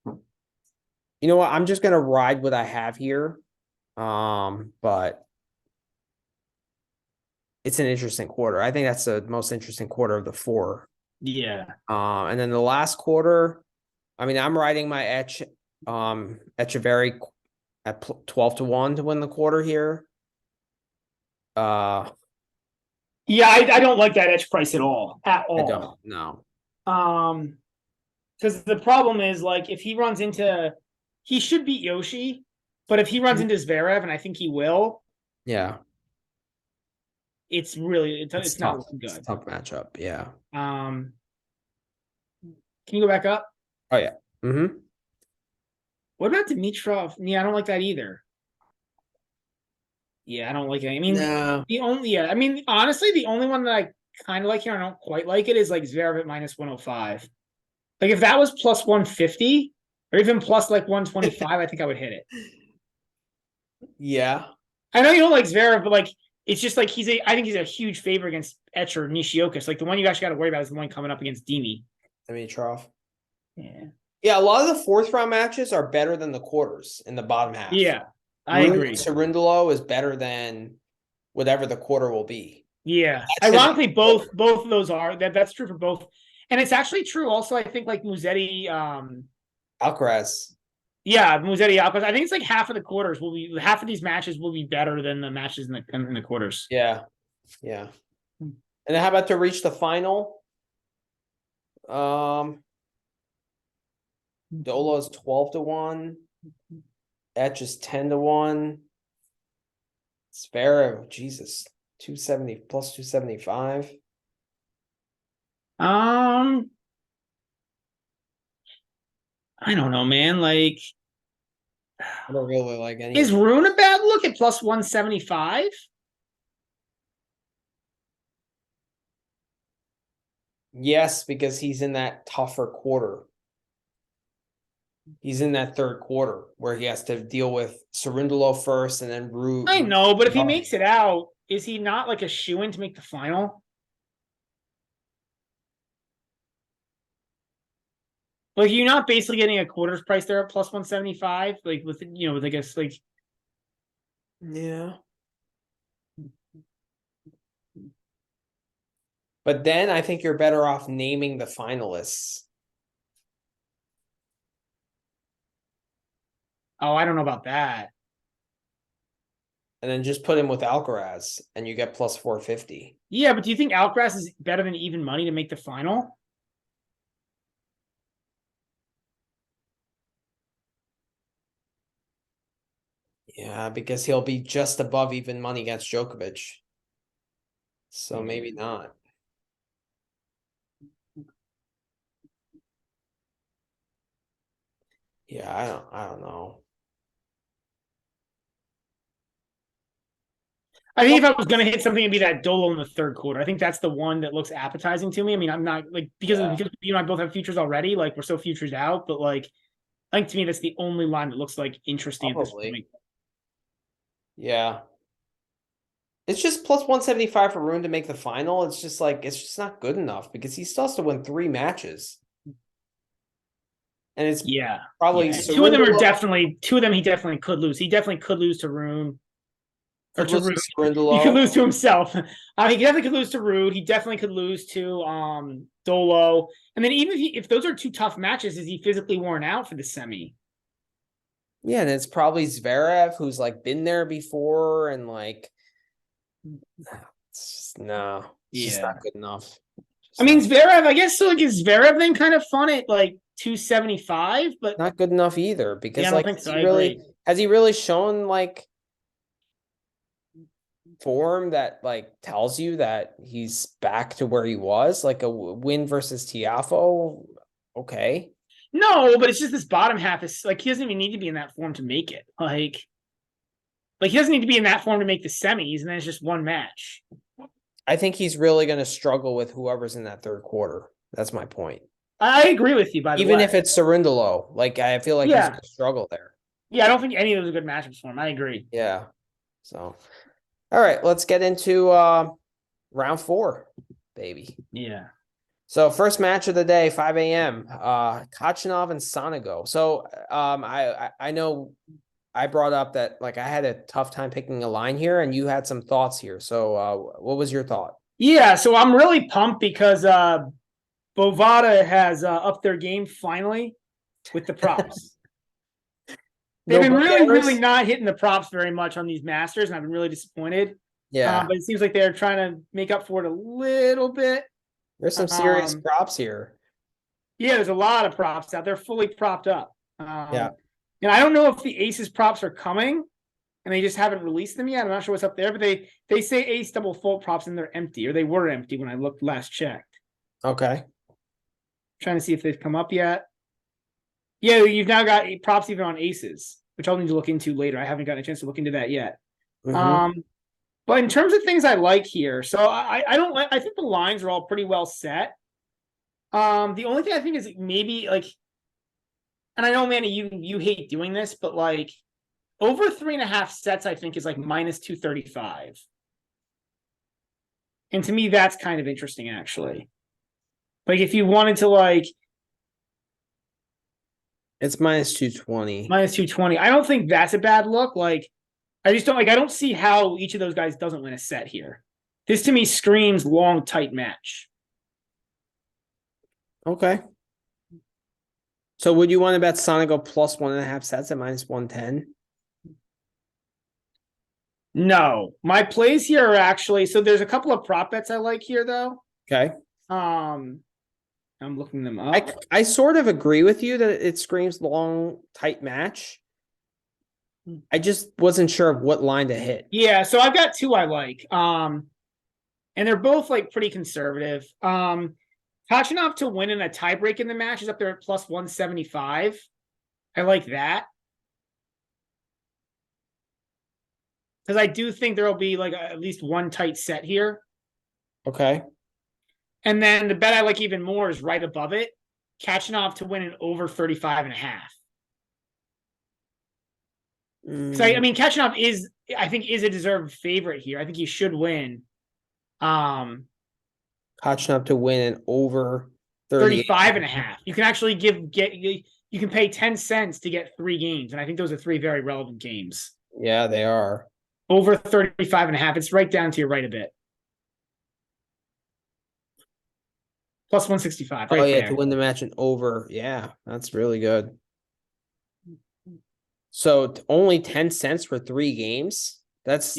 you know what? I'm just gonna ride what I have here. But it's an interesting quarter. I think that's the most interesting quarter of the four. Yeah. And then the last quarter, I mean, I'm riding my Echeverry at 12-1 to win the quarter here. Yeah, I don't like that edge price at all. At all. I don't know. Because the problem is like if he runs into he should beat Yoshi, but if he runs into Zverev, and I think he will, yeah, it's really it's not tough. looking good. It's a tough matchup. Yeah. Can you go back up? Oh yeah. Mm-hmm. What about Dimitrov? Yeah, I don't like that either. Yeah, I don't like it. I mean, No. I mean, honestly, the only one that I kind of like here, I don't quite like it, is like Zverev at minus 105. Like if that was plus 150 or even plus like 125, I think I would hit it. Yeah. I know you don't like Zverev, but like it's just like I think he's a huge favor against Etcher or Nishioka. Like the one you actually got to worry about is the one coming up against Dimi. Dimitrov. Yeah. Yeah, a lot of the fourth round matches are better than the quarters in the bottom half. Yeah, I agree. Rune-Cerundolo is better than whatever the quarter will be. Yeah. Ironically, both of those are that's true for both. And it's actually true also, I think, like Musetti, Alcaraz. Yeah, Musetti Alcaraz. I think it's like half of these matches will be better than the matches in the quarters. Yeah. Yeah. And then how about to reach the final? Dolo is 12-1. Etch is 10-1. Zverev, Jesus, 270 plus 275. I don't know, man. Like, I don't really like any. Is Rune a bad look at plus 175? Yes, because he's in that tougher quarter. He's in that third quarter where he has to deal with Cerundolo first and then Ruud. I know, but if he makes it out, is he not like a shoo-in to make the final? Like, you're not basically getting a quarter's price there at plus 175? Like, with I guess, like... Yeah. But then I think you're better off naming the finalists. Oh, I don't know about that. And then just put him with Alcaraz and you get plus 450. Yeah, but do you think Alcaraz is better than even money to make the final? Yeah, because he'll be just above even money against Djokovic. So maybe not. Yeah, I don't know. I think if I was going to hit something, it'd be that Dolo in the third quarter. I think that's the one that looks appetizing to me. I mean, I'm not like because you and I both have futures already. Like we're so futures out, but like I think to me that's the only line that looks like interesting at this point. Yeah. It's just plus 175 for Rune to make the final. It's just like, it's just not good enough because he still has to win 3 matches. And it's Yeah. probably Yeah. Two of them he definitely could lose. He definitely could lose to Rune. Or could to lose Ruud. to He could Cerundolo. lose to himself. He definitely could lose to Ruud. He definitely could lose to Dolo. And then even if those are 2 tough matches, is he physically worn out for the semi? Yeah, and it's probably Zverev who's like been there before and like it's just no, it's just not good enough. I mean, Zverev, I guess so. Like, is Zverev then kind of fun at like 275? But not good enough either yeah, because I don't like think so. I agree. has he really shown like form that like tells you that he's back to where he was? Like a win versus Tiafo, okay. No, but it's just this bottom half is like he doesn't even need to be in that form to make it. Like he doesn't need to be in that form to make the semis, and then it's just one match. I think he's really going to struggle with whoever's in that third quarter. That's my point. I agree with you, by the way. Even if it's Cerundolo, like I feel like he's going to struggle there. Yeah, I don't think any of those are good matchups for him. I agree. Yeah. So, all right, let's get into round 4, baby. Yeah. So first match of the day, 5 a.m. Kachanov and Sonego. So I know I brought up that like I had a tough time picking a line here, and you had some thoughts here. So what was your thought? Yeah, so I'm really pumped because Bovada has upped their game finally with the props. They've been really not hitting the props very much on these Masters, and I've been really disappointed. Yeah. But it seems like they're trying to make up for it a little bit. There's some serious props here. Yeah, there's a lot of props out there, fully propped up. Yeah. And I don't know if the Aces props are coming, and they just haven't released them yet. I'm not sure what's up there, but they say Ace double fault props, and they're empty, or they were empty when I looked last checked. Okay. Trying to see if they've come up yet. Yeah, you've now got props even on Aces, which I'll need to look into later. I haven't gotten a chance to look into that yet. Mm-hmm. But in terms of things I like here, so I think the lines are all pretty well set. The only thing I think is maybe like, and I know, Manny, you hate doing this, but like over 3.5 sets, I think is like minus 235. And to me, that's kind of interesting, actually. Like if you wanted to like, it's minus 220. Minus 220. I don't think that's a bad look. Like, I just don't like. I don't see how each of those guys doesn't win a set here. This to me screams long, tight match. Okay. So would you want to bet Sonego plus 1.5 sets at minus 110? No, my plays here are actually so. There's a couple of prop bets I like here, though. Okay. I'm looking them up. I sort of agree with you that it screams long, tight match. I just wasn't sure of what line to hit. Yeah, so I've got 2 I like. And they're both like pretty conservative. Kachanov to win in a tiebreak in the match is up there at plus 175. I like that. Because I do think there will be like at least one tight set here. Okay. And then the bet I like even more is right above it. Kachanov to win an over 35.5. So I mean, Kachanov I think is a deserved favorite here. I think he should win. Kachanov to win an over 35.5. You can actually you can pay 10 cents to get 3 games. And I think those are 3 very relevant games. Yeah, they are. Over 35.5. It's right down to your right a bit. Plus 165. Right there. To win the match and over. Yeah, that's really good. So only 10 cents for 3 games? That's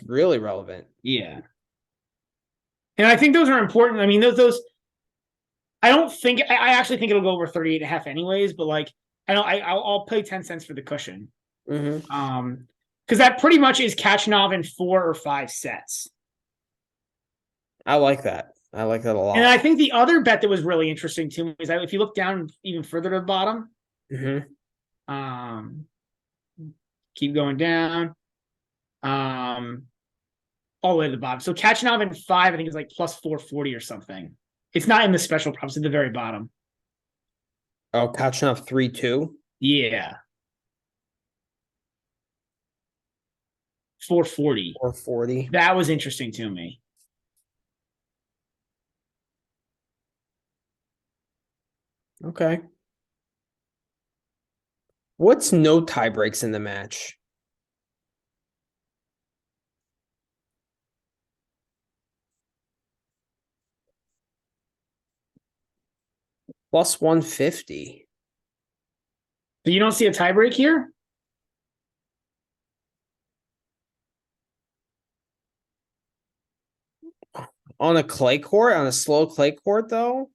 really relevant. Yeah. And I think those are important. I mean, those I actually think it'll go over 38.5 anyways, but like I'll pay 10 cents for the cushion. Mm-hmm. Because that pretty much is Kachanov in 4 or 5 sets. I like that. I like that a lot. And I think the other bet that was really interesting to me is that if you look down even further to the bottom, keep going down, all the way to the bottom. So Kachanov in 5, I think is like plus 440 or something. It's not in the special props at the very bottom. Oh, Kachanov 3-2. Yeah. 440. 440. That was interesting to me. Okay. What's no tie breaks in the match? Plus 150. So you don't see a tiebreak here? On a clay court, on a slow clay court, though?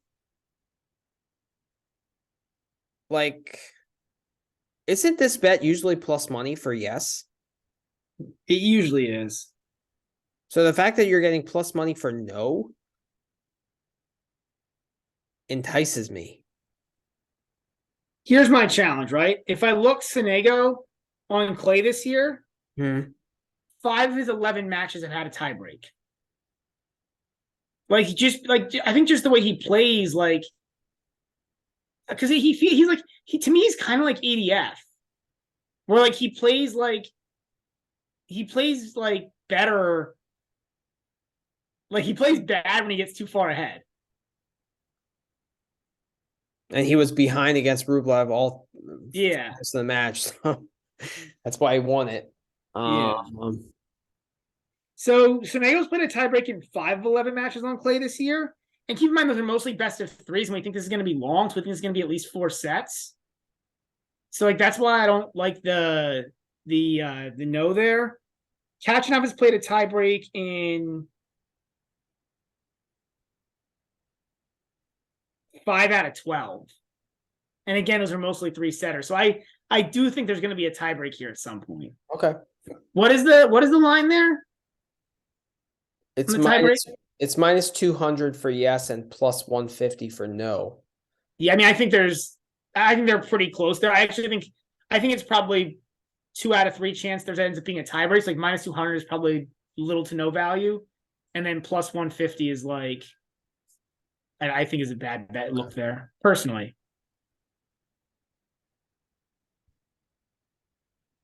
Like, isn't this bet usually plus money for yes? It usually is. So the fact that you're getting plus money for no entices me. Here's my challenge, right? If I look Sonego on clay this year, 5 of his 11 matches have had a tiebreak. Like, I think just the way he plays, like, because he's like, to me, he's kind of like ADF, where like he plays better. Like, he plays bad when he gets too far ahead. And he was behind against Rublev all most of the match. So that's why he won it. So Sonego's played a tiebreak in 5 of 11 matches on clay this year. And keep in mind, those are mostly best of threes, and we think this is going to be long, so we think it's going to be at least 4 sets. So like that's why I don't like the no there. Kachanov has played a tiebreak in 5 out of 12. And again, those are mostly 3-setters. So I do think there's going to be a tiebreak here at some point. Okay. What is the line there? It's minus 200 for yes and plus 150 for no. Yeah, I mean, I think they're pretty close there. I think it's probably 2 out of 3 chance there ends up being a tiebreak. So like minus 200 is probably little to no value. And then plus 150 is like, I think is a bad bet look there, personally.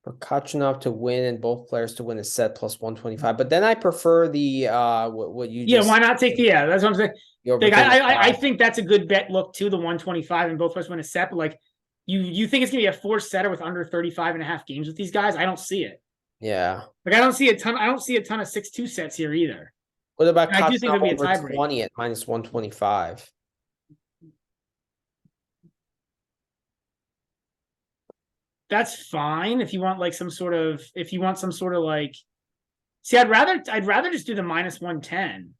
For Kachanov to win and both players to win a set plus 125. But then I prefer the what you just why not take that's what I'm saying. Like, I think that's a good bet look too, the 125 and both players win a set, but like you think it's gonna be a 4-setter with under 35.5 games with these guys? I don't see it. Yeah. Like I don't see a ton of 6-2 sets here either. What about I do think it'll be a tiebreak. 20 at minus 125? That's fine if you want like some sort of like, see, I'd rather just do the minus 110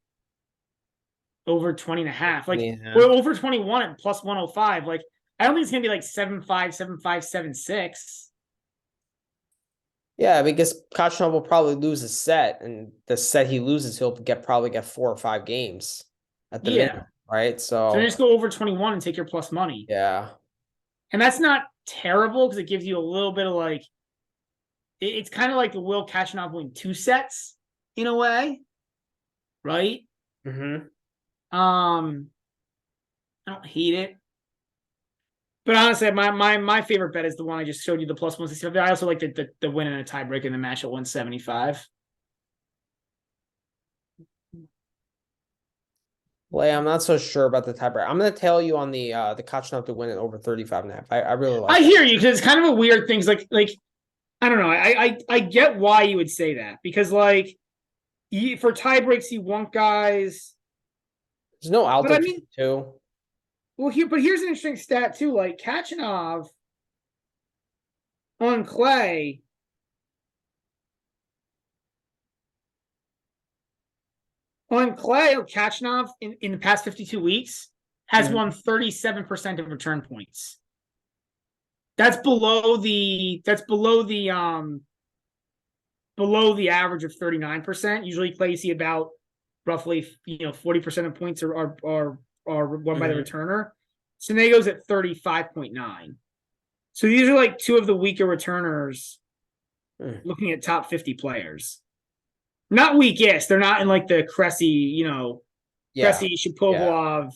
over 20.5, like or over 21 at plus 105. Like I don't think it's gonna be like 7-5, 7-5, 7-6. Yeah, because Kachanov will probably lose a set, and the set he loses, he'll probably get 4 or 5 games at the minimum, right? So just go over 21 and take your plus money. Yeah. And that's not terrible because it gives you a little bit of like, it's kind of like the Will Kachanov win 2 sets in a way, right? Mm-hmm. I don't hate it, but honestly, my favorite bet is the one I just showed you, the plus 165. I also like the win in a tiebreak in the match at 175. Well, I'm not so sure about the tiebreak. I'm going to tell you on the Kachanov to win it over 35.5. I really like. I hear you because it's kind of a weird thing. Like I don't know. I get why you would say that because like for tiebreaks you want guys. There's no altitude too. Well, here's an interesting stat too. Like Kachanov on clay. On clay, Kachanov in the past 52 weeks has won 37% of return points. That's below the average of 39%. Usually clay you see about roughly 40% of points are won by the returner. Sonego's at 35.9. So these are like 2 of the weaker returners looking at top 50 players. Not weakest. They're not in like the Cressy, Cressy, Shapovalov,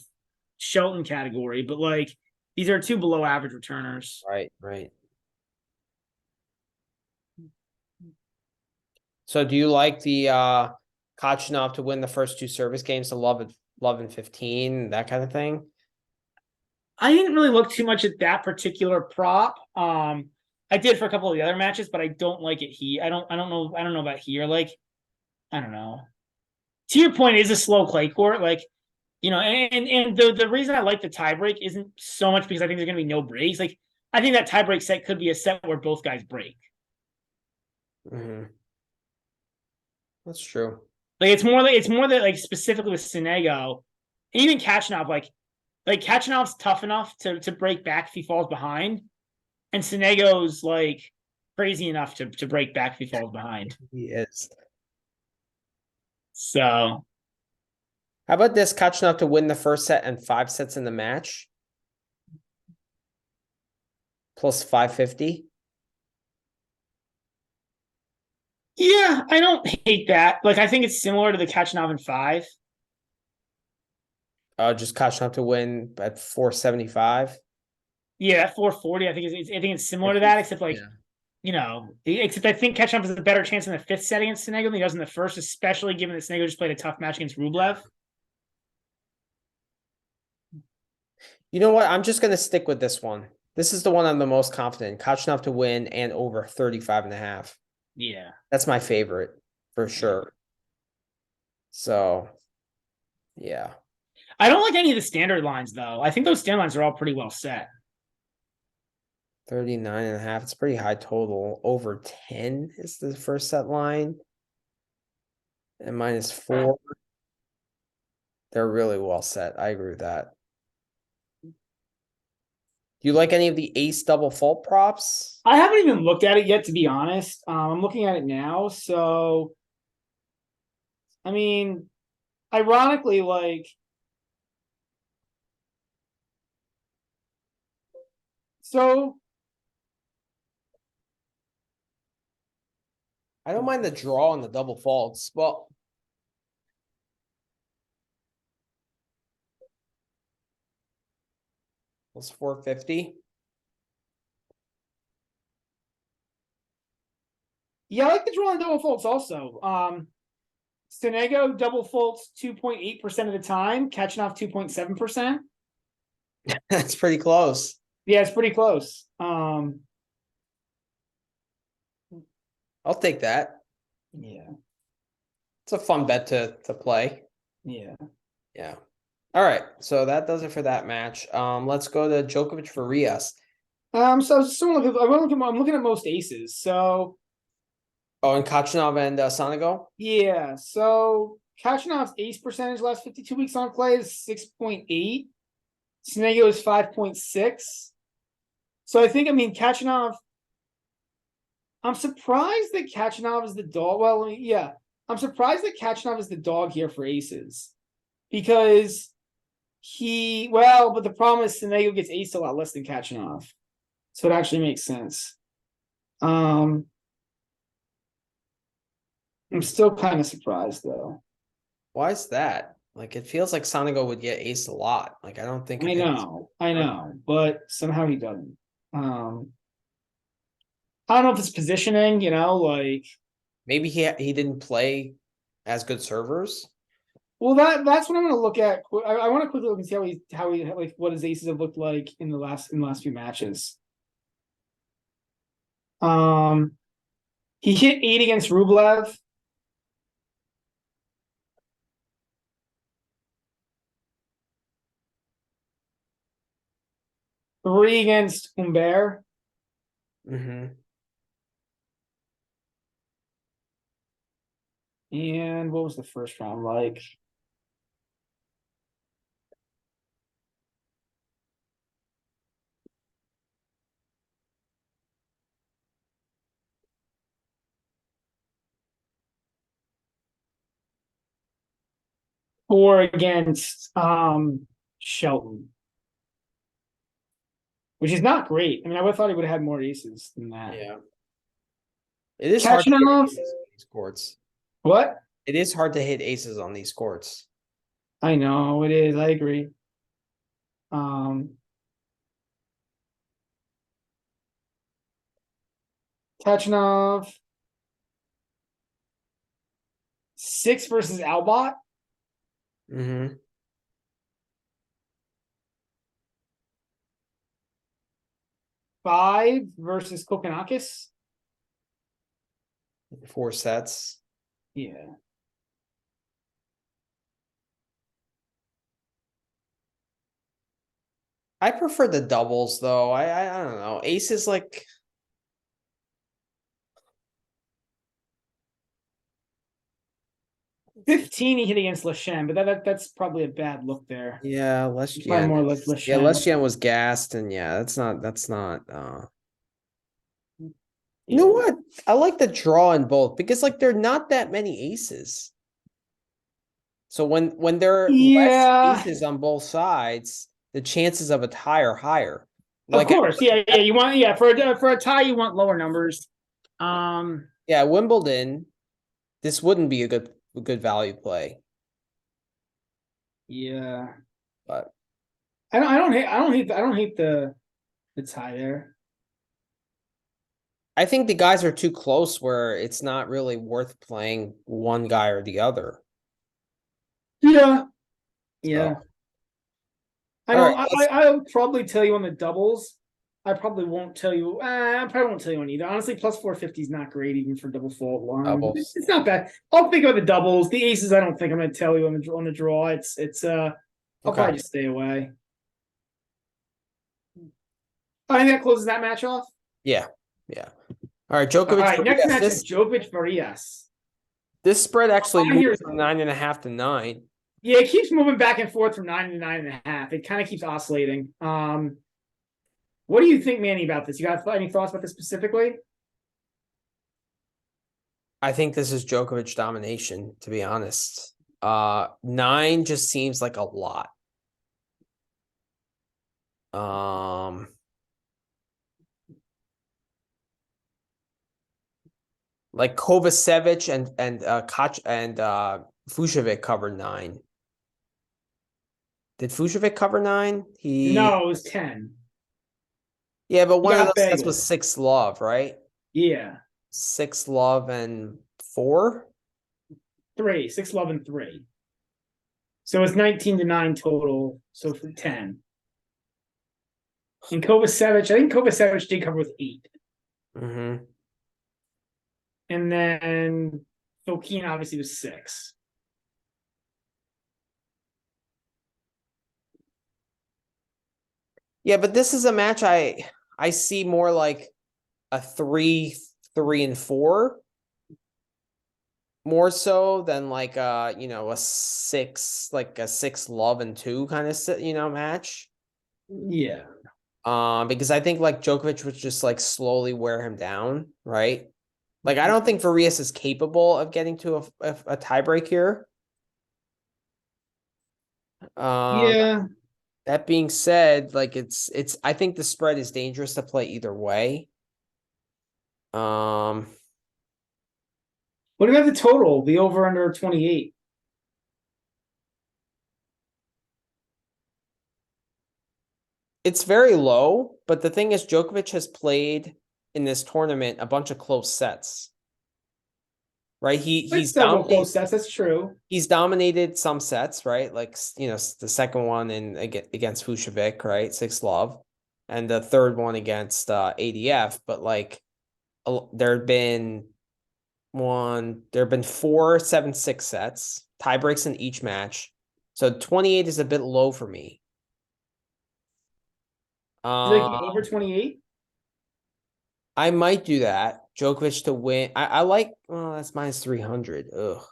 Shelton category, but like these are 2 below average returners. Right. So do you like the Kachanov to win the first two service games to love and 15, that kind of thing? I didn't really look too much at that particular prop. I did for a couple of the other matches, but I don't like it here. I don't know about here. Like, I don't know. To your point, it is a slow clay court. Like, and the reason I like the tiebreak isn't so much because I think there's gonna be no breaks. Like, I think that tiebreak set could be a set where both guys break. Mm-hmm. That's true. Like, it's more that like specifically with Sonego, even Kachanov, like Kachanov's tough enough to break back if he falls behind, and Sonego's like crazy enough to break back if he falls behind. He is. So How about this Kachanov to win the first set and 5 sets in the match? Plus 550. yeah, I don't hate that. Like, I think it's similar to the Kachanov in 5. Just Kachanov to win at 475. Yeah, that 440, I think it's similar to that, except like, Yeah. Except I think Kachanov has a better chance in the 5th set against Sonego than he does in the first, especially given that Sonego just played a tough match against Rublev. You know what? I'm just going to stick with this one. This is the one I'm the most confident in. Kachanov to win and over 35.5. Yeah. That's my favorite for sure. So, yeah. I don't like any of the standard lines, though. I think those standard lines are all pretty well set. 39.5. It's pretty high total. Over 10 is the first set line. And -4. They're really well set. I agree with that. Do you like any of the ace double fault props? I haven't even looked at it yet, to be honest. I'm looking at it now. So, I mean, ironically, like, so I don't mind the draw and the double faults. Well, it's 450. yeah, I like the draw and double faults also. Sonego double faults 2.8% of the time, Kachanov 2.7%. That's pretty close. Yeah, it's pretty close. I'll take that. Yeah, It's a fun bet to play. yeah. Yeah. All right. So that does it for that match. Let's go to Djokovic-Varillas. I'm looking at most aces. So Oh, and Kachanov and Sonego? yeah, so Kachanov's ace percentage last 52 weeks on clay is 6.8. Sonego is 5.6. So I mean, Kachanov. I'm surprised that Kachanov is the dog. Well, yeah, I'm surprised that Kachanov is the dog here for aces because but the problem is Sonego gets ace a lot less than Kachanov. So it actually makes sense. I'm still kind of surprised though. Why is that? Like, it feels like Sonego would get ace a lot. Like, I don't think. I know, but somehow he doesn't. I don't know if it's positioning, like Maybe he didn't play as good servers. well that's what I'm gonna look at. I want to quickly look and see how he like what his aces have looked like in the last few matches. He hit 8 against Rublev. Three against Humbert. Mm-hmm. And what was the first round like? Four against Shelton. Which is not great. I mean, I would have thought he would have had more aces than that. Yeah. It is hard to hit Kachanov. aces on these courts. What? It is hard to hit aces on these courts. I know it is. I agree. Um, Kachanov. 6 versus Albot. Mm-hmm. 5 versus Kokkinakis. 4 sets. Yeah. I prefer the doubles though. I don't know. Ace is like 15 he hit against Lashen, but that's probably a bad look there. yeah, Probably more like Lashen. Was gassed, and yeah, that's not You Yeah. know what? I like the draw in both because like there are not that many aces. So when there are less Yeah. aces on both sides, the chances of a tie are higher. Of Like course. Yeah, yeah. You want for a tie you want lower numbers. yeah, Wimbledon, this wouldn't be a good value play, Yeah. but I don't hate the tie there. I think the guys are too close where it's not really worth playing one guy or the other. Yeah. Yeah. So, I all right, don't I'll probably tell you on the doubles. I probably won't tell you. I probably won't tell you on either. Honestly, plus 450 is not great even for double fault line. doubles. It's not bad. I'll think about the doubles. The aces, I don't think I'm going to tell you on the draw. I'll Okay. probably just stay away. I think that closes that match off. Yeah. Yeah. All right, All Djokovic. right, next match This is Djokovic-Varillas. this spread actually I moved hear from 9.5 to 9. Yeah, it keeps moving back and forth from 9 to 9.5. It kind of keeps oscillating. What do you think, Manny, about this? You got any thoughts about this specifically? I think this is Djokovic domination, to be honest. 9 just seems like a lot. Like Kovacevic and Koch and Fucsovics covered 9. Did Fucsovics cover 9? No, it was 10. Yeah, but He one of got those sets bagel. was 6 love, right? Yeah. 6 love and 4. 3, 6, love, and 3. So it's 19 to 9 total. So for 10. And Kovacevic, I think Kovacevic did cover with 8. Mm-hmm. And then Fokina obviously was 6. Yeah, but this is a match I see more like a 3, 3, and 4 more so than like a 6, like a 6 love and 2 kind of match. Yeah. Because I think like Djokovic would just like slowly wear him down, right? Like I don't think Varillas is capable of getting to a tiebreak here. Yeah. That being said, like it's I think the spread is dangerous to play either way. Um What about the total? The over under 28. It's very low, but the thing is Djokovic has played in this tournament a bunch of close sets. Right? It's several close sets. That's true. He's dominated some sets, right? Like the second one against Fucsovics, right? 6 love, and the third one against ADF. But like, there have been 4 7-6 sets, tie breaks in each match. So 28 is a bit low for me. Like over 28? I might do that. Djokovic to win. I like. Well, that's minus 300. Ugh.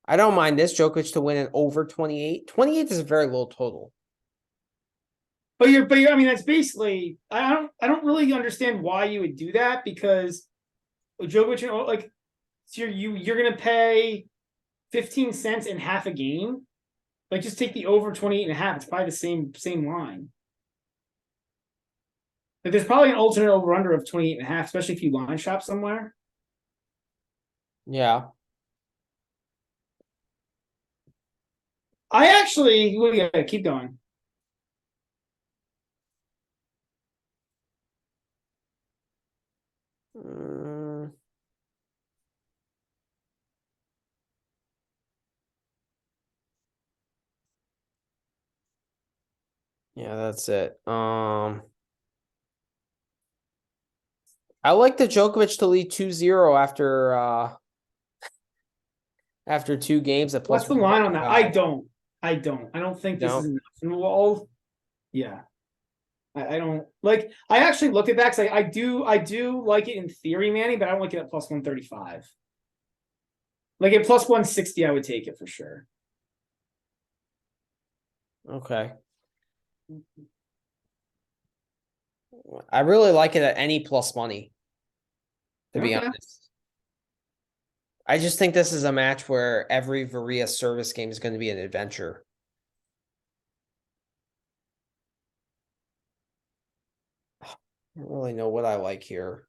I don't mind this. Djokovic to win an over 28. 28 is a very low total. But I mean, that's basically. I don't really understand why you would do that because Djokovic, like, so you're gonna pay 15 cents in half a game. Like, just take the over 28.5. It's probably the same line. Like, there's probably an alternate over under of 28.5, especially if you line shop somewhere. Yeah. I actually, well, yeah, keep going. Yeah, that's it. I like the Djokovic to lead 2-0 after 2 games at plus What's the line on that? I 155. don't. I don't think this is No? enough. And we'll yeah. I don't like. I actually looked at that because I do like it in theory, Manny, but I don't like it at plus 135. Like at plus 160, I would take it for sure. Okay. I really like it at any plus money, to be Okay. honest. I just think this is a match where every Varillas service game is going to be an adventure. I don't really know what I like here.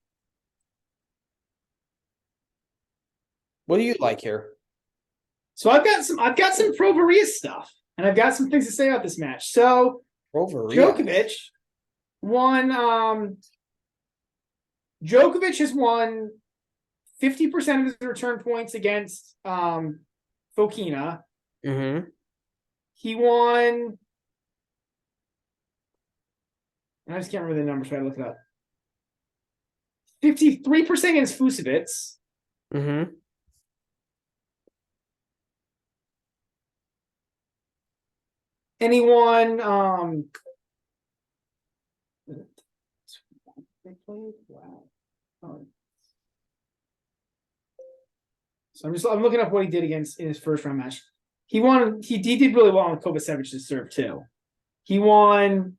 What do you like here? So I've got some pro Varillas stuff, and I've got some things to say about this match. So Varillas. Djokovic has won 50% of his return points against Fokina. Mm-hmm. He won. I just can't remember the number, so I look it up. 53% against Fucsovics. Mm-hmm. And he won wow. So I'm looking up what he did against in his first round match. He did really well on Kovacevic's serve too. He won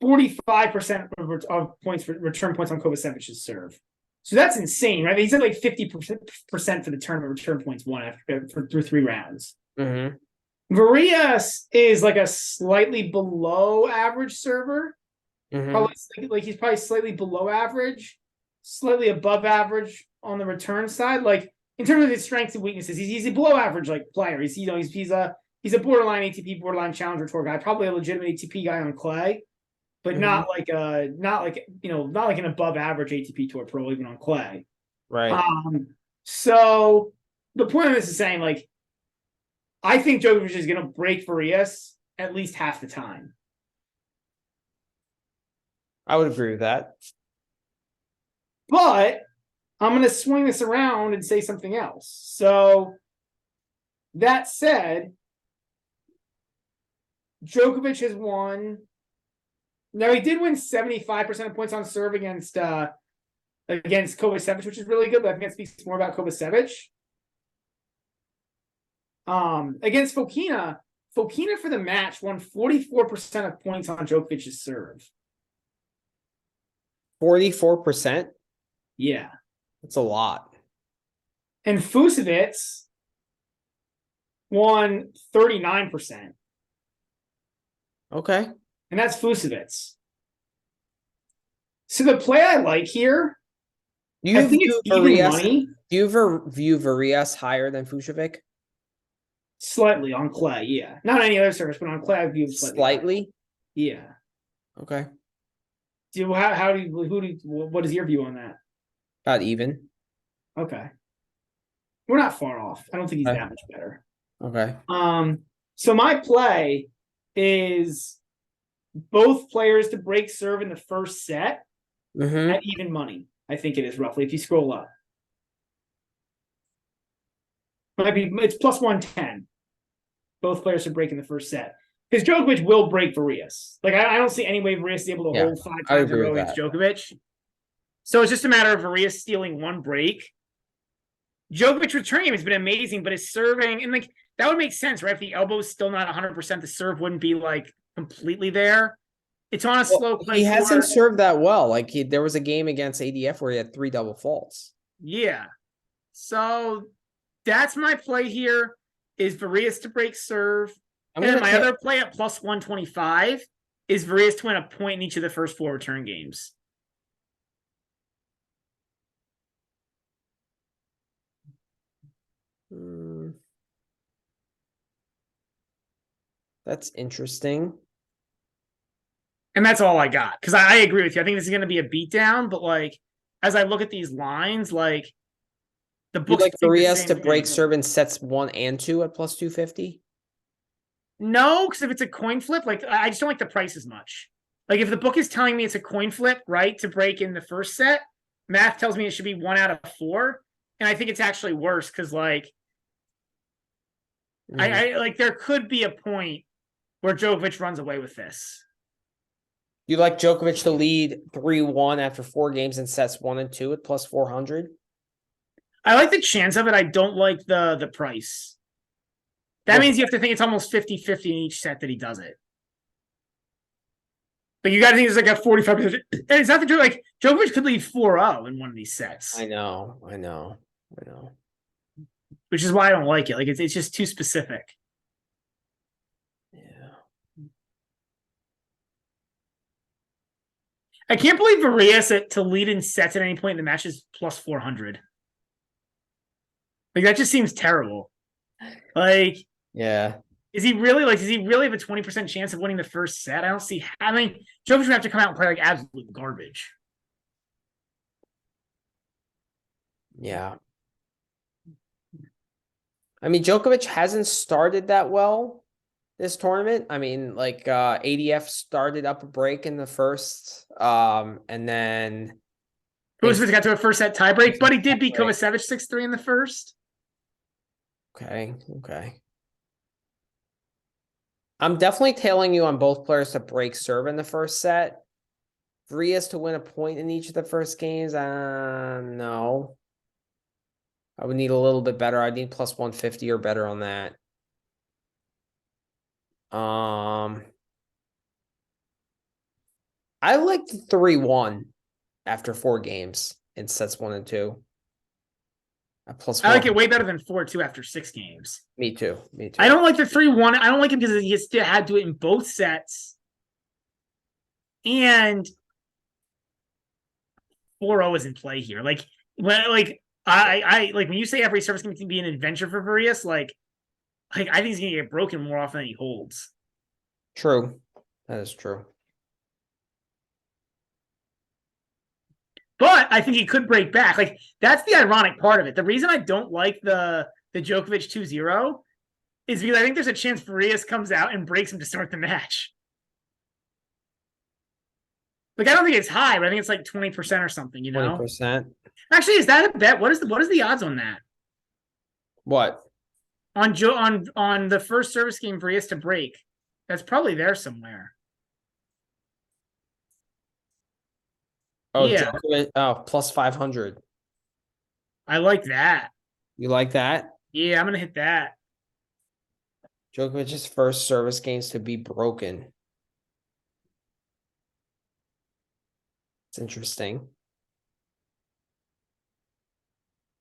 45% of points for return points on Kovacevic's serve. So that's insane, right? He's at like 50% for the tournament return points won through 3 rounds. Mm-hmm. Varillas is like a slightly below average server. Mm-hmm. Probably like he's probably slightly below average, slightly above average on the return side. Like in terms of his strengths and weaknesses, he's a below average like player. He's a borderline ATP, borderline challenger tour guy, probably a legitimate ATP guy on clay, but not like an above average ATP tour pro even on clay. Right. So the point of this is saying like I think Djokovic is going to break Varillas at least half the time. I would agree with that. But I'm going to swing this around and say something else. So that said, Djokovic has won. Now he did win 75% of points on serve against Kovacevic, which is really good, but I think that speaks more about Kovacevic. Against Fokina for the match won 44% of points on Djokovic's serve. 44%? Yeah. That's a lot. And Fucsovics won 39%. Okay. And that's Fucsovics. So the play I like here, I think it's even money. Do you ever view Varillas higher than Fucsovic? Slightly on clay, yeah. Not on any other surface, but on clay I view slightly. Yeah. Okay. What is your view on that? About even. Okay. We're not far off. I don't think he's that much better. Okay. So my play is both players to break serve in the first set at even money. I think it is roughly if you scroll up. It's plus 110. Both players to break in the first set. Because Djokovic will break Varillas. Like I don't see any way Varillas is able to hold 5 times in a row against Djokovic. So it's just a matter of Varillas stealing one break. Djokovic's return game has been amazing, but his serving and like that would make sense, right? If the elbow's still not 100%, the serve wouldn't be like completely there. It's on a slow play. He hasn't served that well. Like there was a game against ADF where he had 3 double faults. Yeah. So that's my play here is Varillas to break serve. And then my other play at plus 125 is Varillas to win a point in each of the first 4 return games. That's interesting. And that's all I got. Because I agree with you. I think this is going to be a beatdown. But like, as I look at these lines, like the books like Varillas to break serve in sets 1 and 2 at plus 250. No, because if it's a coin flip, like I just don't like the price as much. Like if the book is telling me it's a coin flip, right, to break in the first set, math tells me it should be 1 out of 4, and I think it's actually worse because like I like there could be a point where Djokovic runs away with this. You like Djokovic to lead 3-1 after 4 games in sets 1 and 2 at plus 400? I like the chance of it. I don't like the price. That means you have to think it's almost 50-50 in each set that he does it. But you got to think it's like a 45%. And it's not the truth. Like Djokovic could lead 4-0 in one of these sets. I know. Which is why I don't like it. Like it's just too specific. Yeah. I can't believe Varillas to lead in sets at any point in the match is plus 400. Like that just seems terrible. Like, yeah. Does he really have a 20% chance of winning the first set? I don't see. I mean, Djokovic would have to come out and play like absolute garbage. Yeah. I mean, Djokovic hasn't started that well this tournament. I mean, like ADF started up a break in the first, and then Vucevic got to a first set tiebreak, but he did beat Kovacevic 6-3 in the first. Okay. I'm definitely tailing you on both players to break serve in the first set. Varillas to win a point in each of the first games. No. I would need a little bit better. I'd need plus 150 or better on that. I like the 3-1 after 4 games in sets 1 and 2. I like it way better than 4-2 after 6 games. Me too. I don't like the 3-1. I don't like him because he still had to do it in both sets. And 4-0 is in play here. Like I like when you say every service can be an adventure for Varillas, like I think he's gonna get broken more often than he holds. True. That is true. But I think he could break back. Like that's the ironic part of it. The reason I don't like the Djokovic 2-0 is because I think there's a chance Varillas comes out and breaks him to start the match. Like I don't think it's high, but I think it's like 20% or something, you know? 20%. Actually, is that a bet? What is the odds on that? What? On the first service game Varillas to break. That's probably there somewhere. Oh, yeah. Djokovic, plus 500. I like that. You like that? Yeah, I'm gonna hit that. Djokovic's first service games to be broken. It's interesting.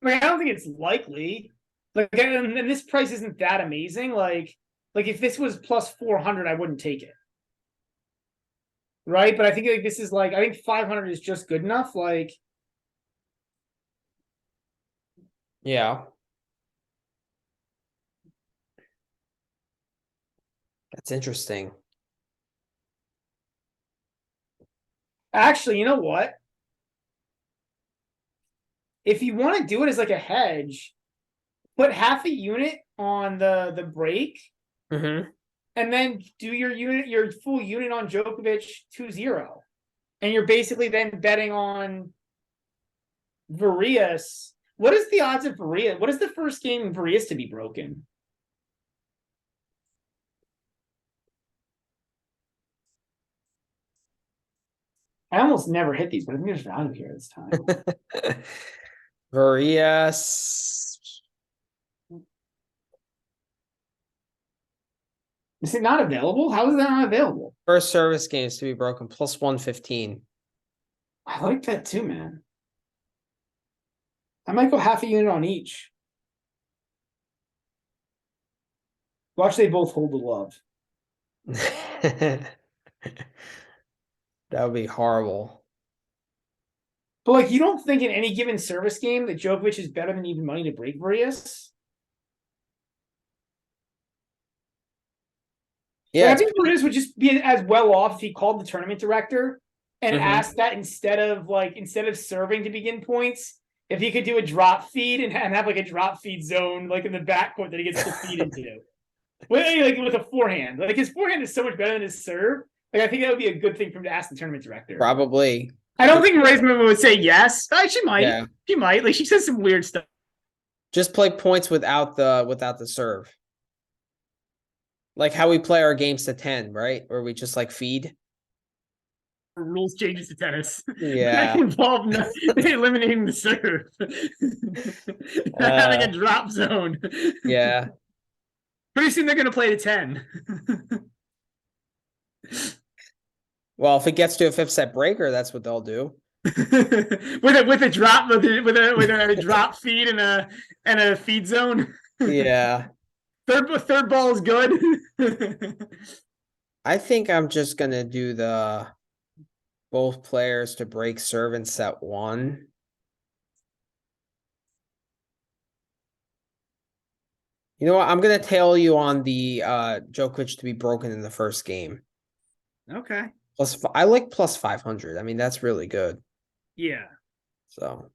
Like, I don't think it's likely. Like, and this price isn't that amazing. Like if this was plus 400, I wouldn't take it. Right, but I think like this is like I think 500 is just good enough. Like, yeah, that's interesting. Actually, you know what? If you want to do it as like a hedge, put half a unit on the break, and then do your full unit on Djokovic 2-0. And you're basically then betting on Varillas. What is the odds of Varillas? What is the first game Varillas to be broken? I almost never hit these, but I think there's value here this time. Varillas. Is it not available? How is that not available? First service games to be broken, plus 115. I like that too, man. I might go half a unit on each. Watch they both hold the love. That would be horrible. But like, you don't think in any given service game that Djokovic is better than even money to break Varillas? Yeah, like, I think Varillas would just be as well off if he called the tournament director and asked that instead of serving to begin points, if he could do a drop feed and have like a drop feed zone like in the backcourt that he gets to feed into. With a forehand. Like his forehand is so much better than his serve. Like I think that would be a good thing for him to ask the tournament director. Probably. I don't think Raisman would say yes. She might. Yeah. She might. Like she says some weird stuff. Just play points without the serve. Like how we play our games to 10, right? Or we just like feed. Rules changes to tennis. Yeah. That involve eliminating the serve. Having a drop zone. Yeah. Pretty soon they're gonna play to 10. Well, if it gets to a 5th set breaker, that's what they'll do. with a drop with a drop feed and a feed zone. Yeah. Third ball is good. I think I'm just gonna do the both players to break serve in set 1. You know what? I'm gonna tail you on the Djokovic to be broken in the first game. Okay. I like plus 500. I mean, that's really good. Yeah. So,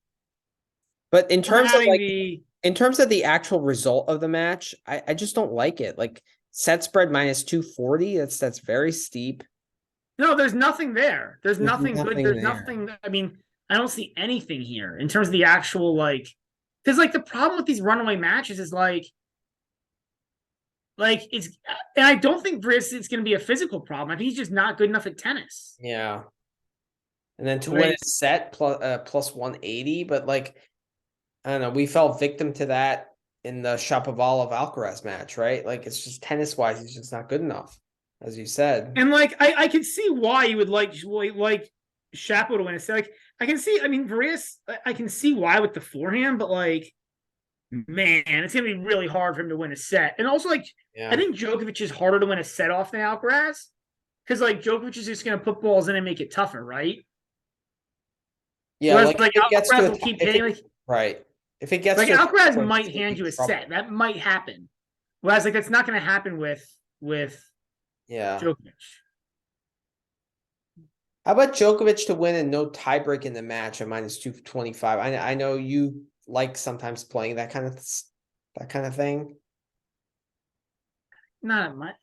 but in terms of like the in terms of the actual result of the match, I just don't like it. Like set spread minus 240. That's very steep. no, there's nothing there. There's nothing good. nothing There's there. nothing. I mean, I don't see anything here in terms of the actual like. Because like the problem with these runaway matches is like it's, and I don't think Briss it's going to be a physical problem. I think he's just not good enough at tennis. Yeah. And then to win a set plus 180, but like I don't know, we fell victim to that in the Shapovalov Alcaraz match, right? Like it's just tennis wise, he's just not good enough, as you said. And like I can see why you would like Shapo to win a set. Like I can see, I mean, Varillas, I can see why with the forehand, but like, man, it's gonna be really hard for him to win a set. And also, like, I think Djokovic is harder to win a set off than Alcaraz because like Djokovic is just gonna put balls in and make it tougher, right? Yeah, whereas like Alcaraz will keep hitting. Right. If it gets like to Alcaraz might hand you a set, that might happen. Whereas like that's not going to happen with Djokovic. How about Djokovic to win and no tiebreak in the match at minus 225? I know you like sometimes playing that kind of thing. Not much.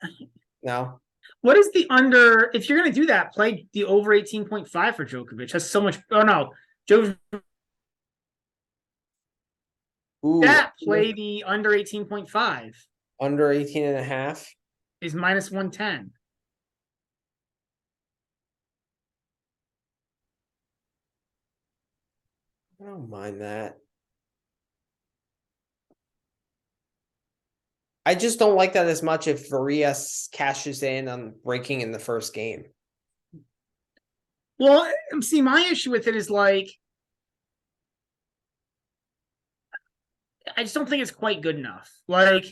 No. What is the under? If you're going to do that, play the over 18.5 for Djokovic. That's so much. Oh no, Djokovic. Play the under 18.5. Under 18 and a half is minus 110. I don't mind that. I just don't like that as much if Varillas cashes in on breaking in the first game. Well, see, my issue with it is like, I just don't think it's quite good enough. Like,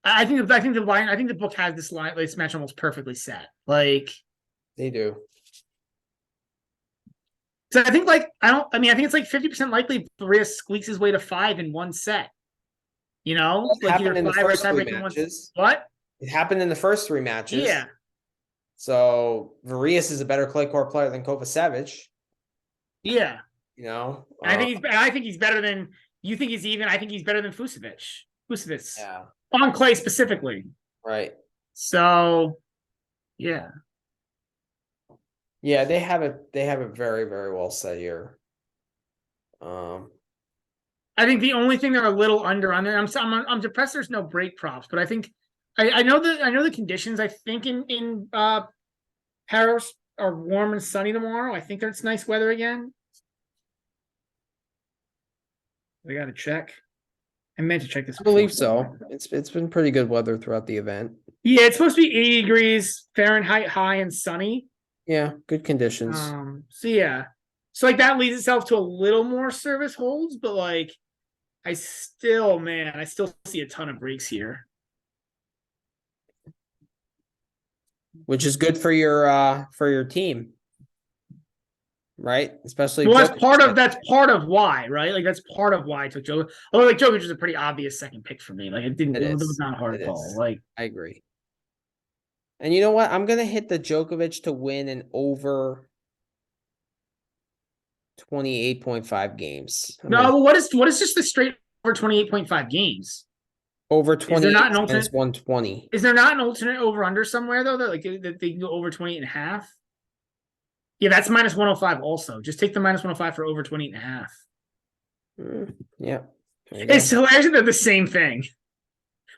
I think the book has this match almost perfectly set. Like, they do. So I think I think it's like 50% likely Varillas squeaks his way to 5 in one set. You know, it like happened in the first 3 matches. What? It happened in the first 3 matches. Yeah. So Varillas is a better clay court player than Kovacevic. Yeah. You know, I think he's better than you think he's even. I think he's better than Fucsovic. Yeah. On clay specifically. Right. So, yeah. Yeah, they have it very, very well set here. I think the only thing they're a little under on there. I'm depressed there's no break props, but I think I know the conditions. I think in Paris are warm and sunny tomorrow. I think it's nice weather again. We got to check. I meant to check this. I believe so. It's been pretty good weather throughout the event. Yeah, it's supposed to be 80 degrees Fahrenheit high and sunny. Yeah, good conditions. So yeah. So like that leads itself to a little more service holds, but like I still see a ton of breaks here. Which is good for your team. Right? Especially well, that's part of why, right? Like that's part of why I took Djokovic. Although like Djokovic is a pretty obvious second pick for me. Like it was not a hard call. Like I agree. And you know what? I'm gonna hit the Djokovic to win an over 28.5 games. No, what is just the straight over 28.5 games? Over Is there 28 not an is alternate? minus 120. Is there not an alternate over under somewhere though that they can go over 28.5? Yeah, that's minus 105 also. Just take the minus 105 for over 28.5. Yeah. It's hilarious that they're the same thing.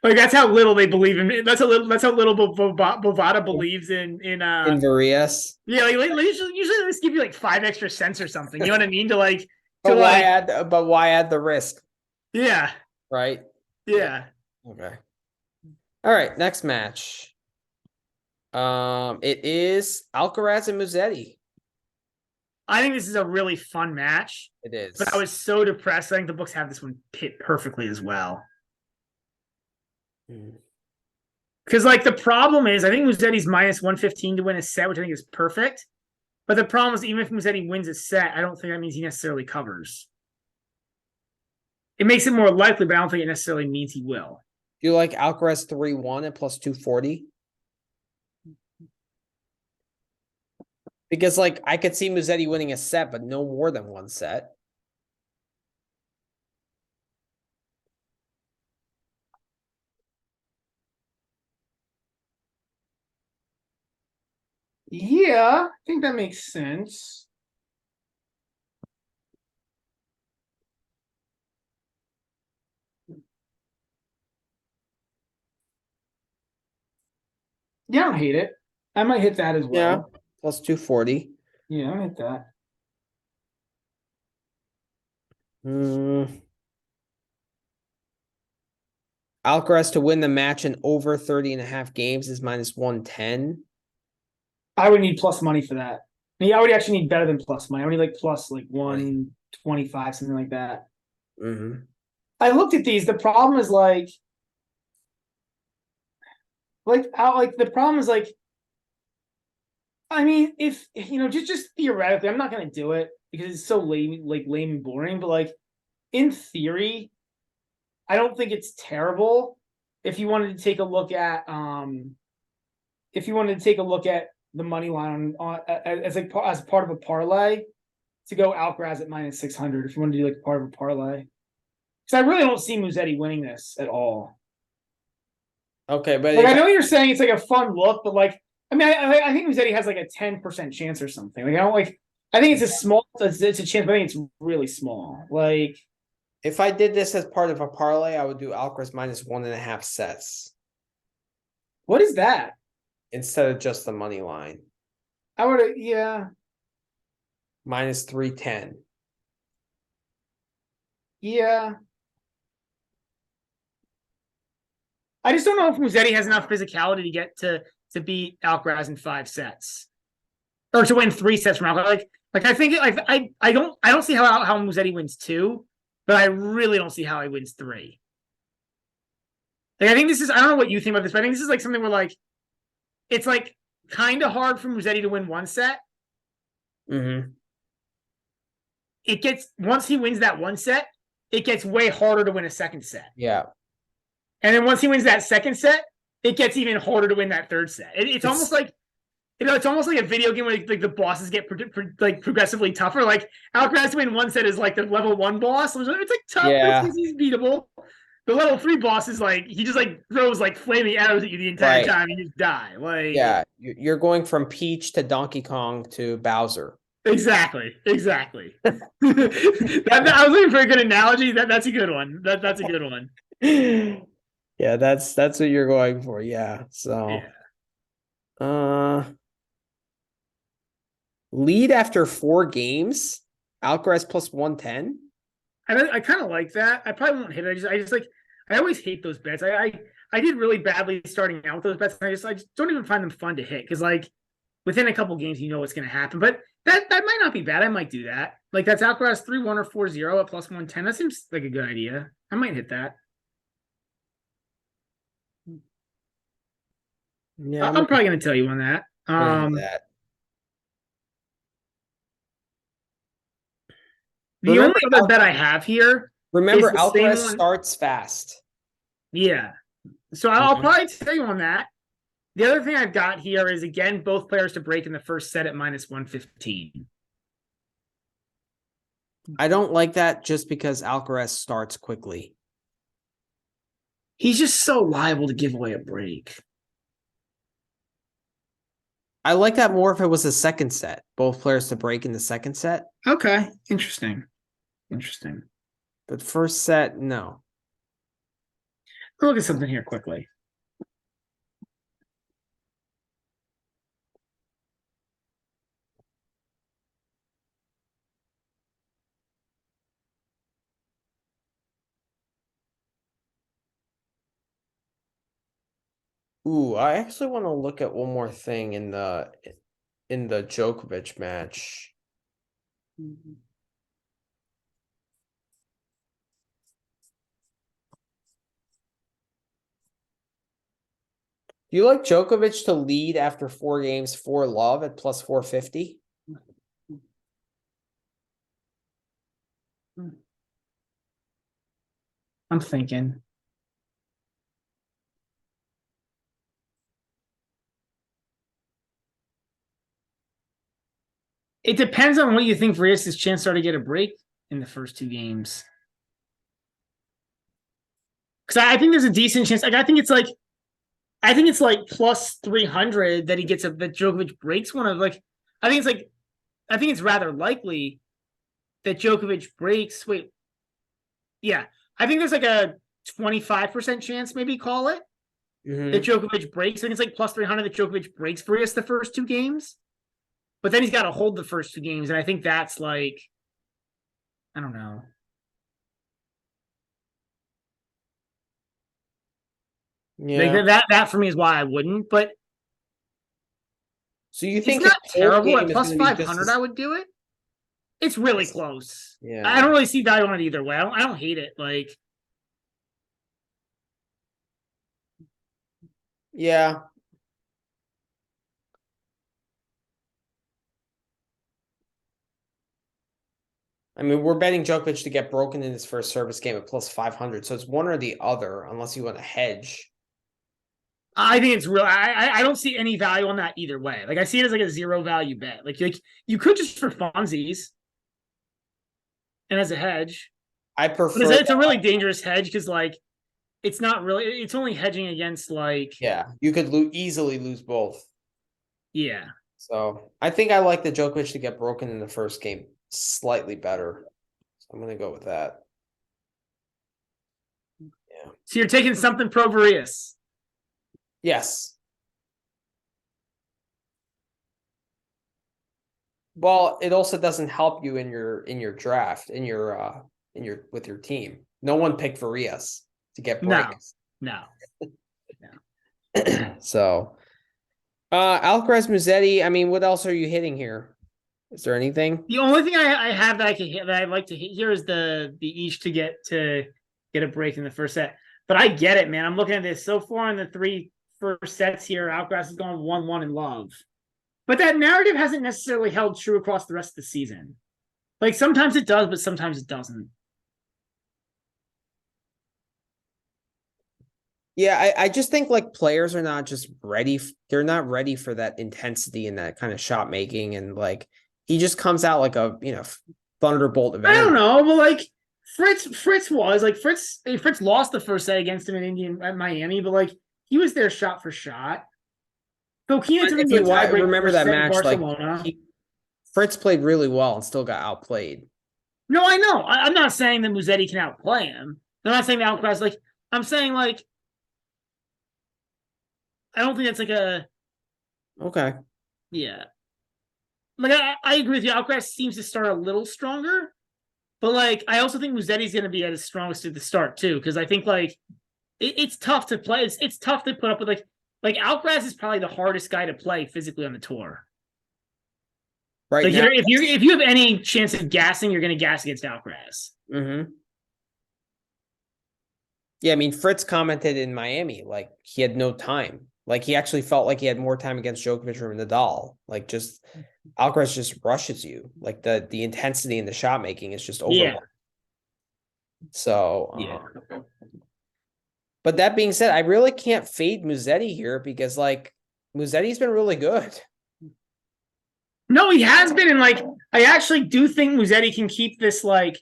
Like that's how little they believe in. That's how little Bovada believes in Varillas. Yeah, like usually they just give you like 5 extra cents or something. You know what I mean? But why add the risk? Yeah. Right? Yeah. Okay. All right, next match. It is Alcaraz and Musetti. I think this is a really fun match. It is. But I was so depressed. I think the books have this one hit perfectly as well. Because like the problem is, I think Musetti's minus 115 to win a set, which I think is perfect. But the problem is, even if Musetti wins a set, I don't think that means he necessarily covers. It makes it more likely, but I don't think it necessarily means he will. Do you like Alcaraz 3-1 at plus 240? Because like I could see Musetti winning a set, but no more than one set. Yeah, I think that makes sense. Yeah, I don't hate it. I might hit that as well. Yeah, plus 240. Yeah, I hit that. Alcaraz to win the match in over 30.5 games is minus 110. I would need plus money for that. I would actually need better than plus money. I would need like plus like 125, something like that. I looked at these. The problem is the problem is like, I mean, if just theoretically, I'm not gonna do it because it's so lame and boring. But like in theory, I don't think it's terrible. If you wanted to take a look at the money line on as part of a parlay, to go Alcaraz at minus 600 if you want to do like part of a parlay. Because I really don't see Musetti winning this at all. Okay, but like I know you're saying it's like a fun look, but like I mean I think Musetti has like a 10% chance or something. Like I don't like I think it's a chance, but I think it's really small. Like if I did this as part of a parlay, I would do Alcaraz minus 1.5 sets. What is that? Instead of just the money line. I would yeah. Minus 310. Yeah. I just don't know if Musetti has enough physicality to get to beat Alcaraz in 5 sets. Or to win 3 sets from Alcaraz. Like I think I don't see how Musetti wins 2, but I really don't see how he wins 3. Like I think this is I don't know what you think about this, but I think this is like something where like it's like kind of hard for Musetti to win 1 set. It gets once he wins that 1 set, it gets way harder to win a 2nd set. Yeah. And then once he wins that 2nd set, it gets even harder to win that 3rd set. It's almost like it's almost like a video game where like the bosses get progressively tougher. Like Alcaraz to win 1 set is like the level 1 boss. It's like tough. Yeah. He's beatable. The level 3 boss is like he just like throws like flaming arrows at you the entire time and you just die. Like yeah, you're going from Peach to Donkey Kong to Bowser. Exactly. I was looking for a good analogy. That's a good one. That's a good one. Yeah, that's what you're going for. Yeah. So lead after 4 games. Alcaraz plus 110. I kind of like that. I probably won't hit it. I just like I always hate those bets. I did really badly starting out with those bets. And I just don't even find them fun to hit because like within a couple games you know what's going to happen. But that might not be bad. I might do that. Like that's Alcaraz 3-1 or 4-0 at plus 110. That seems like a good idea. I might hit that. Yeah, I'm probably going to tell you on that. The only other bet I have here. Remember, Alcaraz starts fast. Yeah. So I'll probably tell you on that. The other thing I've got here is, again, both players to break in the first set at minus 115. I don't like that just because Alcaraz starts quickly. He's just so liable to give away a break. I like that more if it was a second set. Both players to break in the second set. Okay, interesting. Interesting. But first set, no. I'll look at something here quickly. Ooh, I actually want to look at one more thing in the Djokovic match. Do you like Djokovic to lead after 4 games for love at plus 450? I'm thinking. It depends on what you think Varillas' chance are to get a break in the first 2 games. Because I think there's a decent chance. Like I think it's like plus 300 that he gets that Djokovic breaks one of like. I think it's rather likely that Djokovic breaks. Wait, yeah, I think there's like a 25% chance, maybe call it, that Djokovic breaks. I think it's like plus 300 that Djokovic breaks Varillas the first 2 games. But then he's got to hold the first 2 games, and I think that's like, I don't know. Yeah, like that for me is why I wouldn't. But so you think it's not terrible at is plus gonna be 500? I would do it. It's really close. Yeah, I don't really see value on it either way. I don't hate it. Like, yeah. I mean, we're betting Djokovic to get broken in his first service game at plus 500, so it's one or the other, unless you want to hedge. I think it's real. I don't see any value on that either way. Like I see it as like a 0 value bet. Like you could just for funsies and as a hedge. I prefer. It's a really dangerous hedge because like it's not really. It's only hedging against like. Yeah, you could easily lose both. Yeah. So I think I like the Djokovic to get broken in the first game slightly better. So I'm gonna go with that. Yeah. So you're taking something pro Varillas. Yes. Well, it also doesn't help you in your draft, with your team. No one picked Varillas to get breaks. No. So Alcaraz-Musetti, I mean, what else are you hitting here? Is there anything? The only thing I have that I can hit that I'd like to hit here is the each to get a break in the first set. But I get it, man. I'm looking at this so far in the 3 first sets here. Alcaraz has gone 1-1 in love. But that narrative hasn't necessarily held true across the rest of the season. Like sometimes it does, but sometimes it doesn't. Yeah, I just think like players are not just ready. They're not ready for that intensity and that kind of shot making. And like he just comes out like a thunderbolt of I energy. don't know, but like Fritz was like Fritz lost the first set against him at Miami, but like he was there shot for shot. Fokina took him to a tiebreak. Remember that match? Barcelona. Like Fritz played really well and still got outplayed. No, I know. I'm not saying that Musetti can outplay him. I'm not saying that Alcaraz. Like I'm saying, like I don't think that's like a Okay. Yeah. Like I agree with you. Alcaraz seems to start a little stronger, but like I also think Musetti's going to be at his strongest at the start too, because I think like it's tough to play. It's tough to put up with like Alcaraz is probably the hardest guy to play physically on the tour. Right like now, if you have any chance of gassing, you're going to gas against Alcaraz. Mm-hmm. Yeah, I mean, Fritz commented in Miami like he had no time. Like he actually felt like he had more time against Djokovic or Nadal. Like just Alcaraz just rushes you. Like the intensity and the shot making is just over. Yeah. So but that being said, I really can't fade Musetti here because like Musetti's been really good. No, he has been, and like I actually do think Musetti can keep this like.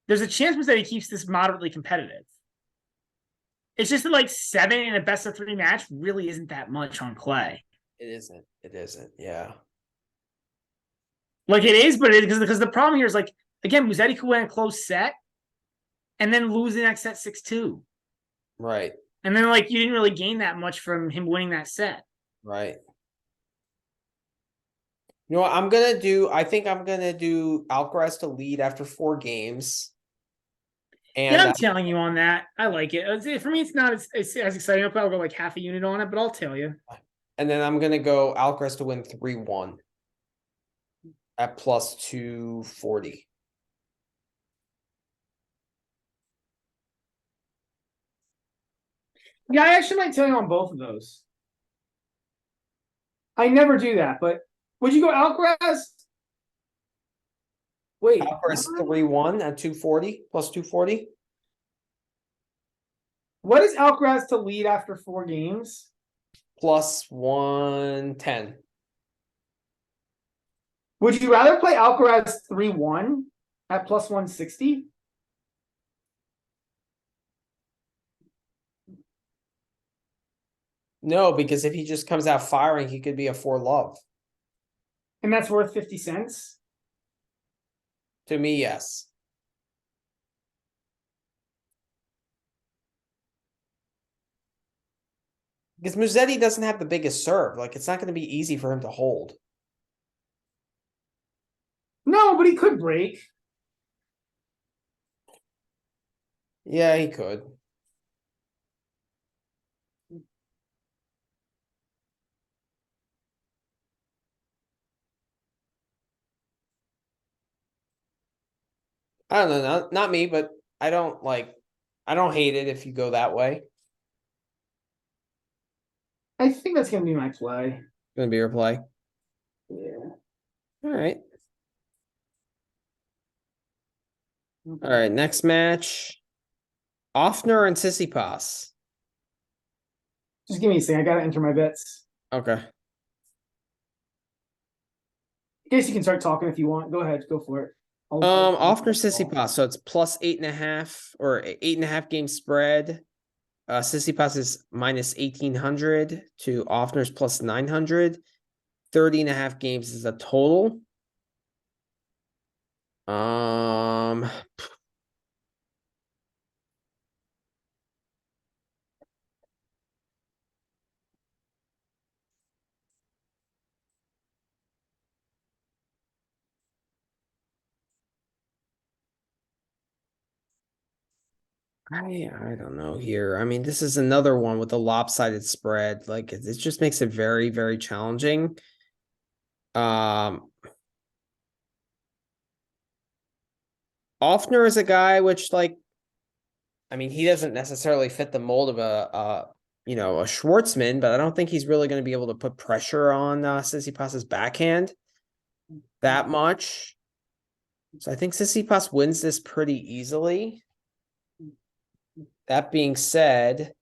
There's a chance Musetti keeps this moderately competitive. It's just that like 7 in a best of 3 match really isn't that much on clay. It isn't. It isn't. Yeah. Like it is, but because the problem here is like again, Musetti could win a close set and then lose the next set 6-2. Right. And then like you didn't really gain that much from him winning that set. Right. You know what I'm gonna do? I think I'm gonna do Alcaraz to lead after 4 games. And I'm telling you on that. I like it. For me, it's not as exciting. I'll probably go like half a unit on it, but I'll tell you. And then I'm gonna go Alcaraz to win 3-1 at plus 240. Yeah, I actually might tell you on both of those. I never do that, but would you go Alcaraz? Wait, Alcaraz 3-1 at 240 plus 240. what is Alcaraz to lead after 4 games? Plus 110. Would you rather play Alcaraz 3-1 at plus 160? No, because if he just comes out firing, he could be a 4-love. And that's worth 50 cents? To me, yes. Because Musetti doesn't have the biggest serve. Like, it's not going to be easy for him to hold. No, but he could break. Yeah, he could. I don't know, not me, but I don't hate it if you go that way. I think that's going to be my play. Gonna be your play. Yeah. All right. All right, next match. Offner and Tsitsipas. Just give me a second. I got to enter my bets. Okay. I guess you can start talking if you want. Go ahead. Go for it. Offner Tsitsipas. So it's plus 8.5 or 8.5 game spread. Tsitsipas is minus 1,800 to Offner's plus 900. 30.5 games is a total. I don't know here. I mean, this is another one with a lopsided spread. Like it just makes it very, very challenging. Offner is a guy which, like, I mean, he doesn't necessarily fit the mold of a Schwartzman, but I don't think he's really going to be able to put pressure on Tsitsipas's backhand that much. So I think Tsitsipas wins this pretty easily. That being said,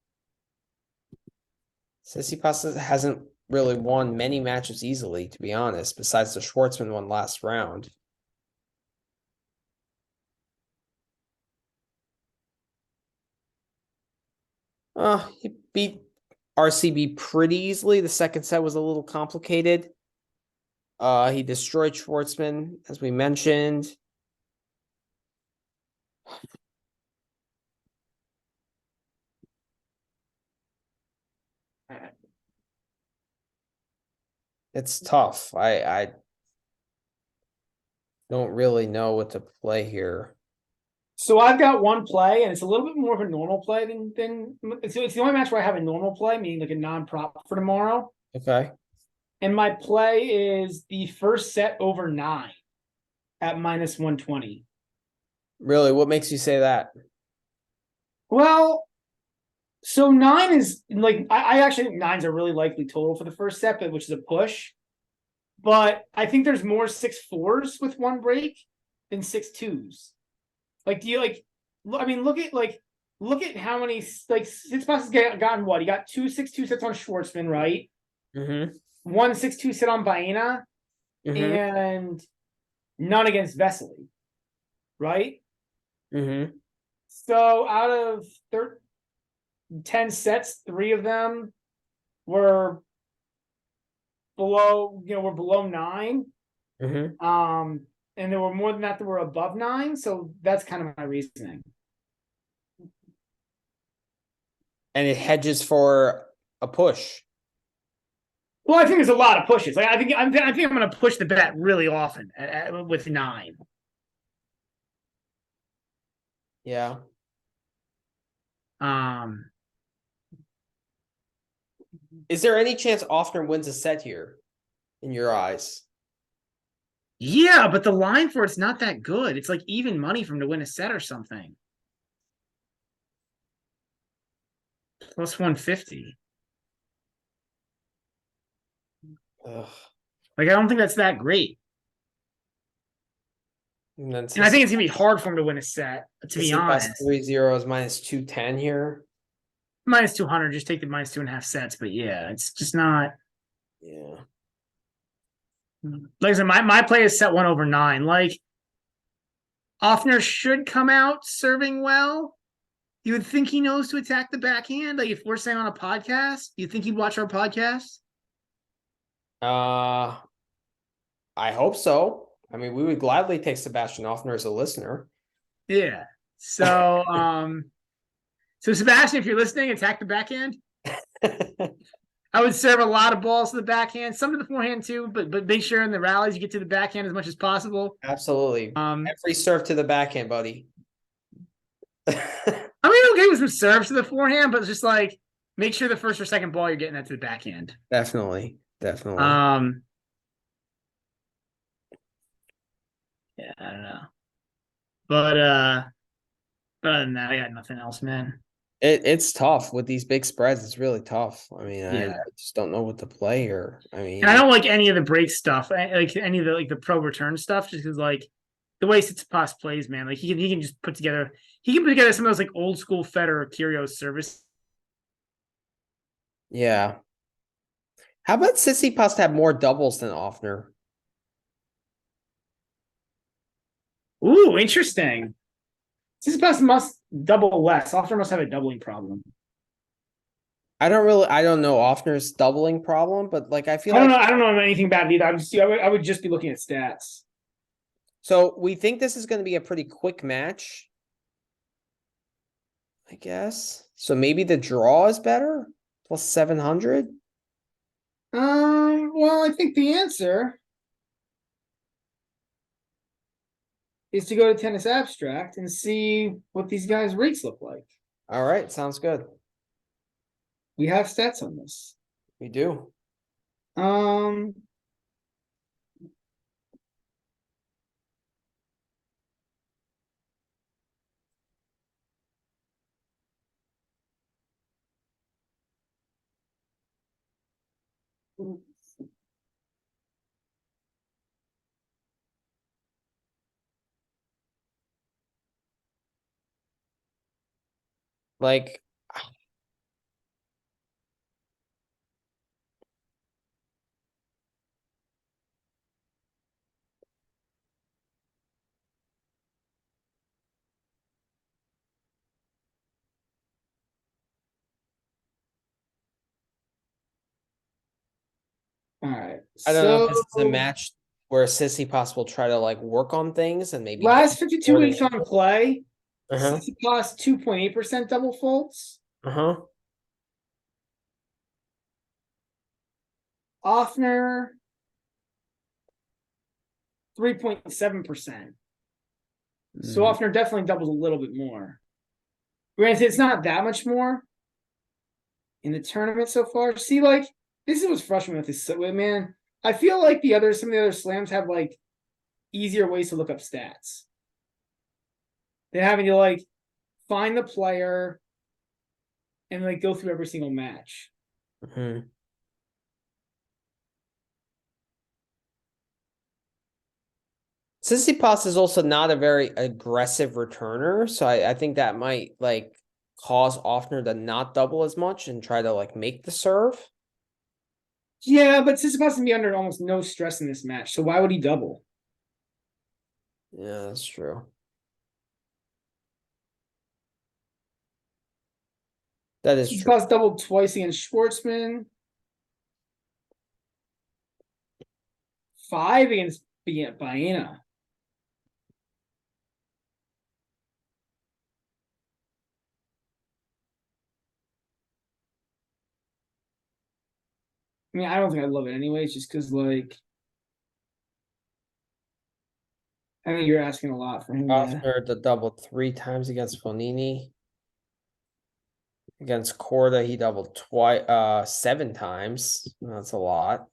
Tsitsipas hasn't really won many matches easily, to be honest, besides the Schwartzman one last round. He beat RCB pretty easily. The second set was a little complicated. He destroyed Schwartzman, as we mentioned. It's tough. I don't really know what to play here. So I've got one play, and it's a little bit more of a normal play than so it's the only match where I have a normal play, meaning like a non-prop for tomorrow. Okay. And my play is the first set over 9 at minus 120. Really, what makes you say that? Well, so 9 is like I actually think 9's a really likely total for the first set, but which is a push. But I think there's more 6-4s with one break than 6-2s. Like, do you like? I mean, look at how many Tsitsipas has gotten what? He got 2 6-2 sets on Schwartzman, right? Mm-hmm. 1 6-2 set on Baena, and none against Vesely, right? Mm-hmm. So out of 10 sets, 3 of them were below, were below 9. And there were more than that were above 9. So that's kind of my reasoning. And it hedges for a push. Well, I think there's a lot of pushes. Like I think I'm going to push the bet really often with 9. Yeah. Is there any chance Offner wins a set here, in your eyes? Yeah, but the line for it's not that good. It's like even money for him to win a set or something. Plus 150. Ugh. Like I don't think that's that great. And I think it's gonna be hard for him to win a set. To be honest, 3-0 is minus 210 here. Minus 200. Just take the minus 2.5 sets. But yeah, it's just not. Yeah. Like I said, my play is set 1 over 9. Like Offner should come out serving well. You would think he knows to attack the backhand. Like if we're saying on a podcast, you think he'd watch our podcast? I hope so. I mean, we would gladly take Sebastian Offner as a listener. Yeah. So, so Sebastian, if you're listening, attack the backhand. I would serve a lot of balls to the backhand, some to the forehand too, but make sure in the rallies you get to the backhand as much as possible. Absolutely. Every serve to the backhand, buddy. I mean, okay with some serves to the forehand, but it's just like make sure the first or second ball you're getting that to the backhand. Definitely. Yeah, I don't know. But other than that, I got nothing else, man. It's tough with these big spreads. It's really tough. I mean, yeah. I just don't know what to play here. I mean, and I don't like any of the break stuff, like any of the pro return stuff, just because like the way Tsitsipas plays, man. Like he can just put together some of those like old school Federer Kyrgios service. Yeah. How about Tsitsipas have more doubles than Offner? Ooh, interesting. Tsitsipas must double less. Offner must have a doubling problem. I don't know Offner's doubling problem, but like I don't know. I don't know anything about it either. I would just be looking at stats. So we think this is going to be a pretty quick match, I guess. So maybe the draw is better, plus 700. Well, I think the answer is to go to Tennis Abstract and see what these guys' rates look like. All right, sounds good. We have stats on this. We do. Like, all right. I don't know if this is a match where Tsitsipas will try to like work on things and maybe last 52 weeks on play. Uh-huh. Tsitsipas 2.8% double faults. Offner 3.7%. So Offner definitely doubles a little bit more. Granted, it's not that much more in the tournament so far. See, like, this is what's frustrating with this, man. I feel like some of the other slams have like easier ways to look up stats. They're having to like find the player and like go through every single match. Tsitsipas is also not a very aggressive returner, so I think that might like cause Offner to not double as much and try to like make the serve. Yeah, but Tsitsipas can be under almost no stress in this match, so why would he double? Yeah, that's true. That is true. Tsitsipas doubled twice against Schwartzman. 5 against Baena. I mean, I don't think I love it anyways, just because, like, I think you're asking a lot for him. After the double 3 times against Fonini. Against Korda, he doubled 7 times. That's a lot.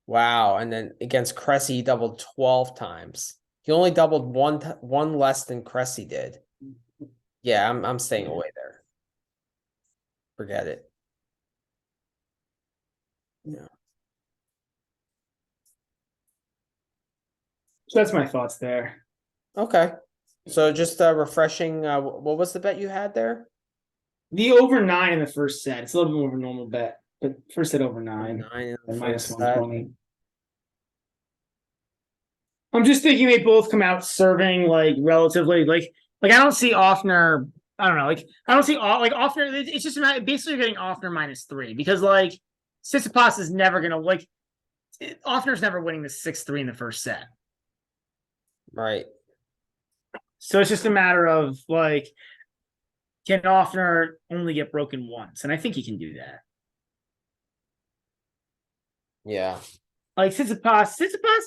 Wow. And then against Cressy, he doubled 12 times. He only doubled one less than Cressy did. Yeah, I'm staying away there. Forget it. Yeah. So that's my thoughts there. Okay. So just refreshing, what was the bet you had there? The over 9 in the first set. It's a little bit more of a normal bet, but first set over 9. 9 in the And first set. -120. I'm just thinking they both come out serving like relatively like I don't see Offner. I don't know. Like I don't see like Offner. It's just basically getting Offner -3 because like Tsitsipas is never gonna like Offner's never winning the 6-3 in the first set. Right. So it's just a matter of like, can Offner only get broken once? And I think he can do that. Yeah. Like Tsitsipas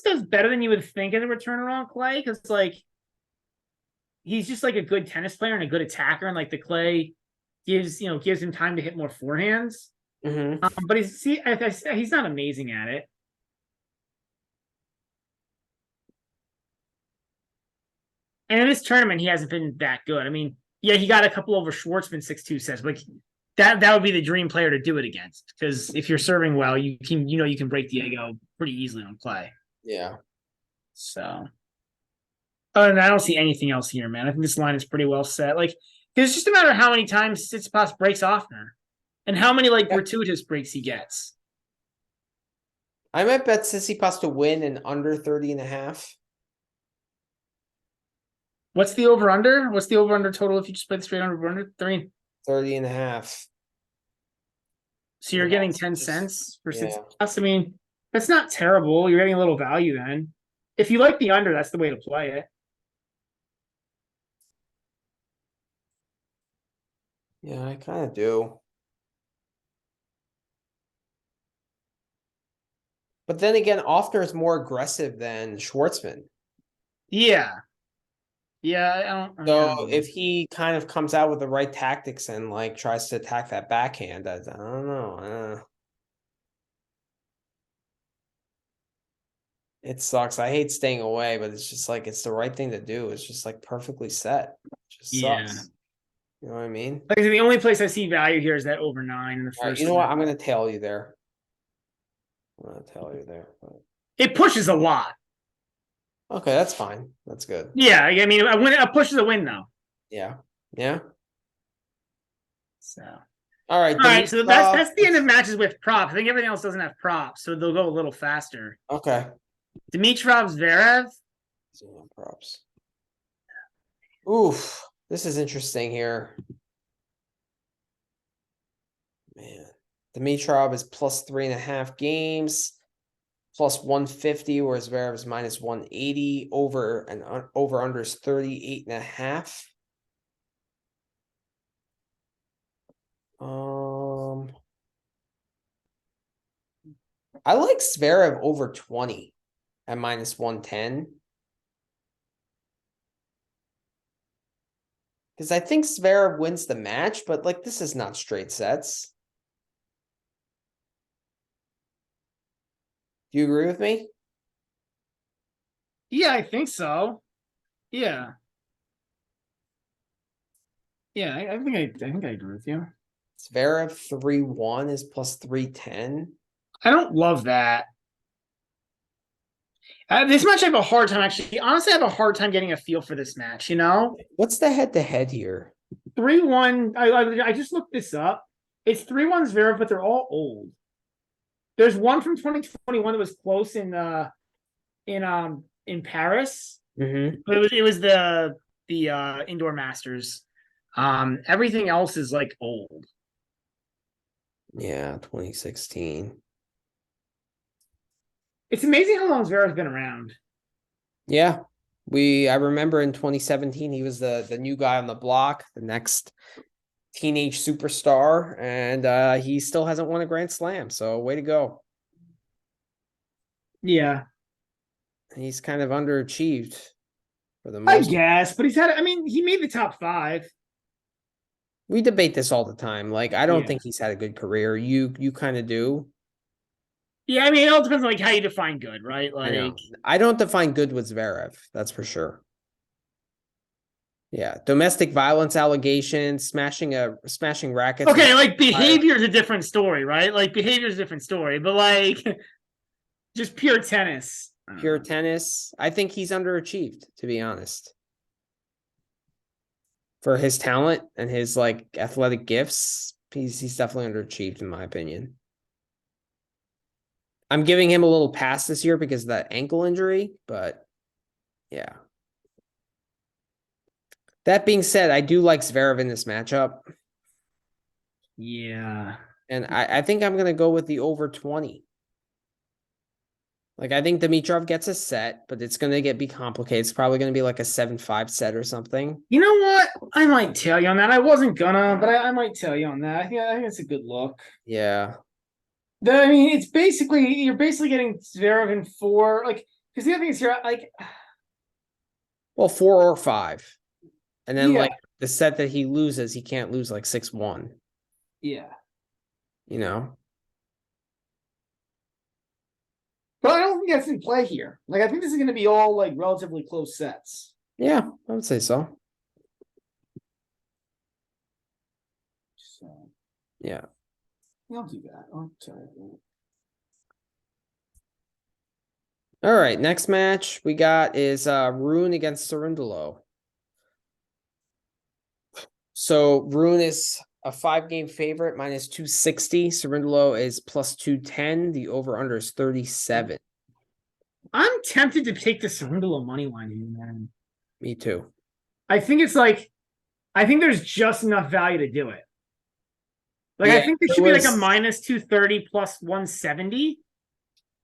does better than you would think in the return around clay because like he's just like a good tennis player and a good attacker, and like the clay gives him time to hit more forehands. But he's not amazing at it. And in this tournament, he hasn't been that good. I mean, yeah, he got a couple over Schwartzman 6-2 sets, but that would be the dream player to do it against because if you're serving well, you can break Diego pretty easily on clay. Yeah. So, and I don't see anything else here, man. I think this line is pretty well set. Like, it's just a matter of how many times Tsitsipas breaks Offner and how many like gratuitous breaks he gets. I might bet Tsitsipas to win in under 30.5. What's the over-under? What's the over-under total if you just played straight under 30.5. So you're getting 10 cents for Tsitsipas. I mean, that's not terrible. You're getting a little value then. If you like the under, that's the way to play it. Yeah, I kind of do. But then again, Offner is more aggressive than Schwartzman. Yeah. Yeah, So if he kind of comes out with the right tactics and like tries to attack that backhand, I don't know. It sucks. I hate staying away, but it's just like it's the right thing to do. It's just like perfectly set. It just sucks. You know what I mean? Like the only place I see value here is that over 9 in the first. You know what? I'm gonna tail you there. But... It pushes a lot. Okay, that's fine. That's good. Yeah, I mean, a push is a win, though. Yeah. So, all right. So that's the end of matches with props. I think everything else doesn't have props, so they'll go a little faster. Okay. Dimitrov Zverev. Props. Oof, this is interesting here. Man, Dimitrov is plus 3.5 games. Plus 150, whereas Zverev is minus 180. Over under is 38.5. I like Zverev over 20 at minus 110. Because I think Zverev wins the match, but like this is not straight sets. Do you agree with me? Yeah, I think so. Yeah. Yeah, I think I agree with you. Zverev 3-1 is plus 310. I don't love that. This match I have a hard time actually. Honestly, I have a hard time getting a feel for this match, you know? What's the head-to-head here? 3-1. I just looked this up. It's 3-1 Zverev, but they're all old. There's one from 2021 that was close in Paris. Mm-hmm. But it was the indoor masters. Everything else is like old. Yeah, 2016. It's amazing how long Zverev's been around. Yeah. I remember in 2017 he was the new guy on the block, the next teenage superstar, and he still hasn't won a Grand Slam. So way to go. Yeah. He's kind of underachieved for the I most. guess, but he made the top 5. We debate this all the time. Like, I don't Yeah. think he's had a good career. You kind of do. Yeah, it all depends on like how you define good, right? I know. Like, I don't define good with Zverev. That's for sure. Yeah, domestic violence allegations, smashing rackets. okay, like behavior is a different story, right? Like behavior is a different story, but like just pure tennis. Pure tennis. I think he's underachieved, to be honest. For his talent and his like athletic gifts, he's definitely underachieved in my opinion. I'm giving him a little pass this year because of that ankle injury, but yeah. That being said, I do like Zverev in this matchup. Yeah. And I think I'm gonna go with the over 20. Like I think Dimitrov gets a set, but it's gonna be complicated. It's probably gonna be like a 7-5 set or something. You know what? I might tell you on that. I wasn't gonna, but I might tell you on that. I think it's a good look. Yeah. It's basically you're basically getting Zverev in 4, like because the other thing is here, like Well, 4 or 5. And then yeah, like the set that he loses, he can't lose like 6-1. yeah. You know? But I don't think that's in play here. Like I think this is gonna be all like relatively close sets. Yeah, I would say so. So Yeah. I'll do that. I'll try that. All right, next match we got is Rune against Cerundolo. So Rune is a 5-game favorite, minus 260. Cerundolo is plus 210. The over-under is 37. I'm tempted to take the Cerundolo money line here, man. Me too. I think there's just enough value to do it. Like Yeah, I think this should be like a minus 230 plus 170.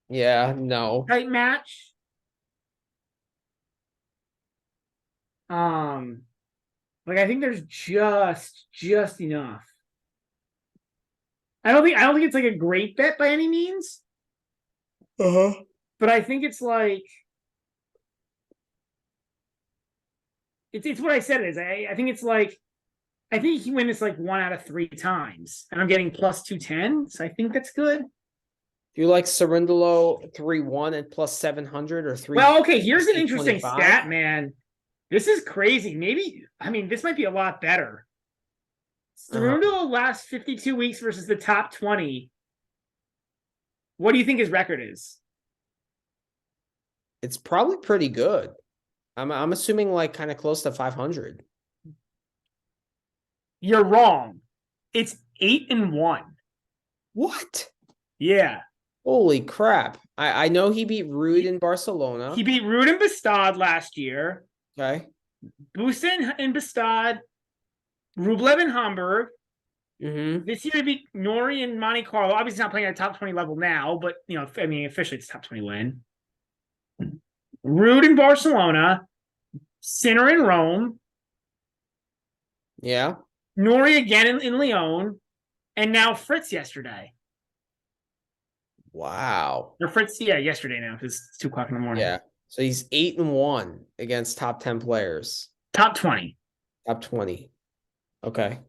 Yeah, no. Type match. Like I think there's just enough. I don't think it's like a great bet by any means. Uh-huh. But I think it's like it's what I said it is. I think it's like I think he win this like 1 out of 3 times, and I'm getting plus 210. So I think that's good. Do you like Cerundolo 3-1 at plus 700 or 3? Well, okay, here's an interesting stat, man. This is crazy. This might be a lot better. Cerundolo last 52 weeks versus the top 20. What do you think his record is? It's probably pretty good. I'm assuming like kind of close to 500. You're wrong. It's 8-1. What? Yeah. Holy crap. I know he beat Ruud in Barcelona. He beat Ruud and Bastad last year. Okay. Busta and Bastad. Rublev in Hamburg. Mm-hmm. This year he beat Nori and Monte Carlo. Obviously he's not playing at a top 20 level now, but officially it's a top 20 win. Ruud in Barcelona. Sinner in Rome. Yeah. Nori again in Lyon. And now Fritz yesterday. Wow. Or Fritz, yesterday now because it's 2:00 in the morning. Yeah. So he's 8-1 against top 10 players. Top 20. Top 20. Okay.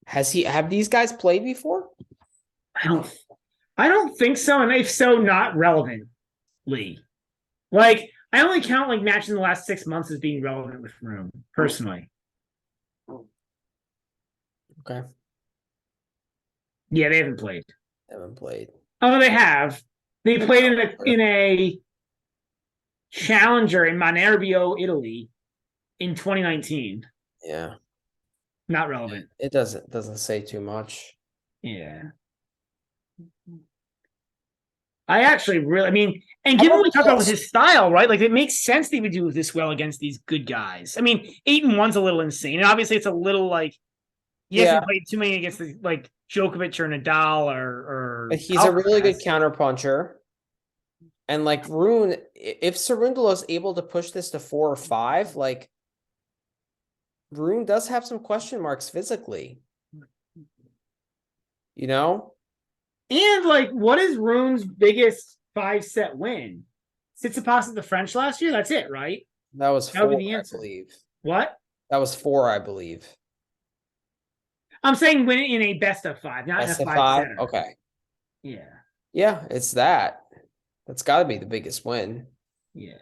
Have these guys played before? I don't think so, and if so, not relevantly. Like, I only count like matches in the last 6 months as being relevant with Rune, personally. Okay. Yeah, they haven't played. Oh, they have. They played in a challenger in Manerbio, Italy, in 2019. Yeah. Not relevant. It doesn't say too much. Yeah. I actually really, And How given about what we the talked about with plus? his style, right? Like it makes sense that he would do this well against these good guys. I mean, 8-1's a little insane. And obviously it's a little like he Yeah, hasn't played too many against the, like Djokovic or Nadal or but he's a really good Alcaraz. counterpuncher. And like Rune, if Cerundolo is able to push this to 4 or 5, like Rune does have some question marks physically. You know? And like, what is Rune's biggest 5-set win? Tsitsipas at the French last year? That's it, right? That was That would 4, be the I answer. believe. What? That was 4, I believe. I'm saying win in a best of 5, not Best in a of 5 5? setter. Okay. Yeah. Yeah, it's that. That's got to be the biggest win. Yeah.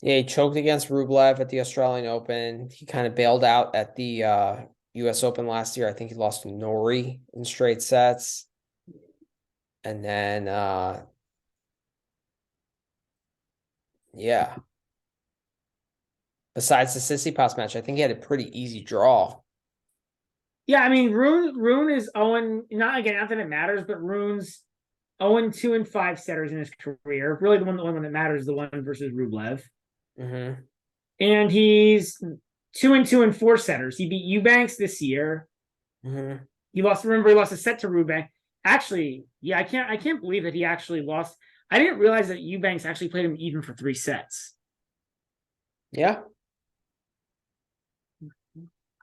Yeah, he choked against Rublev at the Australian Open. He kind of bailed out at the US Open last year. I think he lost to Nori in straight sets. And then yeah. Besides the Tsitsipas match, I think he had a pretty easy draw. Yeah, I mean, Rune is Owen. Not again, not that it matters, but Rune's 0-2 and 5 setters in his career. Really, the one that matters is the one versus Rublev. Mm-hmm. And he's 2-2 and 4 setters. He beat Eubanks this year. Mm-hmm. He lost. Remember, he lost a set to Rubank. Actually, yeah, I can't believe that he actually lost. I didn't realize that Eubanks actually played him even for 3 sets. Yeah.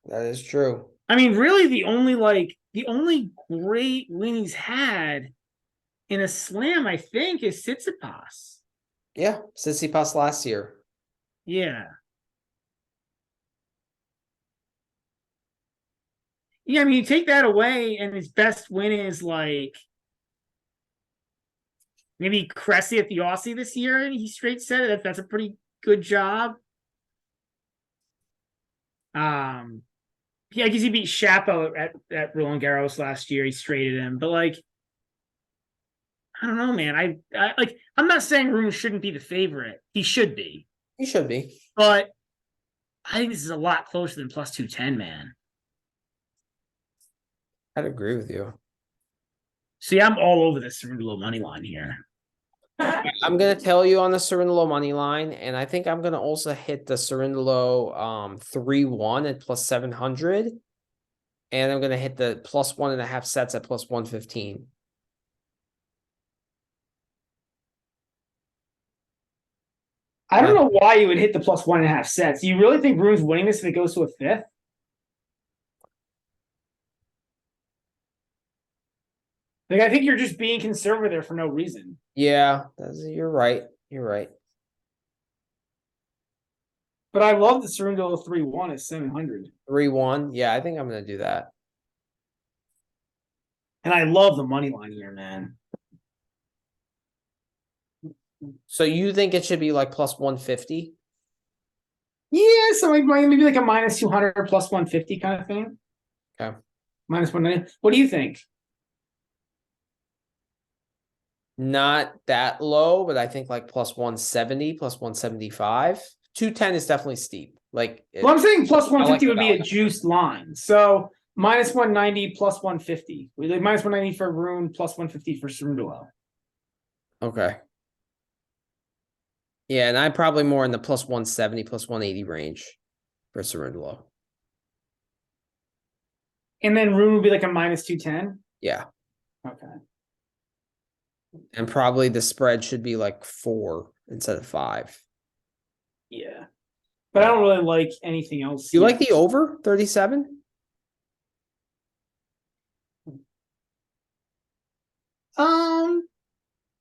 That is true. I mean, really, the only great win he's had in a slam, I think, is Tsitsipas. Yeah. Tsitsipas last year. Yeah. Yeah, I mean, you take that away, and his best win is like maybe Cressy at the Aussie this year, and he straight set it. That's a pretty good job. Yeah, I guess he beat Shapo at Roland Garros last year. He straighted him, but like, I don't know, man. I like. I'm not saying Rune shouldn't be the favorite. He should be, He should be. but I think this is a lot closer than plus 210, man. I'd agree with you. See, I'm all over this Cerundolo money line here. I'm gonna tell you on the Cerundolo money line, and I think I'm gonna also hit the Cerundolo 3-1 at plus 700. And I'm gonna hit the plus 1.5 sets at plus 115. I don't know why you would hit the plus 1.5 sets. Do you really think Rune's winning this if it goes to a 5th? Like, I think you're just being conservative there for no reason. Yeah, you're right. You're right. But I love the Cerundolo 3-1 at 700. 3-1. Yeah, I think I'm gonna do that. And I love the money line here, man. So you think it should be like plus 150? Yeah, so like maybe like a minus 200 plus 150 kind of thing. Okay. Minus 190. What do you think? Not that low, but I think like plus 170, plus 175. 210 is definitely steep. Like, Well, I'm saying plus 150 like would be a juiced line. So minus 190 plus 150. Like minus 190 for Rune, plus 150 for Cerundolo. Okay. Yeah, and I'm probably more in the plus 170, plus 180 range for Cerundolo. And then Rune would be like a minus 210. Yeah. Okay. And probably the spread should be like 4 instead of 5. Yeah. But I don't really like anything else. You like the over 37?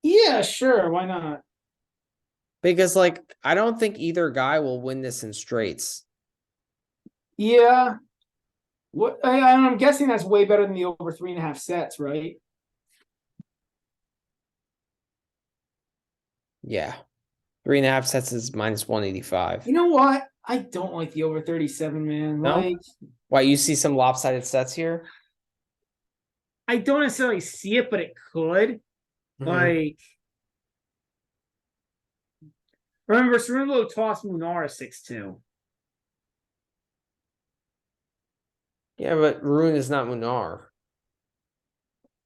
Yeah, sure. Why not? Because like I don't think either guy will win this in straights. Yeah. I'm guessing that's way better than the over 3.5 sets, right? Yeah. 3.5 sets is minus 185. You know what? I don't like the over 37, man. No? Like, Why, you see some lopsided sets here? I don't necessarily see it, but it could. Mhm. Like, remember, Cerundolo tossed Munar 6-2. Yeah, but Rune is not Munar.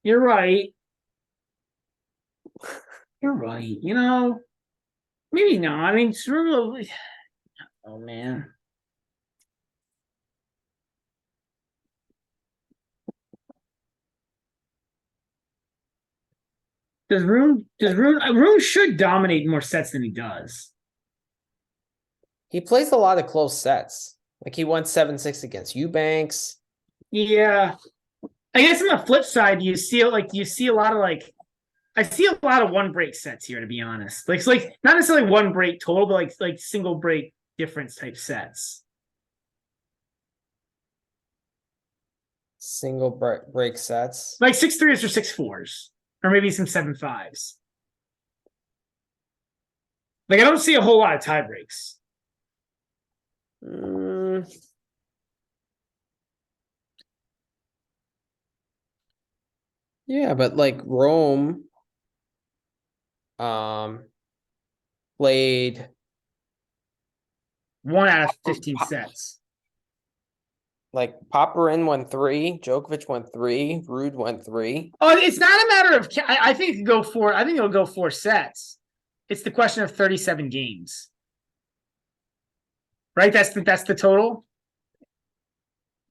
You're right. You're right. You know, maybe not. I mean, Cerundolo. Oh man. Rune should dominate more sets than he does. He plays a lot of close sets. Like he won 7-6 against Eubanks. Yeah. I guess on the flip side, you see a lot of I see a lot of one break sets here, to be honest. Like it's like not necessarily one break total, but like single break difference type sets. Single break sets. Like 6-3s or 6-4s. Or maybe some 7-5s. Like I don't see a whole lot of tie breaks. Yeah, but like Rome played 1 out of 15 sets. Like Popperin won 3, Djokovic won 3, Ruud won 3. Oh, it's not a matter of. I think it could go 4. I think it'll go 4 sets. It's the question of 37 games, right? That's the total.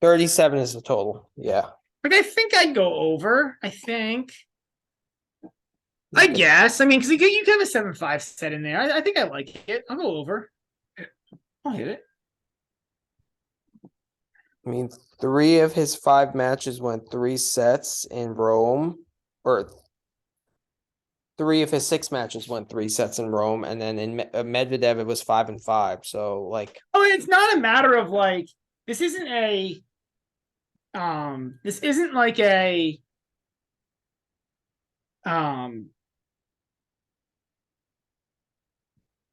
37 is the total. Yeah. Like I think I'd go over. I think. I guess. I mean, because you can have a 7-5 set in there. I think I like it. I'll go over. I'll hit it. I mean, 3 of his 5 matches went 3 sets in Rome, or 3 of his 6 matches went 3 sets in Rome, and then in Medvedev it was 5-5. So like, oh, it's not a matter of like this isn't like a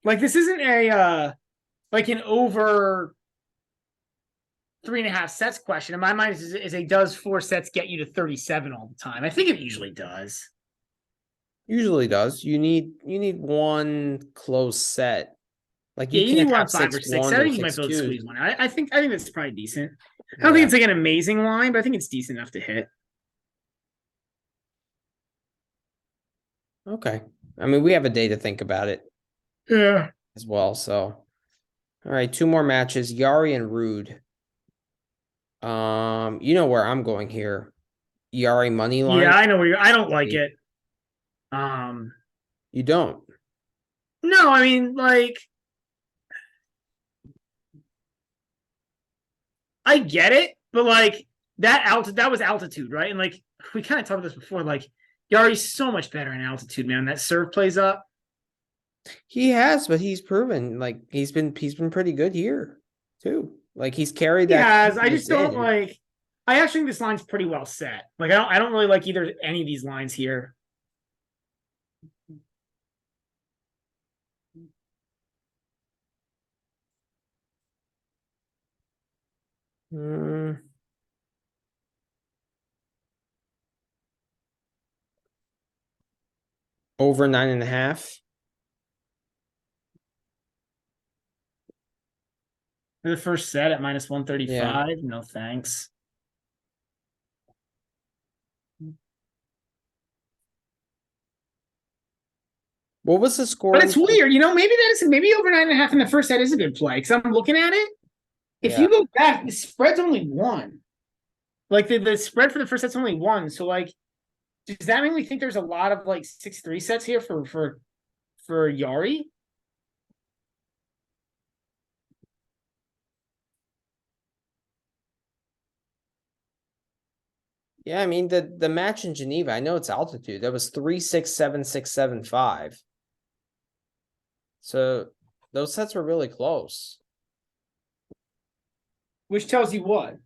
like this isn't a like an over 3.5 sets question. In my mind, is a does 4 sets get you to 37 all the time? I think it usually does. Usually does. You need one close set. Like Yeah, you you can need one have 5 or 6. 6-1 I or think you might be able to 6-2. squeeze one. I think that's probably decent. I don't think it's like an amazing line, but I think it's decent enough to hit. Okay. I mean, we have a day to think about it. Yeah. As well. So, all right, 2 more matches. Jarry and Ruud. You know where I'm going here. Jarry money line. Yeah, I know where you're. I don't like it. You don't. No, I mean, like, I get it, but like that was altitude, right? And like we kind of talked about this before. Like Yari's so much better in altitude, man. That serve plays up. He has, but he's proven like he's been pretty good here too. Like he's carried that. Yes, I just don't like. I actually think this line's pretty well set. Like I don't really like either any of these lines here. Over 9.5. For the first set at minus 135. Yeah. No thanks. What was the score? But it's weird, you know. Maybe over 9.5 in the first set is a good play because I'm looking at it. If you go back, the spread's only 1. Like the spread for the first set's only 1. So like, does that mean we think there's a lot of like 6-3 sets here for Jarry? Yeah, I mean the match in Geneva, I know it's altitude. That was 3-6, 7-6, 7-5. So those sets were really close. Which tells you what?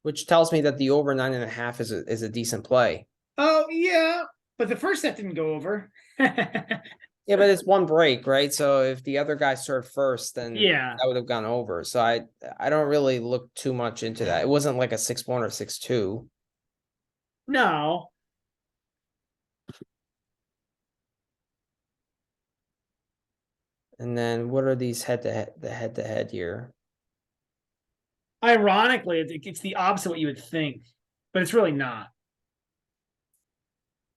Which tells me that the over 9.5 is a decent play. Oh yeah, but the first set didn't go over. Yeah, but it's one break, right? So if the other guy served first, then that would have gone over. So I don't really look too much into that. It wasn't like a 6-1 or 6-2. No. And then what are these head to head here? Ironically, it's the opposite of what you would think, but it's really not.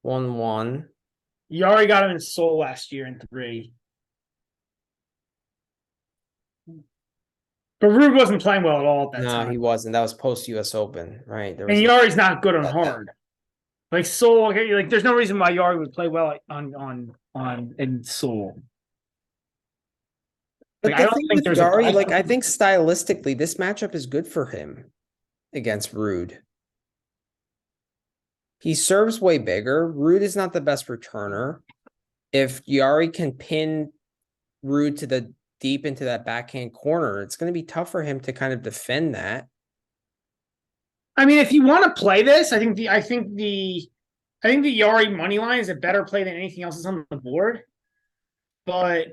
1-1. You already got him in Seoul last year in 3. But Ruud wasn't playing well at all at that No, time. he wasn't. That was post US Open, right? There And was Yari's not good on hard. Like Seoul, like there's no reason why Yari would play well on in Seoul. But Like, the I don't thing think with there's Yari, like I think stylistically, this matchup is good for him against Ruud. He serves way bigger. Ruud is not the best returner. If Yari can pin Ruud to the deep into that backhand corner, it's going to be tough for him to kind of defend that. I mean, if you want to play this, I think the Yari money line is a better play than anything else that's on the board. But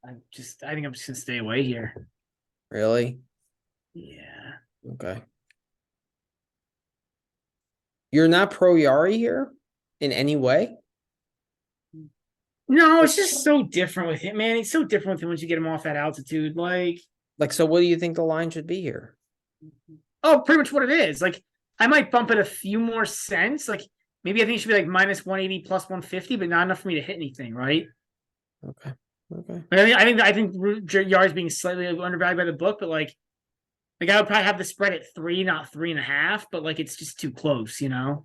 I think I'm just gonna stay away here. Really? Yeah. Okay. You're not pro Yari here in any way? No, it's just so different with him, man. It's so different with him once you get him off that altitude. Like, so what do you think the line should be here? oh, pretty much what it is. Like, I might bump it a few more cents. Like, maybe I think it should be like minus 180 plus 150, but not enough for me to hit anything, right? Okay. Okay. I think Yari's being slightly undervalued by the book, but like I would probably have the spread at 3, not 3.5, but like it's just too close, you know?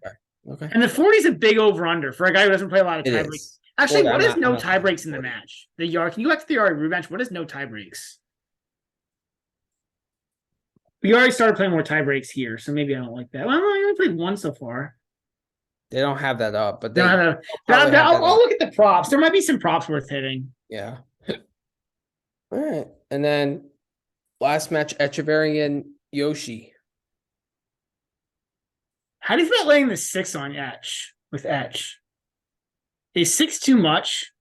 Okay. And the 40 is a big over under for a guy who doesn't play a lot of It tie breaks. is. Actually, Well, what is no I'm tie not breaks in the match? The Yari, can you go back to the Yari rematch? What is no tie breaks? We already started playing more tie breaks here, so maybe I don't like that. Well, I only played one so far. They don't have that up, but No, I'll look at the props. There might be some props worth hitting. Yeah. All right. And then last match, Echeverry and Yoshi. How do you feel about laying the 6 on Etch with Etch? Is 6 too much?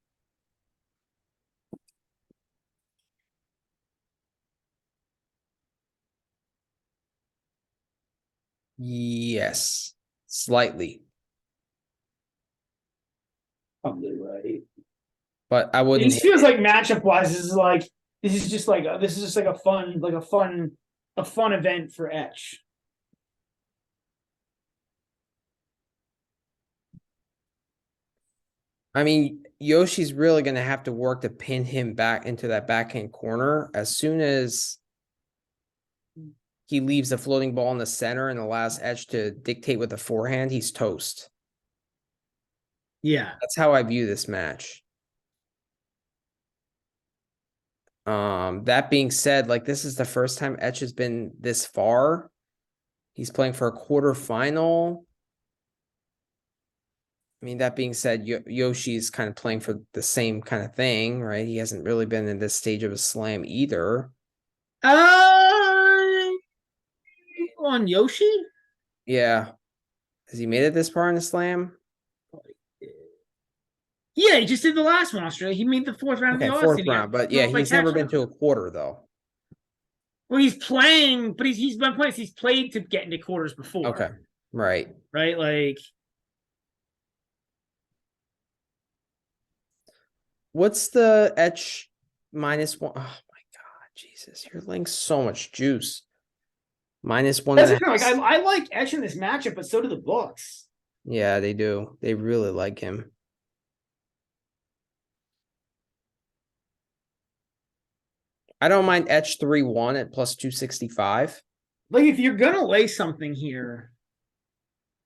Yes. Slightly. Probably right. But I wouldn't. It feels like matchup wise, this is just like a fun event for Etch. I mean, Yoshi's really going to have to work to pin him back into that backhand corner. As soon as he leaves the floating ball in the center and allows Etch to dictate with the forehand, he's toast. Yeah. That's how I view this match. That being said, like this is the first time Etch has been this far. He's playing for a quarterfinal. I mean, that being said, Yoshi's kind of playing for the same kind of thing, right? He hasn't really been in this stage of a slam either. On Yoshi? Yeah. Has he made it this far in a slam? Yeah, he just did the last one, Australia. He made the 4th round of the Aussie. Fourth round, but yeah, he's never been to a quarter though. Well, he's playing, but he's been playing. He's played to get into quarters before. Okay, right. Like, what's the Etch -1? Oh my god, Jesus! You're laying so much juice. -1. That's like I like Etch in this matchup, but so do the books. Yeah, they do. They really like him. I don't mind Etch 3-1 at plus 265. Like, if you're gonna lay something here,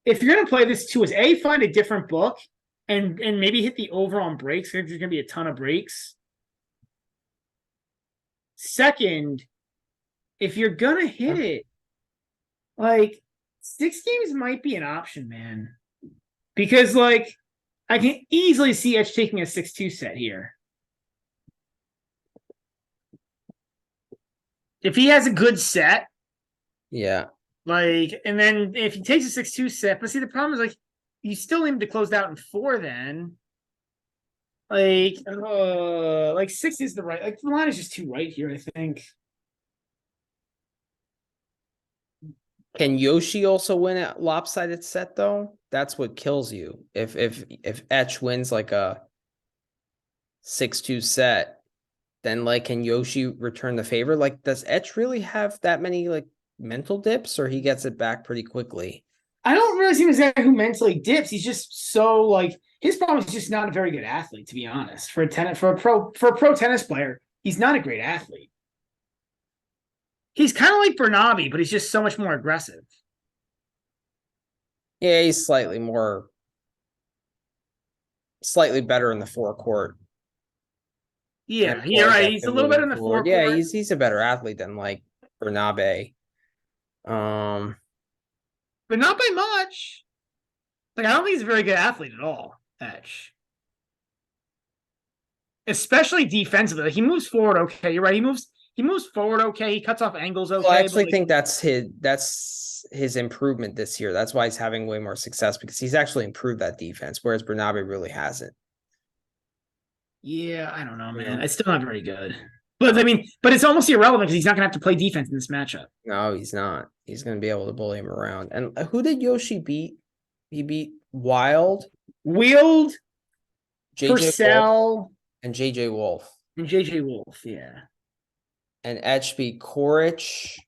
if you're gonna play this too, is find a different book and maybe hit the over on breaks. There's gonna be a ton of breaks. Second, if you're gonna hit it, like 6 games might be an option, man. Because like I can easily see Etch taking a 6-2 set here. If he has a good set, yeah. Like, and then if he takes a 6-2 set, but see, the problem is like you still need him to close out in 4 then. Like 6 is the right, like the line is just too right here, I think. Can Yoshi also win a lopsided set though? That's what kills you. If Etch wins like a 6-2 set, then like can Yoshi return the favor? Like, does Etch really have that many like mental dips, or he gets it back pretty quickly? I don't really see him as a guy who mentally dips. He's just so like his problem is just not a very good athlete, to be honest. For a pro tennis player, he's not a great athlete. He's kind of like Bernabe, but he's just so much more aggressive. Yeah, he's slightly better in the forecourt. Yeah, you're right. He's a little better in the forecourt. forecourt. Yeah, he's a better athlete than like Bernabe. But not by much. Like I don't think he's a very good athlete at all, Etch. Especially defensively. He moves forward okay. You're right. He moves forward okay. He cuts off angles okay. Well, I actually think that's his improvement this year. That's why he's having way more success because he's actually improved that defense, whereas Bernabe really hasn't. Yeah, I don't know, man. It's still not very good. But I mean, but it's almost irrelevant because he's not gonna have to play defense in this matchup. No, he's not. He's gonna be able to bully him around. And who did Yoshi beat? He beat Wild, Purcell, and JJ Wolf. And JJ Wolf, yeah. And Etch beat Korich,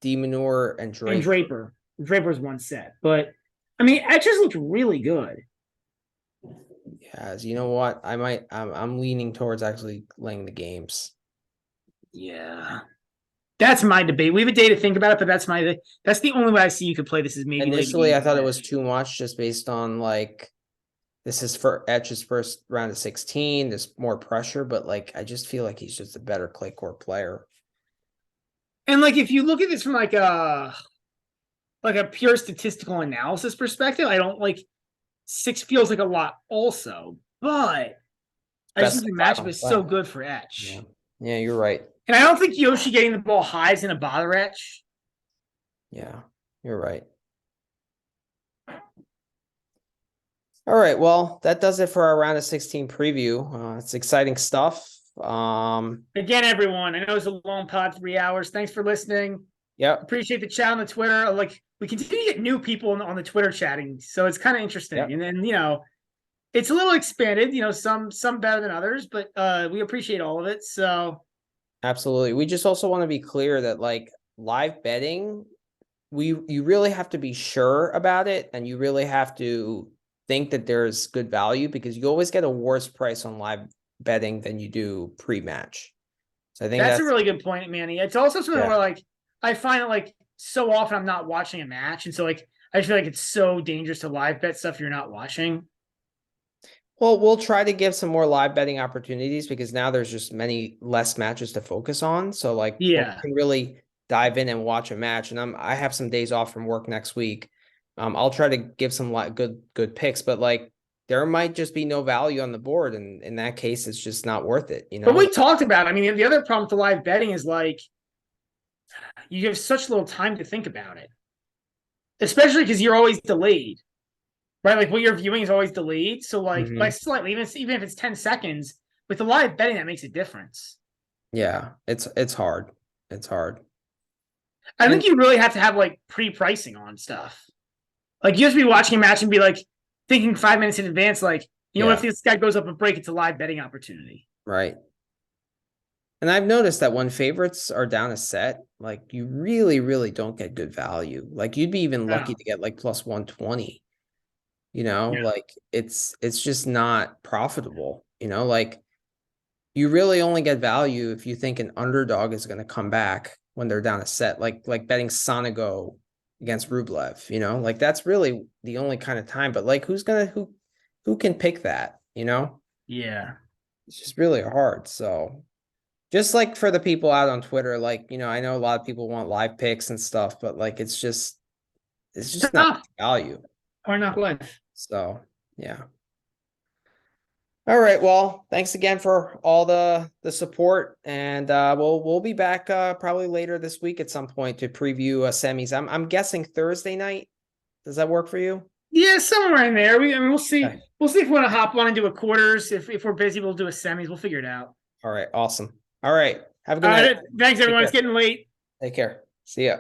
Demonor, and Draper. And Draper. Draper's one set. But I mean, Etch has looked really good. Yeah, you know what? I'm leaning towards actually laying the games. Yeah. That's my debate. We have a day to think about it, but that's the only way I see you could play this is maybe initially I thought it was too much just based on like this is for Etch's first round of 16. There's more pressure, but like I just feel like he's just a better clay court player. And like if you look at this from like a pure statistical analysis perspective, I don't like 6 feels like a lot also, but I just think the matchup is so good for Etch. Yeah, you're right. And I don't think Yoshi getting the ball high is going to bother Etch. Yeah, you're right. All right, well, that does it for our round of 16 preview. It's exciting stuff. Again, everyone, I know it's a long pod, 3 hours. Thanks for listening. Yeah, appreciate the chat on the Twitter. Like we continue to get new people on the Twitter chatting, so it's kind of interesting. Yep. And then it's a little expanded. Some better than others, but we appreciate all of it. So absolutely, we just also want to be clear that like live betting, you really have to be sure about it, and you really have to think that there's good value because you always get a worse price on live betting than you do pre-match. So I think that's a really good point, Manny. It's also something where like I find that like so often I'm not watching a match, and so like I feel like it's so dangerous to live bet stuff you're not watching. Well, we'll try to give some more live betting opportunities because now there's just many less matches to focus on. So like we can really dive in and watch a match. And I have some days off from work next week. I'll try to give some good picks, but like there might just be no value on the board, and in that case, it's just not worth it. But we talked about. I mean, the other problem with the live betting is like you have such little time to think about it, especially because you're always delayed, right? Like what you're viewing is always delayed. So like by slightly, even if it's 10 seconds, with the live betting, that makes a difference. Yeah, it's hard. It's hard. I think you really have to have like pre-pricing on stuff. Like you have to be watching a match and be like thinking 5 minutes in advance, like, if this guy goes up a break, it's a live betting opportunity. Right. And I've noticed that when favorites are down a set, like you really, really don't get good value. Like you'd be even lucky to get like plus 120. Like it's just not profitable. Like you really only get value if you think an underdog is going to come back when they're down a set, like betting Sonego against Rublev, like that's really the only kind of time. But like who can pick that, Yeah. It's just really hard. So just like for the people out on Twitter, like, I know a lot of people want live picks and stuff, but like it's just not value. Or not live. So yeah. All right. Well, thanks again for all the support, and we'll be back probably later this week at some point to preview semis. I'm guessing Thursday night. Does that work for you? Yeah, somewhere in there. We'll see. Okay. We'll see if we want to hop on and do a quarters. If we're busy, we'll do a semis. We'll figure it out. All right. Awesome. All right. Have a good night. Thanks, everyone. It's getting late. Take care. See ya.